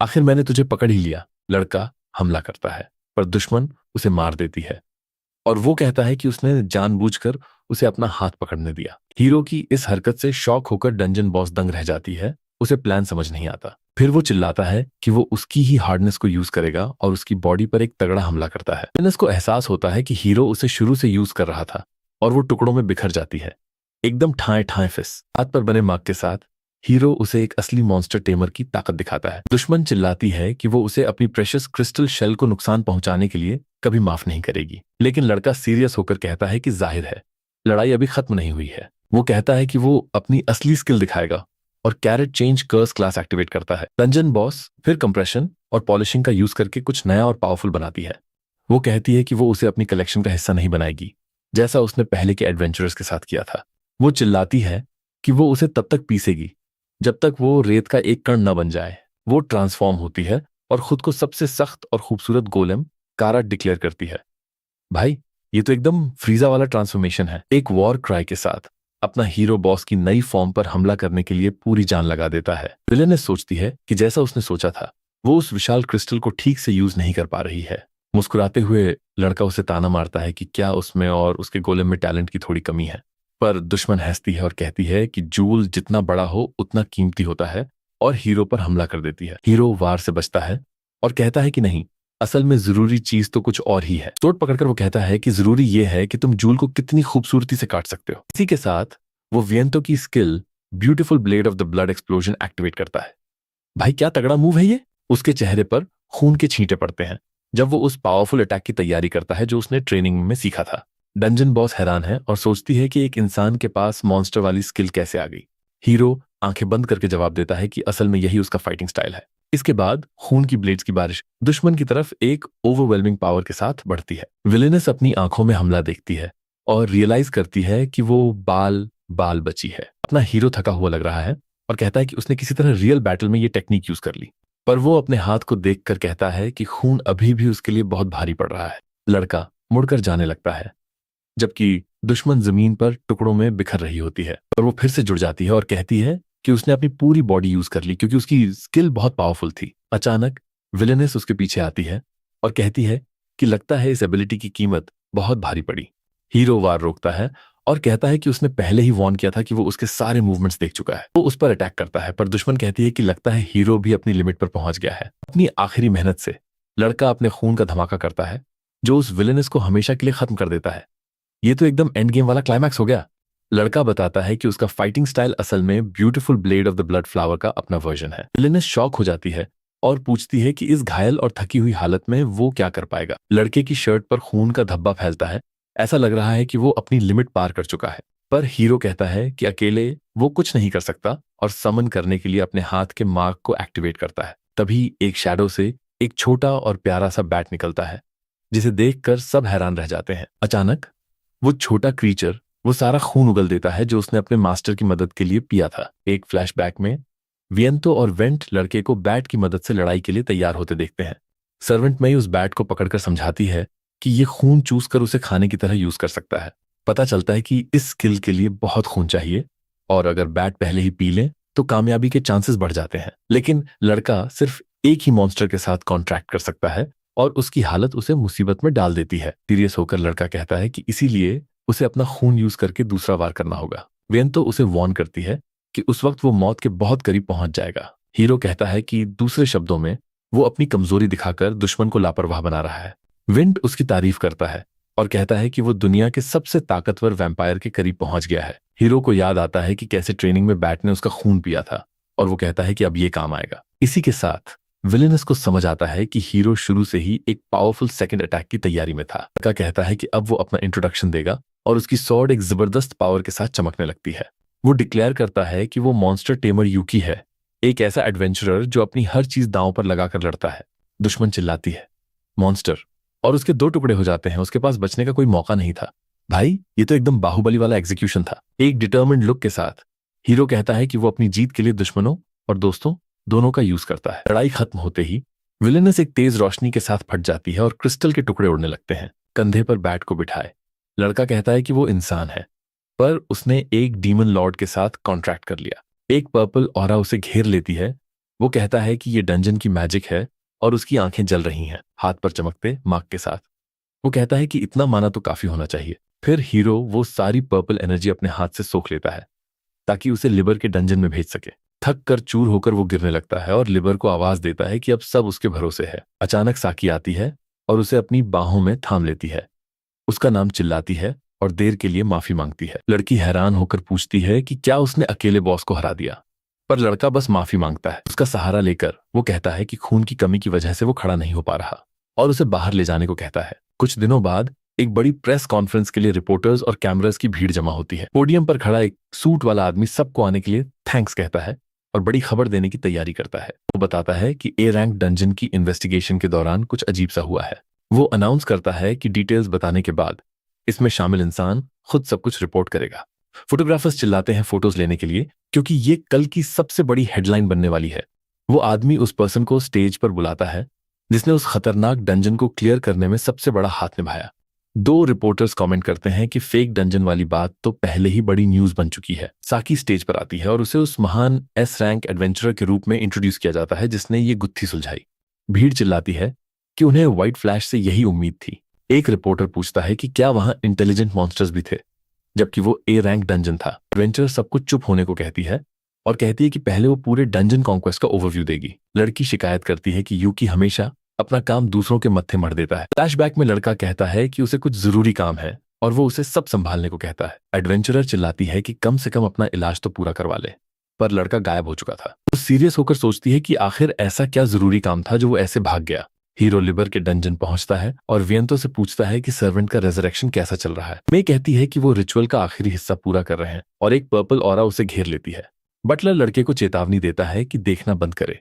आखिर मैंने तुझे पकड़ ही लिया। लड़का हमला करता है पर दुश्मन उसे मार देती है और वो कहता है कि उसने जानबूझकर उसे अपना हाथ पकड़ने दिया। हीरो की इस हरकत से शॉक होकर डंजन बॉस दंग रह जाती है। उसे प्लान समझ नहीं आता। फिर वो चिल्लाता है कि वो उसकी ही हार्डनेस को यूज करेगा और उसकी बॉडी पर एक तगड़ा हमला करता है। विलेनेस को एहसास होता है कि हीरो उसे शुरू से यूज कर रहा था और वो टुकड़ों में बिखर जाती है, एकदम ठाए ठाए फिस। हाथ पर बने मार्क के साथ हीरो उसे एक असली मॉन्स्टर टेमर की ताकत दिखाता है। दुश्मन चिल्लाती है कि वो उसे अपनी प्रेशियस क्रिस्टल शेल को नुकसान पहुंचाने के लिए कभी माफ नहीं करेगी, लेकिन लड़का सीरियस होकर कहता है कि जाहिर है लड़ाई अभी खत्म नहीं हुई है। वो कहता है कि वो अपनी असली स्किल दिखाएगा और कैरेट चेंज कर्स क्लास एक्टिवेट करता है। डंजन बॉस फिर कंप्रेशन और पॉलिशिंग का यूज करके कुछ नया और पावरफुल बनाती है। वो कहती है कि वो उसे अपनी कलेक्शन का हिस्सा नहीं बनाएगी, जैसा उसने पहले के एडवेंचरर्स के साथ किया था। वो चिल्लाती है कि वो उसे तब तक पीसेगी जब तक वो रेत का एक कण न बन जाए। वो ट्रांसफॉर्म होती है और खुद को सबसे सख्त और खूबसूरत गोलेम कारा डिक्लेयर करती है। भाई, ये तो एकदम फ्रीजा वाला ट्रांसफॉर्मेशन है। एक वॉर क्राई के साथ अपना हीरो बॉस की नई फॉर्म पर हमला करने के लिए पूरी जान लगा देता है। विलेनेस सोचती है कि जैसा उसने सोचा था वो उस विशाल क्रिस्टल को ठीक से यूज नहीं कर पा रही है। मुस्कुराते हुए लड़का उसे ताना मारता है कि क्या उसमें और उसके गोलेम में टैलेंट की थोड़ी कमी है, पर दुश्मन हंसती है और कहती है कि जूल जितना बड़ा हो उतना कीमती होता है और हीरो पर हमला कर देती है। हीरो वार से बचता है और कहता है कि नहीं, असल में जरूरी चीज तो कुछ और ही है। चोट पकड़कर वो कहता है कि जरूरी ये है कि तुम जूल को कितनी खूबसूरती से काट सकते हो। इसी के साथ वो वियंतो की skill beautiful blade of the blood explosion activate करता है। भाई, क्या तगड़ा मूव है ये। उसके चेहरे पर खून के छींटे पड़ते हैं जब वो उस पावरफुल अटैक की तैयारी करता है जो उसने ट्रेनिंग में सीखा था। डंजन बॉस हैरान है और सोचती है कि एक इंसान के पास मॉन्स्टर वाली स्किल कैसे आ गई। हीरो आंखें बंद करके जवाब देता है कि असल में यही उसका फाइटिंग स्टाइल है। इसके बाद खून की ब्लेड्स की बारिश दुश्मन की तरफ एक ओवरवेलमिंग पावर के साथ बढ़ती है। विलेनेस अपनी आंखों में हमला देखती है और रियलाइज करती है कि वो बाल बाल बची है। अपना हीरो थका हुआ लग रहा है और कहता है कि उसने किसी तरह रियल बैटल में ये टेक्निक यूज कर ली, पर वो अपने हाथ को देखकर कहता है कि खून अभी भी उसके लिए बहुत भारी पड़ रहा है। लड़का मुड़कर जाने लगता है जबकि दुश्मन जमीन पर टुकड़ों में बिखर रही होती है, पर वो फिर से जुड़ जाती है और कहती है कि उसने अपनी पूरी बॉडी यूज कर ली क्योंकि उसकी स्किल बहुत पावरफुल थी। अचानक विलेनेस उसके पीछे आती है और कहती है कि लगता है इस एबिलिटी की कीमत बहुत भारी पड़ी। हीरो वार रोकता है और कहता है कि उसने पहले ही वॉर्न किया था कि वो उसके सारे मूवमेंट्स देख चुका है। वो उस पर अटैक करता है, पर दुश्मन कहती है कि लगता है हीरो भी अपनी लिमिट पर पहुंच गया है। अपनी आखिरी मेहनत से लड़का अपने खून का धमाका करता है जो उस विलेनेस को हमेशा के लिए खत्म कर देता है। ये तो एकदम एंड गेम वाला क्लाइमैक्स हो गया। लड़का बताता है कि उसका फाइटिंग स्टाइल असल में beautiful blade of the blood flower का अपना वर्जन है। विलेनेस शॉक हो जाती है और पूछती है कि इस घायल और थकी हुई हालत में वो क्या कर पाएगा। लड़के की शर्ट पर खून का धब्बा फैलता है, ऐसा लग रहा है कि वो अपनी लिमिट पार कर चुका है, पर हीरो कहता है कि अकेले वो कुछ नहीं कर सकता और समन करने के लिए अपने हाथ के मार्क को एक्टिवेट करता है। तभी एक शैडो से एक छोटा और प्यारा सा बैट निकलता है जिसे देखकर सब हैरान रह जाते हैं। अचानक वो छोटा क्रीचर वो सारा खून उगल देता है जो उसने अपने मास्टर की मदद के लिए पिया था। एक फ्लैशबैक में वियंतो और वेंट लड़के को बैट की मदद से लड़ाई के लिए तैयार होते देखते हैं। सर्वेंट मई उस बैट को पकड़कर समझाती है कि ये खून चूस कर उसे खाने की तरह यूज कर सकता है। पता चलता है कि इस स्किल के लिए बहुत खून चाहिए और अगर बैट पहले ही पी लें तो कामयाबी के चांसेस बढ़ जाते हैं। लेकिन लड़का सिर्फ एक ही मॉन्स्टर के साथ कॉन्ट्रैक्ट कर सकता है और उसकी हालत उसे मुसीबत में डाल देती है। सीरियस होकर लड़का कहता है कि इसीलिए उसे अपना खून यूज करके दूसरा वार करना होगा। वेंतो उसे वॉर्न करती है कि उस वक्त वो मौत के बहुत करीब पहुंच जाएगा। हीरो कहता है कि दूसरे शब्दों में वो अपनी कमजोरी दिखाकर दुश्मन को लापरवाह बना रहा है। विंट उसकी तारीफ करता है और कहता है कि वो दुनिया के सबसे ताकतवर वैम्पायर के करीब पहुंच गया है। हीरो को याद आता है कि कैसे ट्रेनिंग में बैट ने उसका खून पिया था और वो कहता है कि अब ये काम आएगा। इसी के साथ विलेनस को समझ आता है कि हीरो शुरू से ही एक पावरफुल सेकंड अटैक की तैयारी में था। लड़का कहता है कि अब वो अपना इंट्रोडक्शन देगा और उसकी स्वॉर्ड एक जबरदस्त पावर के साथ चमकने लगती है। वो डिक्लेयर करता है कि वो मॉन्स्टर टेमर यूकी है, एक ऐसा एडवेंचरर जो अपनी हर चीज दांव पर लगाकर लड़ता है। दुश्मन चिल्लाती है मॉन्स्टर और उसके दो टुकड़े हो जाते हैं। उसके पास बचने का कोई मौका नहीं था। भाई, ये तो एकदम बाहुबली वाला एग्जीक्यूशन था। एक डिटर्मिन्ड लुक के साथ हीरो कहता है कि वो अपनी जीत के लिए दुश्मनों और दोस्तों दोनों का यूज करता है। लड़ाई खत्म होते ही विलेनस एक तेज रोशनी के साथ फट जाती है और क्रिस्टल के टुकड़े उड़ने लगते हैं। कंधे पर बैट को बिठाए लड़का कहता है कि वो इंसान है पर उसने एक डीमन लॉर्ड के साथ कॉन्ट्रैक्ट कर लिया। एक पर्पल ऑरा उसे घेर लेती है। वो कहता है कि ये डंजन की मैजिक है और उसकी आंखें जल रही हैं, हाथ पर चमकते मार्क के साथ। वो कहता है कि इतना माना तो काफी होना चाहिए। फिर हीरो वो सारी पर्पल एनर्जी अपने हाथ से सोख लेता है ताकि उसे लिबर के डंजन में भेज सके। थक कर चूर होकर वो गिरने लगता है और लिबर को आवाज देता है कि अब सब उसके भरोसे है। अचानक साकी आती है और उसे अपनी बाहों में थाम लेती है। उसका नाम चिल्लाती है और देर के लिए माफी मांगती है। लड़की हैरान होकर पूछती है कि क्या उसने अकेले बॉस को हरा दिया, पर लड़का बस माफी मांगता है। उसका सहारा लेकर वो कहता है कि खून की कमी की वजह से वो खड़ा नहीं हो पा रहा और उसे बाहर ले जाने को कहता है। कुछ दिनों बाद एक बड़ी प्रेस कॉन्फ्रेंस के लिए रिपोर्टर्स और कैमरास की भीड़ जमा होती है। पोडियम पर खड़ा एक सूट वाला आदमी सबको आने के लिए थैंक्स कहता है और बड़ी खबर देने की तैयारी करता है। वो बताता है कि ए रैंक डंजन की इन्वेस्टिगेशन के दौरान कुछ अजीब सा हुआ है। वो अनाउंस करता है कि डिटेल्स बताने के बाद इसमें शामिल इंसान खुद सब कुछ रिपोर्ट करेगा। फोटोग्राफर्स चिल्लाते हैं फोटोज लेने के लिए क्योंकि ये कल की सबसे बड़ी हेडलाइन बनने वाली है। वो आदमी उस पर्सन को स्टेज पर बुलाता है जिसने उस खतरनाक डंजन को क्लियर करने में सबसे बड़ा हाथ निभाया। दो रिपोर्टर्स कमेंट करते हैं कि फेक डंजन वाली बात तो पहले ही बड़ी न्यूज बन चुकी है। साकी स्टेज पर आती है और उसे उस महान एस रैंक एडवेंचरर के रूप में इंट्रोड्यूस किया जाता है जिसने ये गुत्थी सुलझाई। भीड़ चिल्लाती है कि उन्हें व्हाइट फ्लैश से यही उम्मीद थी। एक रिपोर्टर पूछता है कि क्या वहां इंटेलिजेंट मॉन्स्टर्स भी थे, जबकि वो ए रैंक डंजन था। एडवेंचरर सब कुछ चुप होने को कहती है और कहती है कि पहले वो पूरे डंजन कॉन्क्वेस्ट का ओवरव्यू देगी। लड़की शिकायत करती है कि यूकी हमेशा अपना काम दूसरों के मत्थे मढ़ देता है। फ्लैशबैक में लड़का कहता है कि उसे कुछ जरूरी काम है और वो उसे सब संभालने को कहता है। एडवेंचरर चिल्लाती है कि कम से कम अपना इलाज तो पूरा करवा ले, पर लड़का गायब हो चुका था। वो सीरियस होकर सोचती है कि आखिर ऐसा क्या जरूरी काम था जो वो ऐसे भाग गया। हीरो लिबर के डंजन पहुंचता है और वियंतो से पूछता है कि सर्वेंट का रेजरेक्शन कैसा चल रहा है। मे कहती है कि वो रिचुअल का आखिरी हिस्सा पूरा कर रहे हैं और एक पर्पल ऑरा उसे घेर लेती है। बटलर लड़के को चेतावनी देता है कि देखना बंद करे,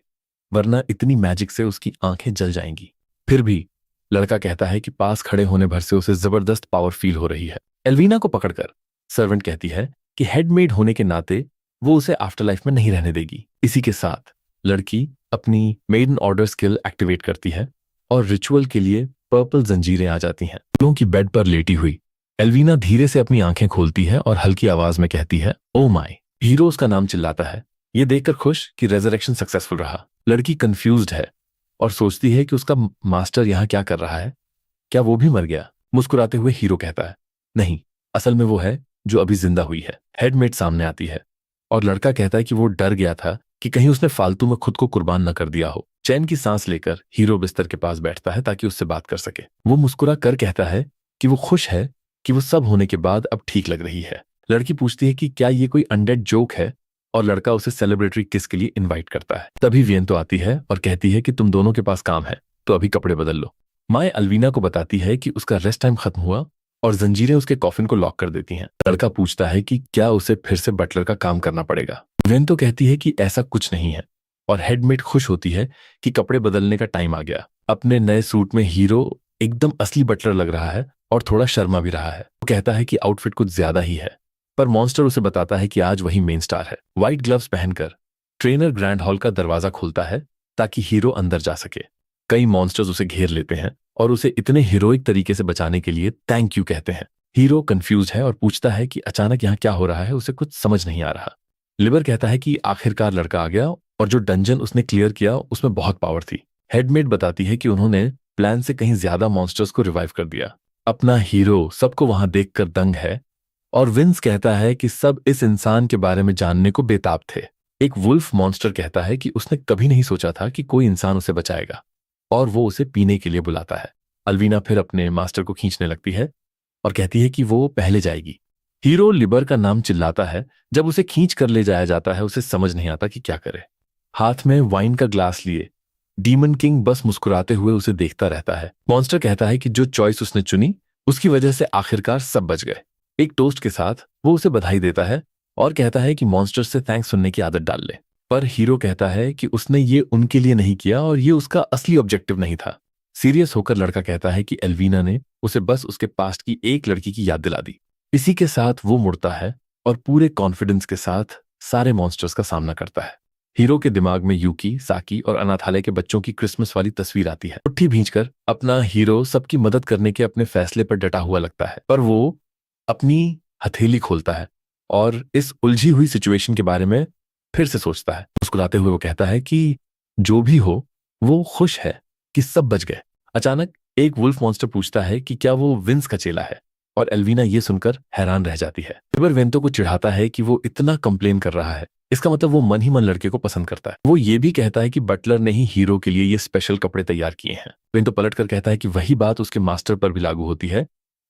वरना इतनी मैजिक से उसकी आंखें जल जाएंगी। फिर भी लड़का कहता है कि पास खड़े होने भर से उसे जबरदस्त पावर फील हो रही है। एल्वीना को पकड़कर सर्वेंट कहती है कि हेडमेड होने के नाते वो उसे आफ्टर लाइफ में नहीं रहने देगी। इसी के साथ लड़की अपनी मेडन ऑर्डर स्किल एक्टिवेट करती है और रिचुअल के लिए पर्पल जंजीरें आ जाती हैं। फूलों की बेड पर लेटी हुई एल्वीना धीरे से अपनी आंखें खोलती है और हल्की आवाज में कहती है, ओ माई। हीरो उसका नाम चिल्लाता है, ये देखकर खुश कि रेजरेक्शन सक्सेसफुल रहा। लड़की कंफ्यूज्ड है और सोचती है कि उसका मास्टर यहाँ क्या कर रहा है, क्या वो भी मर गया। मुस्कुराते हुए हीरो कहता है, नहीं, असल में वो है जो अभी जिंदा हुई है। हेडमेट सामने आती है और लड़का कहता है कि वो डर गया था कि कहीं उसने फालतू में खुद को कुर्बान न कर दिया हो। चैन की सांस लेकर हीरो बिस्तर के पास बैठता है ताकि उससे बात कर सके। वो मुस्कुरा कर कहता है कि वो खुश है कि वो सब होने के बाद अब ठीक लग रही है। लड़की पूछती है कि क्या ये कोई अनडेड जोक है और लड़का उसे सेलिब्रेटरी किस के लिए इनवाइट करता है। तभी वियंतो आती है और कहती है कि तुम दोनों के पास काम है तो अभी कपड़े बदल लो। माए अल्वीना को बताती है कि उसका रेस्ट टाइम खत्म हुआ और जंजीरें उसके कॉफिन को लॉक कर देती हैं। लड़का पूछता है कि क्या उसे फिर से बटलर का काम करना पड़ेगा। वियंतो कहती है कि ऐसा कुछ नहीं है और हेडमेट खुश होती है कि कपड़े बदलने का टाइम आ गया। अपने नए सूट में हीरो एकदम असली बटलर लग रहा है और थोड़ा शर्मा भी रहा है। वो कहता है कि आउटफिट कुछ ज्यादा ही है, पर मॉन्स्टर उसे बताता है कि आज वही मेन स्टार है। व्हाइट ग्लव्स पहनकर ट्रेनर ग्रैंड हॉल का दरवाजा खुलता है ताकि हीरो अंदर जा सके। कई मॉन्स्टर्स उसे घेर लेते हैं और उसे इतने हीरोइक तरीके से बचाने के लिए थैंक यू कहते हैं। हीरो कंफ्यूज है और पूछता है कि अचानक यहाँ क्या हो रहा है, उसे कुछ समझ नहीं आ रहा। लिबर कहता है कि आखिरकार लड़का आ गया और जो डंजन उसने क्लियर किया उसमें बहुत पावर थी। हेडमेट बताती है कि उन्होंने प्लान से कहीं ज्यादा मॉन्स्टर्स को रिवाइव कर दिया। अपना हीरो सबको वहां देखकर दंग है और विंस कहता है कि सब इस इंसान के बारे में जानने को बेताब थे। एक वुल्फ मॉन्स्टर कहता है कि उसने कभी नहीं सोचा था कि कोई इंसान उसे बचाएगा और वो उसे पीने के लिए बुलाता है। अल्वीना फिर अपने मास्टर को खींचने लगती है और कहती है कि वो पहले जाएगी। हीरो लिबर का नाम चिल्लाता है। जब उसे खींच कर ले जाया जाता है उसे समझ नहीं आता कि क्या करे। हाथ में वाइन का ग्लास लिए डीमन किंग बस मुस्कुराते हुए उसे देखता रहता है। मॉन्स्टर कहता है कि जो चॉइस उसने चुनी उसकी वजह से आखिरकार सब बच गए। एक टोस्ट के साथ वो उसे बधाई देता है और कहता है कि मॉन्स्टर से थैंक्स सुनने की आदत डाल ले। पर हीरो कहता है कि उसने ये उनके लिए नहीं किया और ये उसका असली ऑब्जेक्टिव नहीं था। सीरियस होकर लड़का कहता है कि एल्वीना ने उसे बस उसके पास्ट की एक लड़की की याद दिला दी। इसी के साथ वो मुड़ता है और पूरे कॉन्फिडेंस के साथ सारे मॉन्स्टर्स का सामना करता है। हीरो के दिमाग में यूकी, साकी और अनाथालय के बच्चों की क्रिसमस वाली तस्वीर आती है। मुट्ठी भींचकर अपना हीरो सबकी मदद करने के अपने फैसले पर डटा हुआ लगता है, पर वो अपनी हथेली खोलता है और इस उलझी हुई सिचुएशन के बारे में फिर से सोचता है। मुस्कुराते हुए वो कहता है कि जो भी हो वो खुश है कि सब बच गए। अचानक एक वुल्फ मॉन्स्टर पूछता है कि क्या वो विंस का चेला है, और एल्वीना ये सुनकर हैरान रह जाती है। लिबर वेंतो को चिढ़ाता है कि वो इतना कंप्लेन कर रहा है, इसका मतलब वो मन ही मन लड़के को पसंद करता है। वो ये भी कहता है कि बटलर ने ही हीरो के लिए ये स्पेशल कपड़े तैयार किए हैं। वेंतो पलट कर कहता है कि वही बात उसके मास्टर पर भी लागू होती है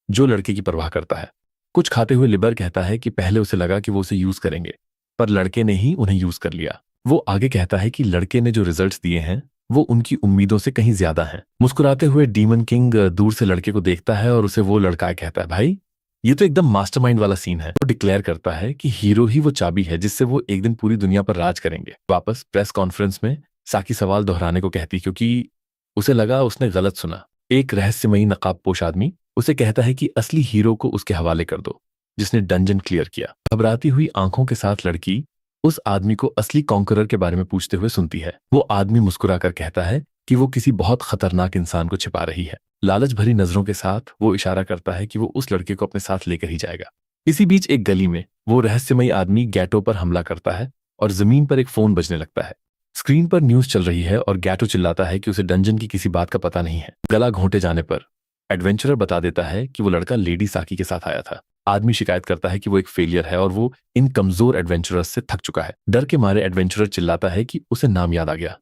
जो लड़के की परवाह करता है। कुछ खाते हुए लिबर कहता है कि पहले उसे लगा कि वो उसे यूज करेंगे, पर लड़के ने ही उन्हें यूज कर लिया। वो आगे कहता है कि लड़के ने जो रिजल्ट्स दिए हैं वो उनकी उम्मीदों से कहीं ज्यादा हैं। मुस्कुराते हुए डीमन किंग दूर से लड़के को देखता है और उसे वो लड़का कहता है, भाई ये तो एकदम मास्टरमाइंड वाला सीन है। वो डिक्लेयर करता है कि हीरो ही वो चाबी है जिससे वो एक दिन पूरी दुनिया पर राज करेंगे। वापस प्रेस कॉन्फ्रेंस में साकी सवाल दोहराने को कहती क्योंकि उसे लगा उसने गलत सुना। एक रहस्यमयी नकाबपोश आदमी उसे कहता है कि असली हीरो को उसके हवाले कर दो जिसने डंजन क्लियर किया। घबराती हुई आंखों के साथ लड़की उस आदमी को असली कॉन्करर के बारे में पूछते हुए सुनती है। वो आदमी मुस्कुराकर कहता है कि वो किसी बहुत खतरनाक इंसान को छिपा रही है। लालच भरी नजरों के साथ वो इशारा करता है कि वो उस लड़के को अपने साथ लेकर ही जाएगा। इसी बीच एक गली में वो रहस्यमयी आदमी गैटो पर हमला करता है और जमीन पर एक फोन बजने लगता है। स्क्रीन पर न्यूज चल रही है और गैटो चिल्लाता है कि उसे डंजन की किसी बात का पता नहीं है। गला घोंटे जाने पर एडवेंचरर बता देता है कि वो लड़का लेडी साकी के साथ आया था। आदमी शिकायत करता है कि वो एक फेलियर है और वो इन कमजोर एडवेंचरर्स से थक चुका है। डर के मारे एडवेंचरर चिल्लाता है कि उसे नाम याद आ गया,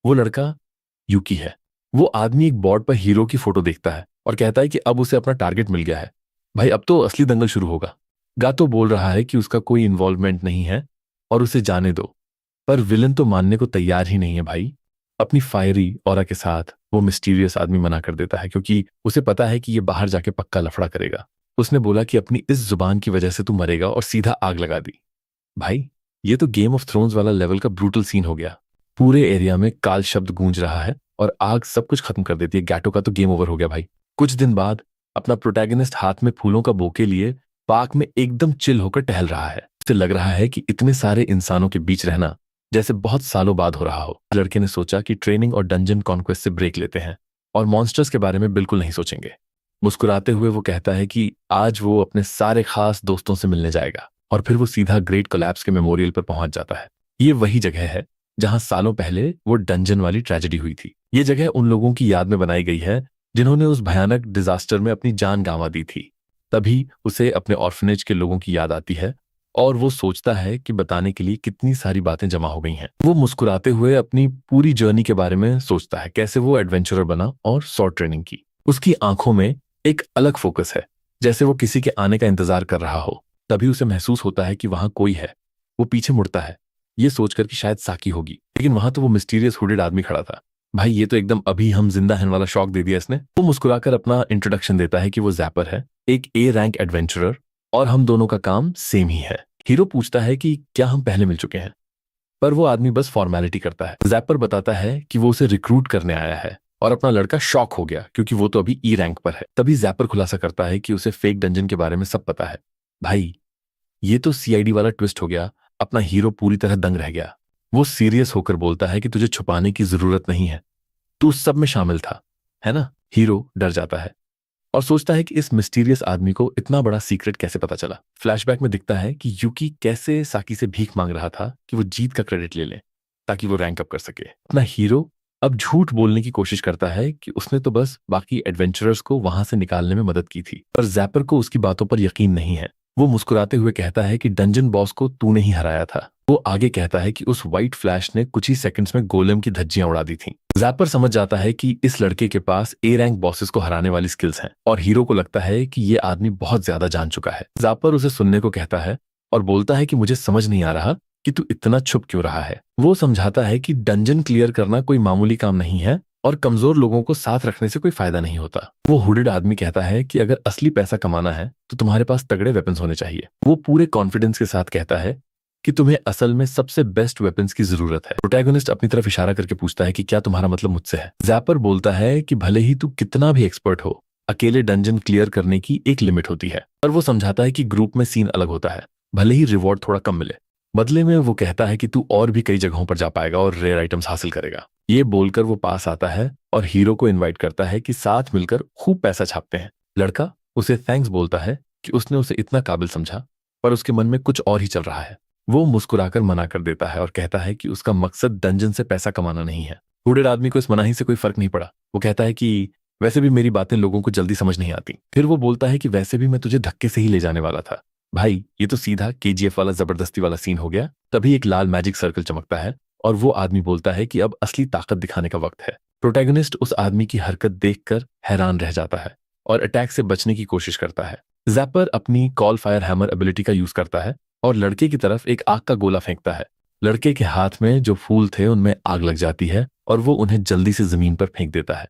वो लड़का यूकी है। वो आदमी एक बोर्ड पर हीरो की फोटो देखता है और कहता है कि अब उसे अपना टारगेट मिल गया है। भाई अब तो असली दंगल शुरू होगा। गातो बोल रहा है कि उसका कोई इन्वॉल्वमेंट नहीं है और उसे जाने दो, पर विलन तो मानने को तैयार ही नहीं है। भाई अपनी फायरी ऑरा के साथ वो मिस्टीरियस आदमी मना कर देता है क्योंकि उसे पता है कि ये बाहर जाके पक्का लफड़ा करेगा। उसने बोला कि अपनी इस जुबान की वजह से तू मरेगा और सीधा आग लगा दी। भाई ये तो गेम ऑफ थ्रोन्स वाला लेवल का ब्रूटल सीन हो गया। पूरे एरिया में काल शब्द गूंज रहा है और आग सब कुछ खत्म कर देती है। गैटो का तो गेम ओवर हो गया भाई। कुछ दिन बाद अपना प्रोटैगनिस्ट हाथ में फूलों का बोके लिए पार्क में एकदम चिल होकर टहल रहा है। उसे लग रहा है कि इतने सारे इंसानों के बीच रहना जैसे बहुत सालों बाद हो रहा हो। लड़के ने सोचा कि ट्रेनिंग और डंजन कॉन्क्वेस्ट से ब्रेक लेते हैं और मॉन्स्टर्स के बारे में बिल्कुल नहीं सोचेंगे। मुस्कुराते हुए वो कहता है कि आज वो अपने सारे खास दोस्तों से मिलने जाएगा और फिर वो सीधा ग्रेट कोलैप्स के मेमोरियल पर पहुंच जाता है। ये वही जगह है जहां सालों पहले वो डंजन वाली ट्रेजेडी हुई थी। ये जगह उन लोगों की याद में बनाई गई है जिन्होंने उस भयानक डिजास्टर में अपनी जान गंवा दी थी। तभी उसे अपने ऑर्फनेज के लोगों की याद आती है और वो सोचता है कि बताने के लिए कितनी सारी बातें जमा हो गई हैं। वो मुस्कुराते हुए अपनी पूरी जर्नी के बारे में सोचता है, कैसे वो एडवेंचरर बना और शॉर्ट ट्रेनिंग की। उसकी आंखों में एक अलग फोकस है, जैसे वो किसी के आने का इंतजार कर रहा हो। तभी उसे महसूस होता है कि वहां कोई है। वो पीछे मुड़ता है ये सोचकर कि शायद साकी होगी, लेकिन वहां तो वो मिस्टीरियस हुडेड आदमी खड़ा था। भाई ये तो एकदम अभी हम जिंदा हैं वाला शॉक दे दिया इसने। वो मुस्कुराकर अपना इंट्रोडक्शन देता है कि वो जैपर है, एक ए रैंक एडवेंचरर, और हम दोनों का काम सेम ही है। हीरो पूछता है कि क्या हम पहले मिल चुके हैं, पर वो आदमी बस फॉर्मेलिटी करता है। जैपर बताता है कि वो उसे रिक्रूट करने आया है और अपना लड़का शॉक हो गया क्योंकि वो तो अभी ई रैंक पर है। तभी जैपर खुलासा करता है कि उसे फेक डंजन के बारे में सब पता है। भाई ये तो सीआईडी वाला ट्विस्ट हो गया। अपना हीरो पूरी तरह दंग रह गया। वो सीरियस होकर बोलता है कि तुझे छुपाने की जरूरत नहीं है, तू उस सब में शामिल था, है ना। हीरो डर जाता है और सोचता है कि इस मिस्टीरियस आदमी को इतना बड़ा सीक्रेट कैसे पता चला। फ्लैशबैक में दिखता है कि यूकी कैसे साकी से भीख मांग रहा था कि वो जीत का क्रेडिट ले ले ताकि वो रैंक अप कर सके। अपना हीरो अब झूठ बोलने की कोशिश करता है कि उसने तो बस बाकी एडवेंचरर्स को वहां से निकालने में मदद की थी, पर जैपर को उसकी बातों पर यकीन नहीं है। वो मुस्कुराते हुए कहता है कि डंजन बॉस को तूने ही हराया था। वो आगे कहता है कि उस व्हाइट फ्लैश ने कुछ ही सेकंड्स में गोलेम की धज्जियां उड़ा दी थीं। जैपर समझ जाता है कि इस लड़के के पास ए रैंक बॉसेस को हराने वाली स्किल्स हैं और हीरो को लगता है कि ये आदमी बहुत ज्यादा जान चुका है। जैपर उसे सुनने को कहता है और बोलता है कि मुझे समझ नहीं आ रहा कि तू इतना छुप क्यों रहा है। वो समझाता है कि डंजन क्लियर करना कोई मामूली काम नहीं है और कमजोर लोगों को साथ रखने से कोई फायदा नहीं होता। वो हुडेड आदमी कहता है कि अगर असली पैसा कमाना है तो तुम्हारे पास तगड़े वेपन्स होने चाहिए। वो पूरे कॉन्फिडेंस के साथ कहता है कि तुम्हें असल में सबसे बेस्ट वेपन्स की जरूरत है। प्रोटैगनिस्ट अपनी तरफ इशारा करके पूछता है कि क्या तुम्हारा मतलब मुझसे है। जैपर बोलता है कि भले ही तू कितना भी एक्सपर्ट हो, अकेले डंजन क्लियर करने की एक लिमिट होती है। पर वो समझाता है कि ग्रुप में सीन अलग होता है, भले ही रिवॉर्ड थोड़ा कम मिले। बदले में वो कहता है कि तू और भी कई जगहों पर जा पाएगा और रेयर आइटम्स हासिल करेगा। ये बोलकर वो पास आता है और हीरो को इनवाइट करता है कि साथ मिलकर खूब पैसा छापते हैं। लड़का उसे थैंक्स बोलता है कि उसने उसे इतना काबिल समझा, पर उसके मन में कुछ और ही चल रहा है। वो मुस्कुराकर मना कर देता है और कहता है कि उसका मकसद डंजन से पैसा कमाना नहीं है। हुडेड आदमी को इस मनाही से कोई फर्क नहीं पड़ा। वो कहता है कि वैसे भी मेरी बातें लोगों को जल्दी समझ नहीं आती। फिर वो बोलता है कि वैसे भी मैं तुझे धक्के से ही ले जाने वाला था। भाई, ये तो सीधा केजीएफ वाला जबरदस्ती वाला सीन हो गया। तभी एक लाल मैजिक सर्कल चमकता है और वो आदमी बोलता है कि अब असली ताकत दिखाने का वक्त है। प्रोटैगनिस्ट उस आदमी की हरकत देखकर हैरान रह जाता है और अटैक से बचने की कोशिश करता है। जैपर अपनी कॉल फायर हैमर एबिलिटी का यूज करता है और लड़के की तरफ एक आग का गोला फेंकता है। लड़के के हाथ में जो फूल थे उनमें आग लग जाती है और वो उन्हें जल्दी से जमीन पर फेंक देता है।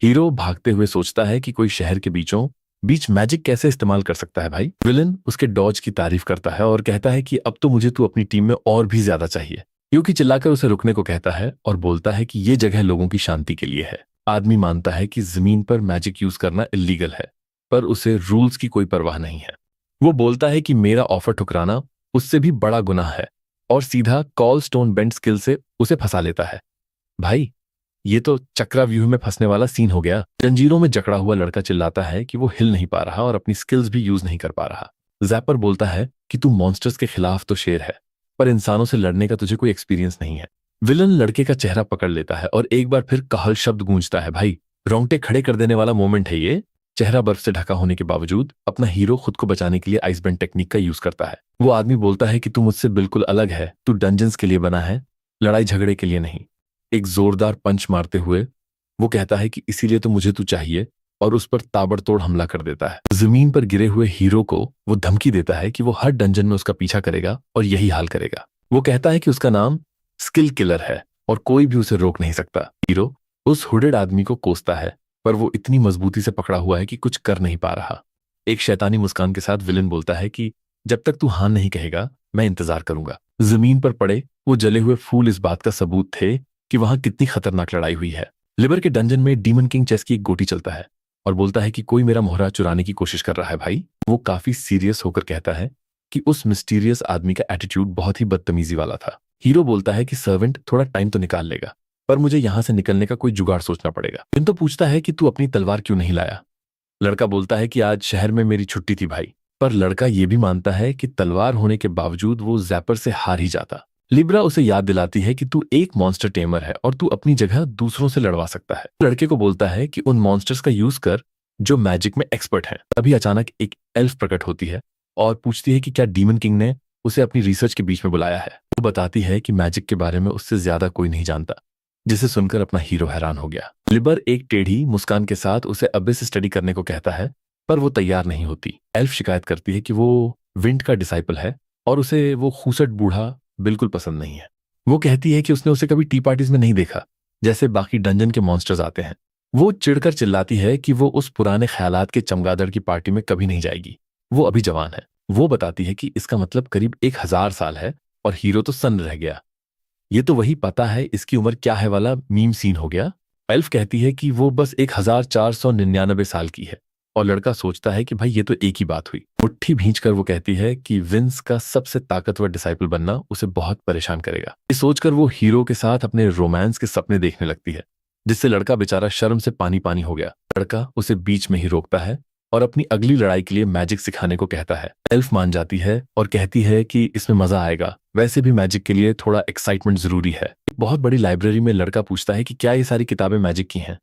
हीरो भागते हुए सोचता है कि कोई शहर के बीचों बीच मैजिक कैसे इस्तेमाल कर सकता है भाई। विलन उसके डॉज की तारीफ करता है और कहता है कि अब तो मुझे तू अपनी टीम में और भी ज्यादा चाहिए। यूकी चिल्लाकर उसे रुकने को कहता है और बोलता है कि ये जगह लोगों की शांति के लिए है। आदमी मानता है कि जमीन पर मैजिक यूज करना इलीगल है, पर उसे रूल्स की कोई परवाह नहीं है। वो बोलता है कि मेरा ऑफर ठुकराना उससे भी बड़ा गुनाह है और सीधा कॉल स्टोन बेंड स्किल से उसे फंसा लेता है। भाई, ये तो चक्रव्यूह में फंसने वाला सीन हो गया। जंजीरों में जकड़ा हुआ लड़का चिल्लाता है कि वो हिल नहीं पा रहा और अपनी स्किल्स भी यूज नहीं कर पा रहा। जैपर बोलता है कि तू मॉन्स्टर्स के खिलाफ तो शेर है, पर इंसानों से लड़ने का तुझे कोई एक्सपीरियंस नहीं है। विलन लड़के का चेहरा पकड़ लेता है और एक बार फिर कहल शब्द गूंजता है। भाई, रोंगटे खड़े कर देने वाला मोमेंट है ये। चेहरा बर्फ से ढका होने के बावजूद अपना हीरो खुद को बचाने के लिए आइस बैंड टेक्निक का यूज करता है। वो आदमी बोलता है कि तू मुझसे बिल्कुल अलग है, तू डंजन्स के लिए बना है, लड़ाई झगड़े के लिए नहीं। एक जोरदार पंच मारते हुए वो कहता है कि इसीलिए तो मुझे तू चाहिए, और उस पर ताबड़तोड़ हमला कर देता है। जमीन पर गिरे हुए हीरो को वो धमकी देता है कि वो हर डंजन में उसका पीछा करेगा और यही हाल करेगा। वो कहता है कि उसका नाम स्किल किलर है और कोई भी उसे रोक नहीं सकता। हीरो उस हुडेड आदमी को कोसता है, पर वो इतनी मजबूती से पकड़ा हुआ है कि कुछ कर नहीं पा रहा। एक शैतानी मुस्कान के साथ विलन बोलता है कि जब तक तू हाँ नहीं कहेगा मैं इंतजार करूंगा। जमीन पर पड़े वो जले हुए फूल इस बात का सबूत थे कि वहां कितनी खतरनाक लड़ाई हुई है। लिबर के डंजन में डीमन किंग चेस की एक गोटी चलता है और बोलता है कि कोई मेरा मोहरा चुराने की कोशिश कर रहा है। भाई, वो काफी सीरियस होकर कहता है कि उस मिस्टीरियस आदमी का एटीट्यूड बहुत ही बदतमीजी वाला था। हीरो बोलता है कि सर्वेंट थोड़ा टाइम तो निकाल लेगा, पर मुझे यहां से निकलने का कोई जुगाड़ सोचना पड़ेगा। फिर तो पूछता है कि तू अपनी तलवार क्यों नहीं लाया। लड़का बोलता है कि आज शहर में मेरी छुट्टी थी भाई, पर लड़का ये भी मानता है कि तलवार होने के बावजूद वो जैपर से हार ही जाता। लिब्रा उसे याद दिलाती है कि तू एक मॉन्स्टर टेमर है और तू अपनी जगह दूसरों से लड़वा सकता है। लड़के को बोलता है कि उन मॉन्स्टर्स का यूज कर जो मैजिक में एक्सपर्ट हैं। तभी अचानक एक एल्फ प्रकट होती है और पूछती है कि क्या डीमन किंग ने उसे अपनी रिसर्च के बीच में बुलाया है। वो बताती है कि मैजिक के बारे में उससे ज्यादा कोई नहीं जानता, जिसे सुनकर अपना हीरो हैरान हो गया। लिबर एक टेढ़ी मुस्कान के साथ उसे अबिस स्टडी करने को कहता है, पर वो तैयार नहीं होती। एल्फ शिकायत करती है कि वो विंड का डिसाइपल है और उसे वो खूसट बूढ़ा बिल्कुल पसंद नहीं है। वो कहती है कि उसने उसे कभी टी पार्टीज में नहीं देखा जैसे बाकी डंजन के मॉन्स्टर्स आते हैं। वो चिढ़कर चिल्लाती है कि वो उस पुराने ख्यालात के चमगादड़ की पार्टी में कभी नहीं जाएगी, वो अभी जवान है। वो बताती है कि इसका मतलब करीब 1000 साल है और हीरो तो सन्न रह गया। ये तो वही पता है इसकी उम्र क्या है वाला मीम सीन हो गया। एल्फ कहती है कि वो बस 1499 साल की है और लड़का सोचता है कि भाई ये तो एक ही बात हुई। मुट्ठी भींचकर वो कहती है कि विंस का सबसे ताकतवर डिसाइपल बनना उसे बहुत परेशान करेगा। ये सोचकर वो हीरो के साथ अपने रोमांस के सपने देखने लगती है, जिससे लड़का बेचारा शर्म से पानी पानी हो गया। लड़का उसे बीच में ही रोकता है और अपनी अगली लड़ाई के लिए मैजिक सिखाने को कहता है। एल्फ मान जाती है और कहती है कि इसमें मजा आएगा, वैसे भी मैजिक के लिए थोड़ा एक्साइटमेंट जरूरी है। एक बहुत बड़ी लाइब्रेरी में लड़का पूछता है कि क्या ये सारी किताबें मैजिक की हैं।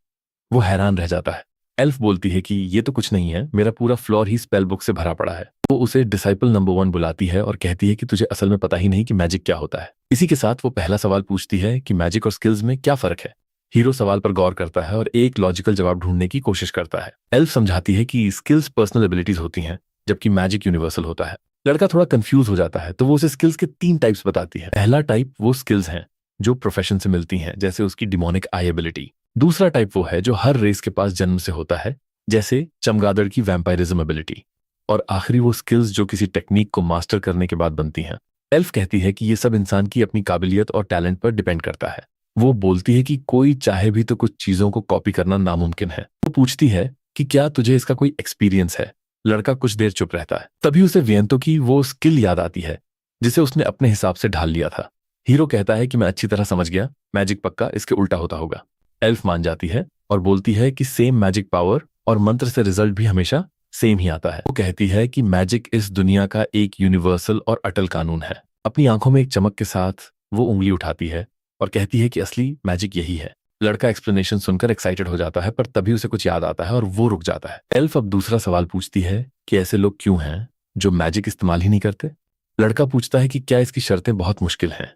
वो हैरान रह जाता है। एल्फ बोलती है कि ये तो कुछ नहीं है, मेरा पूरा फ्लोर ही स्पेल बुक से भरा पड़ा है। वो उसे डिसाइपल नंबर 1 बुलाती है और कहती है कि तुझे असल में पता ही नहीं कि मैजिक क्या होता है। इसी के साथ वो पहला सवाल पूछती है कि मैजिक और स्किल्स में क्या फर्क है। हीरो सवाल पर गौर करता है और एक लॉजिकल जवाब ढूंढने की कोशिश करता है। एल्फ समझाती है कि स्किल्स पर्सनल एबिलिटीज होती हैं, जबकि मैजिक यूनिवर्सल होता है। लड़का थोड़ा कंफ्यूज हो जाता है, तो वो उसे स्किल्स के 3 टाइप्स बताती है। पहला टाइप वो स्किल्स हैं जो प्रोफेशन से मिलती हैं, जैसे उसकी डिमोनिक आई एबिलिटी। दूसरा टाइप वो है जो हर रेस के पास जन्म से होता है, जैसे चमगादड़ की वैम्पायरिज्म एबिलिटी। और आखिरी वो स्किल्स जो किसी टेक्निक को मास्टर करने के बाद बनती हैं। एल्फ कहती है कि ये सब इंसान की अपनी काबिलियत और टैलेंट पर डिपेंड करता है। वो बोलती है कि कोई चाहे भी तो कुछ चीजों को कॉपी करना नामुमकिन है। वो पूछती है कि क्या तुझे इसका कोई एक्सपीरियंस है। लड़का कुछ देर चुप रहता है। तभी उसे वियंतो की वो स्किल याद आती है जिसे उसने अपने हिसाब से ढाल लिया था। हीरो कहता है कि मैं अच्छी तरह समझ गया, मैजिक पक्का इसके उल्टा होता होगा। एल्फ मान जाती है और बोलती है कि सेम मैजिक पावर और मंत्र से रिजल्ट भी हमेशा सेम ही आता है। वो कहती है कि मैजिक इस दुनिया का एक यूनिवर्सल और अटल कानून है। अपनी आंखों में एक चमक के साथ वो उंगली उठाती है और कहती है कि असली मैजिक यही है। लड़का एक्सप्लेनेशन सुनकर एक्साइटेड हो जाता है, पर तभी उसे कुछ याद आता है और वो रुक जाता है। एल्फ अब दूसरा सवाल पूछती है कि ऐसे लोग क्यों हैं जो मैजिक इस्तेमाल ही नहीं करते। लड़का पूछता है कि क्या इसकी शर्तें बहुत मुश्किल हैं,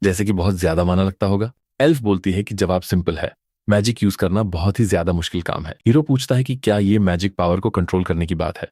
जैसे कि बहुत ज्यादा माना लगता होगा। एल्फ बोलती है कि जवाब सिंपल है, मैजिक यूज करना बहुत ही ज्यादा मुश्किल काम है। हीरो पूछता है कि क्या ये मैजिक पावर को कंट्रोल करने की बात है,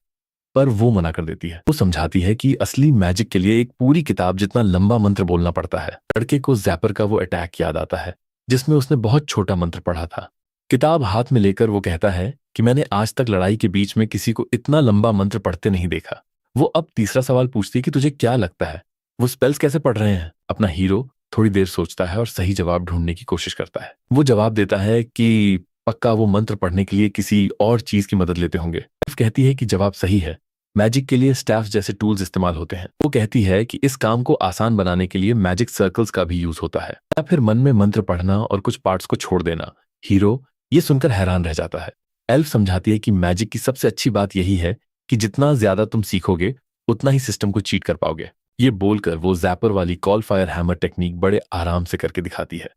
पर वो मना कर देती है। वो समझाती है कि असली मैजिक के लिए एक पूरी किताब जितना लंबा मंत्र बोलना पड़ता है। लड़के को जैपर का वो अटैक याद आता है जिसमें उसने बहुत छोटा मंत्र पढ़ा था। किताब हाथ में लेकर वो कहता है कि मैंने आज तक लड़ाई के बीच में किसी को इतना लंबा मंत्र पढ़ते नहीं देखा। वो अब तीसरा सवाल पूछती है कि तुझे क्या लगता है वो स्पेल्स कैसे पढ़ रहे हैं। अपना हीरो थोड़ी देर सोचता है और सही जवाब ढूंढने की कोशिश करता है। वो जवाब देता है कि पक्का वो मंत्र पढ़ने के लिए किसी और चीज की मदद लेते होंगे। कहती है कि जवाब सही है, मैजिक के लिए स्टाफ जैसे टूल्स इस्तेमाल होते हैं। वो कहती है कि इस काम को आसान बनाने के लिए मैजिक सर्कल्स का भी यूज होता है, या फिर मन में मंत्र पढ़ना और कुछ पार्ट्स को छोड़ देना। हीरो ये सुनकर हैरान रह जाता है। एल्फ समझाती है कि मैजिक की सबसे अच्छी बात यही है कि जितना ज्यादा तुम सीखोगे उतना ही सिस्टम को चीट कर पाओगे। ये बोलकर वो जैपर वाली कॉल फायर हैमर टेक्निक बड़े आराम से करके दिखाती है।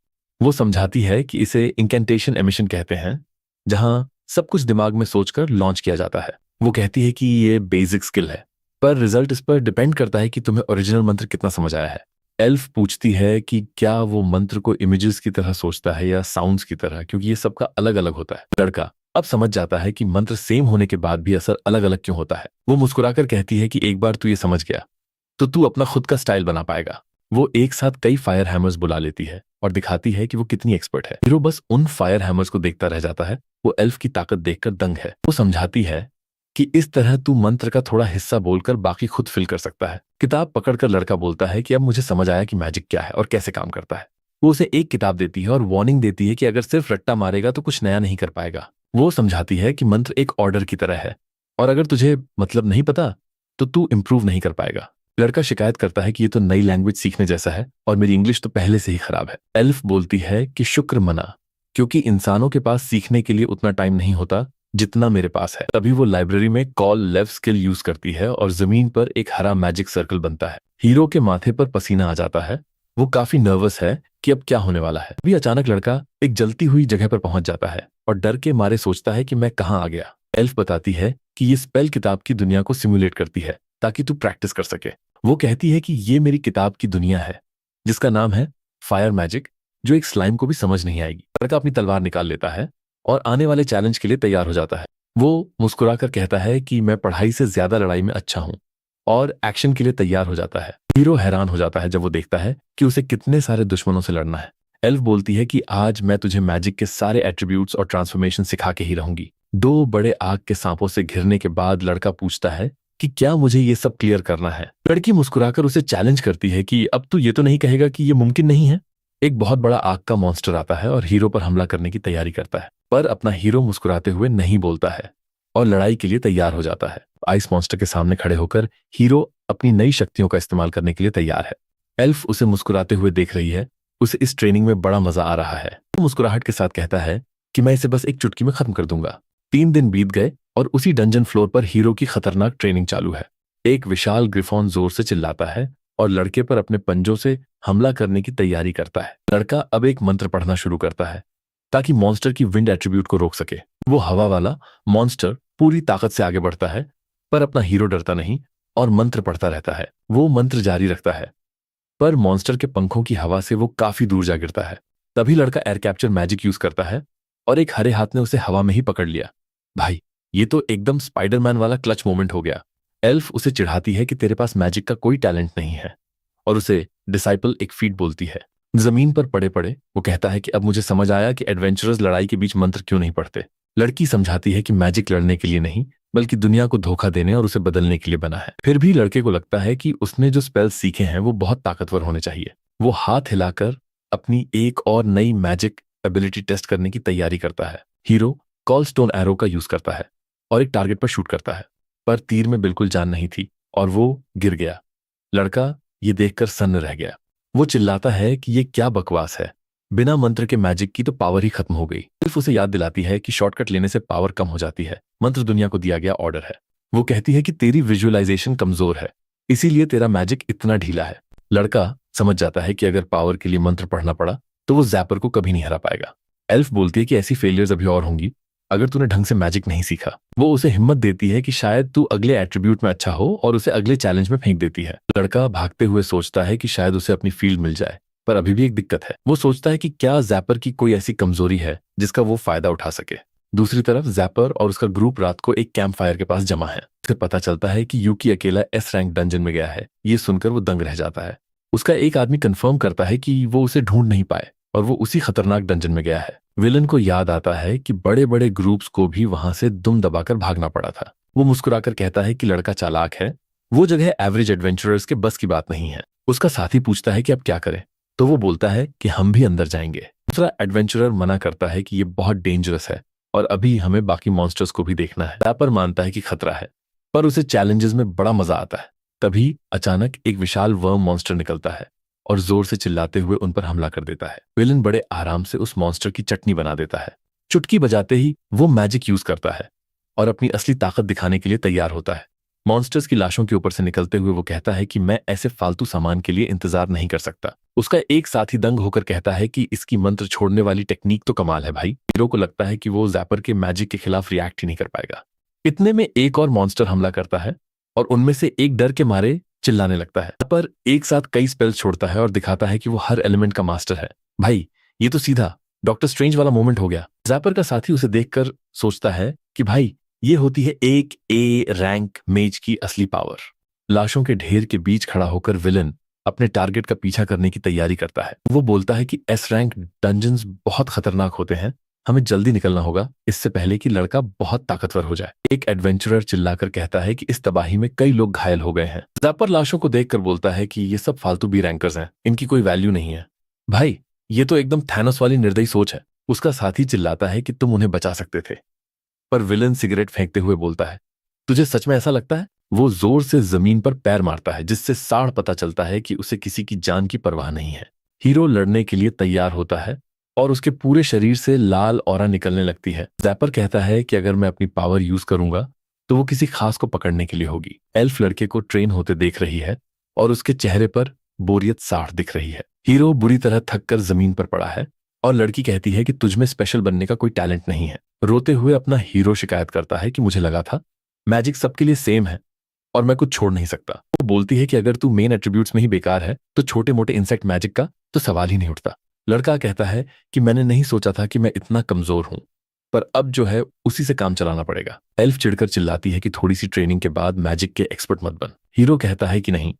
वो समझाती है कि इसे इंकेंटेशन एमिशन कहते हैं, जहां सब कुछ दिमाग में सोचकर लॉन्च किया जाता है। वो कहती है कि ये बेसिक स्किल है, पर रिजल्ट इस पर डिपेंड करता है कि तुम्हें ओरिजिनल मंत्र कितना समझ आया है। एल्फ पूछती है कि क्या वो मंत्र को इमेजेस की तरह सोचता है या साउंड्स की तरह, क्योंकि ये सबका अलग अलग होता है। लड़का अब समझ जाता है कि मंत्र सेम होने के बाद भी असर अलग अलग क्यों होता है। वो मुस्कुराकर कहती है कि एक बार तू ये समझ गया तो तू अपना खुद का स्टाइल बना पाएगा। वो एक साथ कई फायर हैमर्स बुला लेती है और दिखाती है कि वो कितनी एक्सपर्ट है। हीरो बस उन फायर हैमर्स को देखता रह जाता है। वो एल्फ की ताकत देखकर दंग है। वो समझाती है कि इस तरह तू मंत्र का थोड़ा हिस्सा बोलकर बाकी खुद फिल कर सकता है। किताब पकड़कर लड़का बोलता है कि अब मुझे समझ आया कि मैजिक क्या है और कैसे काम करता है। वो उसे एक किताब देती है और वार्निंग देती है कि अगर सिर्फ रट्टा मारेगा तो कुछ नया नहीं कर पाएगा। वो समझाती है कि मंत्र एक ऑर्डर की तरह है और अगर तुझे मतलब नहीं पता तो तू इंप्रूव नहीं कर पाएगा। लड़का शिकायत करता है कि ये तो नई लैंग्वेज सीखने जैसा है और मेरी इंग्लिश तो पहले से ही खराब है। एल्फ बोलती है कि शुक्र मना, क्योंकि इंसानों के पास सीखने के लिए उतना टाइम नहीं होता जितना मेरे पास है। तभी वो लाइब्रेरी में कॉल लेफ्ट स्किल यूज करती है और जमीन पर एक हरा मैजिक सर्कल बनता है। हीरो के माथे पर पसीना आ जाता है। वो काफी नर्वस है कि अब क्या होने वाला है। अभी अचानक लड़का एक जलती हुई जगह पर पहुंच जाता है और डर के मारे सोचता है कि मैं कहाँ आ गया। एल्फ बताती है कि ये स्पेल किताब की दुनिया को सिमुलेट करती है ताकि तू प्रैक्टिस कर सके। वो कहती है कि ये मेरी किताब की दुनिया है जिसका नाम है फायर मैजिक, जो एक स्लाइम को भी समझ नहीं आएगी। लड़का अपनी तलवार निकाल लेता है और आने वाले चैलेंज के लिए तैयार हो जाता है। वो मुस्कुराकर कहता है कि मैं पढ़ाई से ज्यादा लड़ाई में अच्छा हूं और एक्शन के लिए तैयार हो जाता है। हीरो हैरान हो जाता है जब वो देखता है कि उसे कितने सारे दुश्मनों से लड़ना है। एल्फ बोलती है कि आज मैं तुझे मैजिक के सारे एट्रीब्यूट्स और ट्रांसफॉर्मेशन सिखा के ही रहूंगी। दो बड़े आग के सांपों से घिरने के बाद लड़का पूछता है कि क्या मुझे ये सब क्लियर करना है। लड़की मुस्कुराकर उसे चैलेंज करती है कि अब तू ये तो नहीं कहेगा कि ये मुमकिन नहीं है। एक बहुत बड़ा आग का मॉन्स्टर आता है और हीरो पर हमला करने की तैयारी करता है, पर अपना हीरो मुस्कुराते हुए नहीं बोलता है और लड़ाई के लिए तैयार हो जाता है। आइस मॉन्स्टर के सामने खड़े होकर हीरो अपनी नई शक्तियों का इस्तेमाल करने के लिए तैयार है। एल्फ उसे मुस्कुराते हुए देख रही है। उसे इस ट्रेनिंग में बड़ा मजा आ रहा है। वो मुस्कुराहट के साथ कहता है कि मैं इसे बस एक चुटकी में खत्म कर दूंगा। 3 दिन बीत गए और उसी डंजन फ्लोर पर हीरो की खतरनाक ट्रेनिंग चालू है। एक विशाल ग्रिफॉन जोर से चिल्लाता है और लड़के पर अपने पंजों से हमला करने की तैयारी करता है। लड़का अब एक मंत्र पढ़ना शुरू करता है ताकि मॉन्स्टर की विंड एट्रीब्यूट को रोक सके। वो हवा वाला मॉन्स्टर पूरी ताकत से आगे बढ़ता है, पर अपना हीरो डरता नहीं और मंत्र पढ़ता रहता है। वो मंत्र जारी रखता है, पर मॉन्स्टर के पंखों की हवा से वो काफी दूर जा गिरता है। तभी लड़का एयर कैप्चर मैजिक यूज करता है और एक हरे हाथ ने उसे हवा में ही पकड़ लिया। भाई, ये तो एकदम स्पाइडरमैन वाला क्लच मोमेंट हो गया। एल्फ उसे चिढ़ाती है कि तेरे पास मैजिक का कोई टैलेंट नहीं है और उसे डिसाइपल एक फीट बोलती है। जमीन पर पड़े पड़े वो कहता है कि अब मुझे समझ आया कि एडवेंचरर्स लड़ाई के बीच मंत्र क्यों नहीं पढ़ते। लड़की समझाती है कि मैजिक लड़ने के लिए नहीं, बल्कि दुनिया को धोखा देने और उसे बदलने के लिए बना है। फिर भी लड़के को लगता है कि उसने जो स्पेल्स सीखे हैं वो बहुत ताकतवर होने चाहिए। वो हाथ हिलाकर अपनी एक और नई मैजिक एबिलिटी टेस्ट करने की तैयारी करता है। हीरो कॉल स्टोन एरो का यूज करता है और एक टारगेट पर शूट करता है, पर तीर में बिल्कुल जान नहीं थी और वो गिर गया। लड़का ये देखकर सन्न रह गया। वो चिल्लाता है कि ये क्या बकवास है, बिना मंत्र के मैजिक की तो पावर ही खत्म हो गई। सिर्फ उसे याद दिलाती है कि शॉर्टकट लेने से पावर कम हो जाती है। मंत्र दुनिया को दिया गया ऑर्डर है। वो कहती है कि तेरी विजुअलाइजेशन कमजोर है, इसीलिए तेरा मैजिक इतना ढीला है। लड़का समझ जाता है कि अगर पावर के लिए मंत्र पढ़ना पड़ा तो वो जैपर को कभी नहीं हरा पाएगा। एल्फ बोलती है कि ऐसी फेलियर्स अभी और होंगी अगर तूने ढंग से मैजिक नहीं सीखा। वो उसे हिम्मत देती है कि शायद तू अगले एट्रीब्यूट में अच्छा हो और उसे अगले चैलेंज में फेंक देती है। लड़का भागते हुए सोचता है कि शायद उसे अपनी फील्ड मिल जाए, पर अभी भी एक दिक्कत है। वो सोचता है कि क्या जैपर की कोई ऐसी कमजोरी है जिसका वो फायदा उठा सके। दूसरी तरफ जैपर और उसका ग्रुप रात को एक कैंप फायर के पास जमा है। फिर पता चलता है कि यूकी अकेला एस रैंक डंजन में गया है। ये सुनकर वो दंग रह जाता है। उसका एक आदमी कंफर्म करता है कि वो उसे ढूंढ नहीं पाए और वो उसी खतरनाक डंजन में गया है। विलन को याद आता है कि बड़े बड़े ग्रुप्स को भी वहां से दुम दबाकर भागना पड़ा था। वो मुस्कुराकर कहता है कि लड़का चालाक है, वो जगह एवरेज एडवेंचरर्स के बस की बात नहीं है। उसका साथी पूछता है कि अब क्या करें, तो वो बोलता है कि हम भी अंदर जाएंगे। दूसरा एडवेंचरर मना करता है कि ये बहुत डेंजरस है और अभी हमें बाकी मॉन्स्टर्स को भी देखना है। रैपर मानता है कि खतरा है, पर उसे चैलेंजेस में बड़ा मजा आता है। तभी अचानक एक विशाल वर्म मॉन्स्टर निकलता है और जोर से चिल्लाते हुए उन पर हमला कर देता है। विलन बड़े आराम से उस मॉन्स्टर की चटनी बना देता है। चुटकी बजाते ही वो मैजिक यूज करता है और अपनी असली ताकत दिखाने के लिए तैयार होता है। मॉन्स्टर्स की लाशों के ऊपर से निकलते हुए वो कहता है कि मैं ऐसे फालतू सामान के लिए इंतजार नहीं कर सकता। उसका एक साथी दंग होकर कहता है कि इसकी मंत्र छोड़ने वाली टेक्निक तो कमाल है भाई। हीरो को लगता है कि वो जैपर के मैजिक के खिलाफ रिएक्ट ही नहीं कर पाएगा। इतने में एक और मॉन्स्टर हमला करता है और उनमें से एक डर के मारे चिल्लाने लगता है, पर एक साथ कई स्पेल्स छोड़ता है और दिखाता है कि वो हर एलिमेंट का मास्टर है। भाई ये तो सीधा डॉक्टर स्ट्रेंज वाला मोमेंट हो गया। जैपर का साथी उसे देखकर सोचता है कि भाई ये होती है एक ए रैंक मेज की असली पावर। लाशों के ढेर के बीच खड़ा होकर विलन अपने टारगेट का पीछा करने की तैयारी करता है। वो बोलता है कि एस रैंक डंजन्स बहुत खतरनाक होते हैं, हमें जल्दी निकलना होगा इससे पहले कि लड़का बहुत ताकतवर हो जाए। एक एडवेंचरर चिल्लाकर कहता है कि इस तबाही में कई लोग घायल हो गए हैं। जैपर लाशों को देखकर बोलता है कि ये सब फालतू बी रैंकर्स हैं, इनकी कोई वैल्यू नहीं है। भाई ये तो एकदम थैनोस वाली निर्दयी सोच है। उसका साथी चिल्लाता है कि तुम उन्हें बचा सकते थे, पर विलन सिगरेट फेंकते हुए बोलता है तुझे सच में ऐसा लगता है? वो जोर से जमीन पर पैर मारता है जिससे साड़ पता चलता है कि उसे किसी की जान की परवाह नहीं है। हीरो लड़ने के लिए तैयार होता है और उसके पूरे शरीर से लाल ऑरा निकलने लगती है। जैपर कहता है कि अगर मैं अपनी पावर यूज करूंगा तो वो किसी खास को पकड़ने के लिए होगी। एल्फ लड़के को ट्रेन होते देख रही है और उसके चेहरे पर बोरियत साठ दिख रही है। हीरो बुरी तरह थक कर जमीन पर पड़ा है और लड़की कहती है कि तुझमें स्पेशल बनने का कोई टैलेंट नहीं है। रोते हुए अपना हीरो शिकायत करता है कि मुझे लगा था मैजिक सबके लिए सेम है और मैं कुछ छोड़ नहीं सकता। वो बोलती है कि अगर तू मेन एट्रीब्यूट्स में ही बेकार है तो छोटे मोटे इंसेक्ट मैजिक का तो सवाल ही नहीं उठता। लड़का कहता है कि मैंने नहीं सोचा था कि मैं इतना कमजोर हूं, पर अब जो है उसी से काम चलाना पड़ेगा। एल्फ चिढ़कर चिल्लाती है कि थोड़ी सी ट्रेनिंग के बाद मैजिक के एक्सपर्ट मत बन। हीरो कहता है कि नहीं,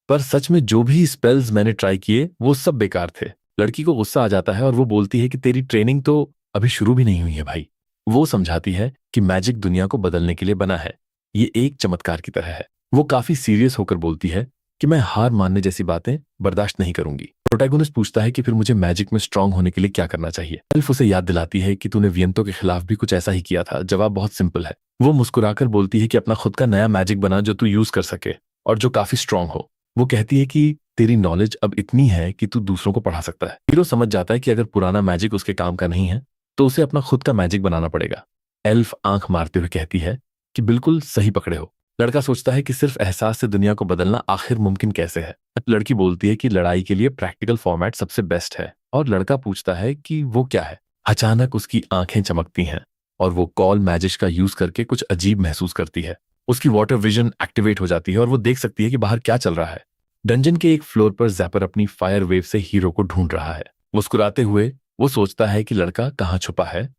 पर सच में जो भी स्पेल्स मैंने ट्राई किए वो सब बेकार थे। लड़की को गुस्सा आ जाता है और वो बोलती है कि तेरी ट्रेनिंग तो अभी शुरू भी नहीं हुई है भाई। वो समझाती है कि मैजिक दुनिया को बदलने के लिए बना है, ये एक चमत्कार की तरह है। वो काफी सीरियस होकर बोलती है कि मैं हार मानने जैसी बातें बर्दाश्त नहीं करूंगी। प्रोटैगोनिस्ट पूछता है कि फिर मुझे मैजिक में स्ट्रांग होने के लिए क्या करना चाहिए। एल्फ उसे याद दिलाती है कि तूने वियंतो के खिलाफ भी कुछ ऐसा ही किया था। जवाब बहुत सिंपल है। वो मुस्कुराकर बोलती है कि अपना खुद का नया मैजिक बना जो तू यूज कर सके और जो काफी स्ट्रांग हो। वो कहती है कि तेरी नॉलेज अब इतनी है कि तू दूसरों को पढ़ा सकता है। हीरो समझ जाता है कि अगर पुराना मैजिक उसके काम का नहीं है तो उसे अपना खुद का मैजिक बनाना पड़ेगा। एल्फ आंख मारते हुए कहती है कि बिल्कुल सही पकड़े हो। लड़का सोचता है कि सिर्फ एहसास से दुनिया को बदलना आखिर मुमकिन कैसे है। लड़की बोलती है कि लड़ाई के लिए प्रैक्टिकल फॉर्मेट सबसे बेस्ट है और लड़का पूछता है कि वो क्या है। अचानक उसकी आंखें चमकती हैं और वो कॉल मैजिक का यूज करके कुछ अजीब महसूस करती है। उसकी वाटर विजन एक्टिवेट हो जाती है और वो देख सकती है कि बाहर क्या चल रहा है। डंजन के एक फ्लोर पर जैपर अपनी फायर वेव से हीरो को ढूंढ रहा है। मुस्कुराते हुए वो सोचता है कि लड़का कहाँ छुपा है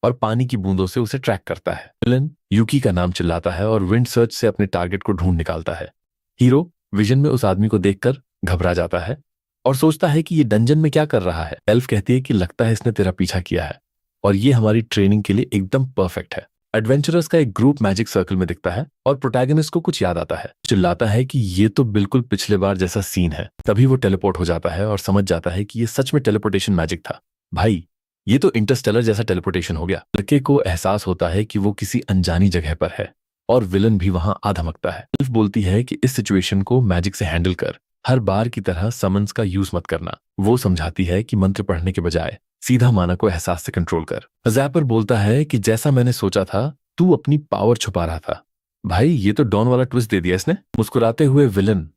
और पानी की बूंदों से उसे ट्रैक करता है। विलन यूकी का नाम चिल्लाता है और विंड सर्च से अपने टारगेट को ढूंढ निकालता है। हीरो विजन में उस आदमी को देखकर घबरा जाता है और सोचता है कि ये डंजन में क्या कर रहा है। एल्फ कहती है कि लगता है इसने तेरा पीछा किया है और ये हमारी ट्रेनिंग के लिए एकदम परफेक्ट है। एडवेंचरर्स का एक ग्रुप मैजिक सर्कल में दिखता है और प्रोटैगनिस्ट को कुछ याद आता है। चिल्लाता है कि ये तो बिल्कुल पिछले बार जैसा सीन है। तभी वो टेलीपोर्ट हो जाता है और समझ जाता है कि ये सच में टेलीपोर्टेशन मैजिक था। भाई ये तो इंटरस्टेलर जैसा टेलीपोर्टेशन हो गया। लड़के को एहसास होता है कि वो किसी अनजानी जगह पर है और विलन भी वहां आ धमकता है। एल्फ बोलती है कि इस सिचुएशन को मैजिक से हैंडल कर, हर बार की तरह समन्स का यूज मत करना। वो समझाती है कि मंत्र पढ़ने के बजाय सीधा माना को एहसास से कंट्रोल कर। जैपर बोलता है कि जैसा मैंने सोचा था तू अपनी पावर छुपा रहा था। भाई ये तो डॉन वाला ट्विस्ट दे दिया इसने। मुस्कुराते हुए विलन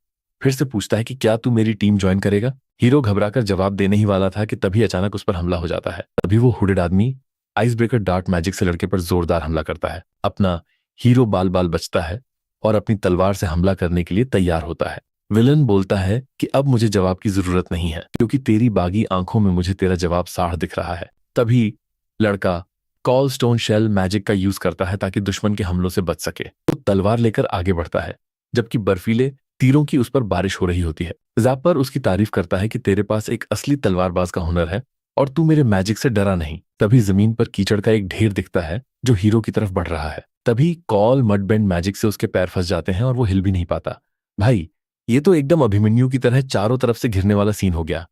फिर से पूछता है कि क्या तू मेरी टीम ज्वाइन करेगा। हीरो घबराकर जवाब देने ही वाला था कि तभी अचानक उस पर हमला हो जाता है। तभी वो हुडेड आदमी आइस ब्रेकर डार्क मैजिक से लड़के पर जोरदार हमला करता है। अपना हीरो बाल बाल बचता है और अपनी तलवार से हमला करने के लिए तैयार होता है। विलन बोलता है कि अब मुझे जवाब की जरूरत नहीं है, क्योंकि तेरी बागी आंखों में मुझे तेरा जवाब साफ दिख रहा है। तभी लड़का कॉल स्टोन शेल मैजिक का यूज करता है ताकि दुश्मन के हमलों से बच सके। वो तलवार लेकर आगे बढ़ता है, जबकि बर्फीले तीरों की उस पर बारिश हो रही होती है। ज़ापर उसकी तारीफ करता है कि तेरे पास एक असली तलवारबाज का हुनर है और तू मेरे मैजिक से डरा नहीं। तभी जमीन पर कीचड़ का एक ढेर दिखता है जो हीरो की तरफ बढ़ रहा है। तभी कॉल मडबेंड मैजिक से उसके पैर फंस जाते हैं और वो हिल भी नहीं पाता। भाई, ये तो एकदम अभिमन्यु की तरह चारों तरफ से घिरने वाला सीन हो गया।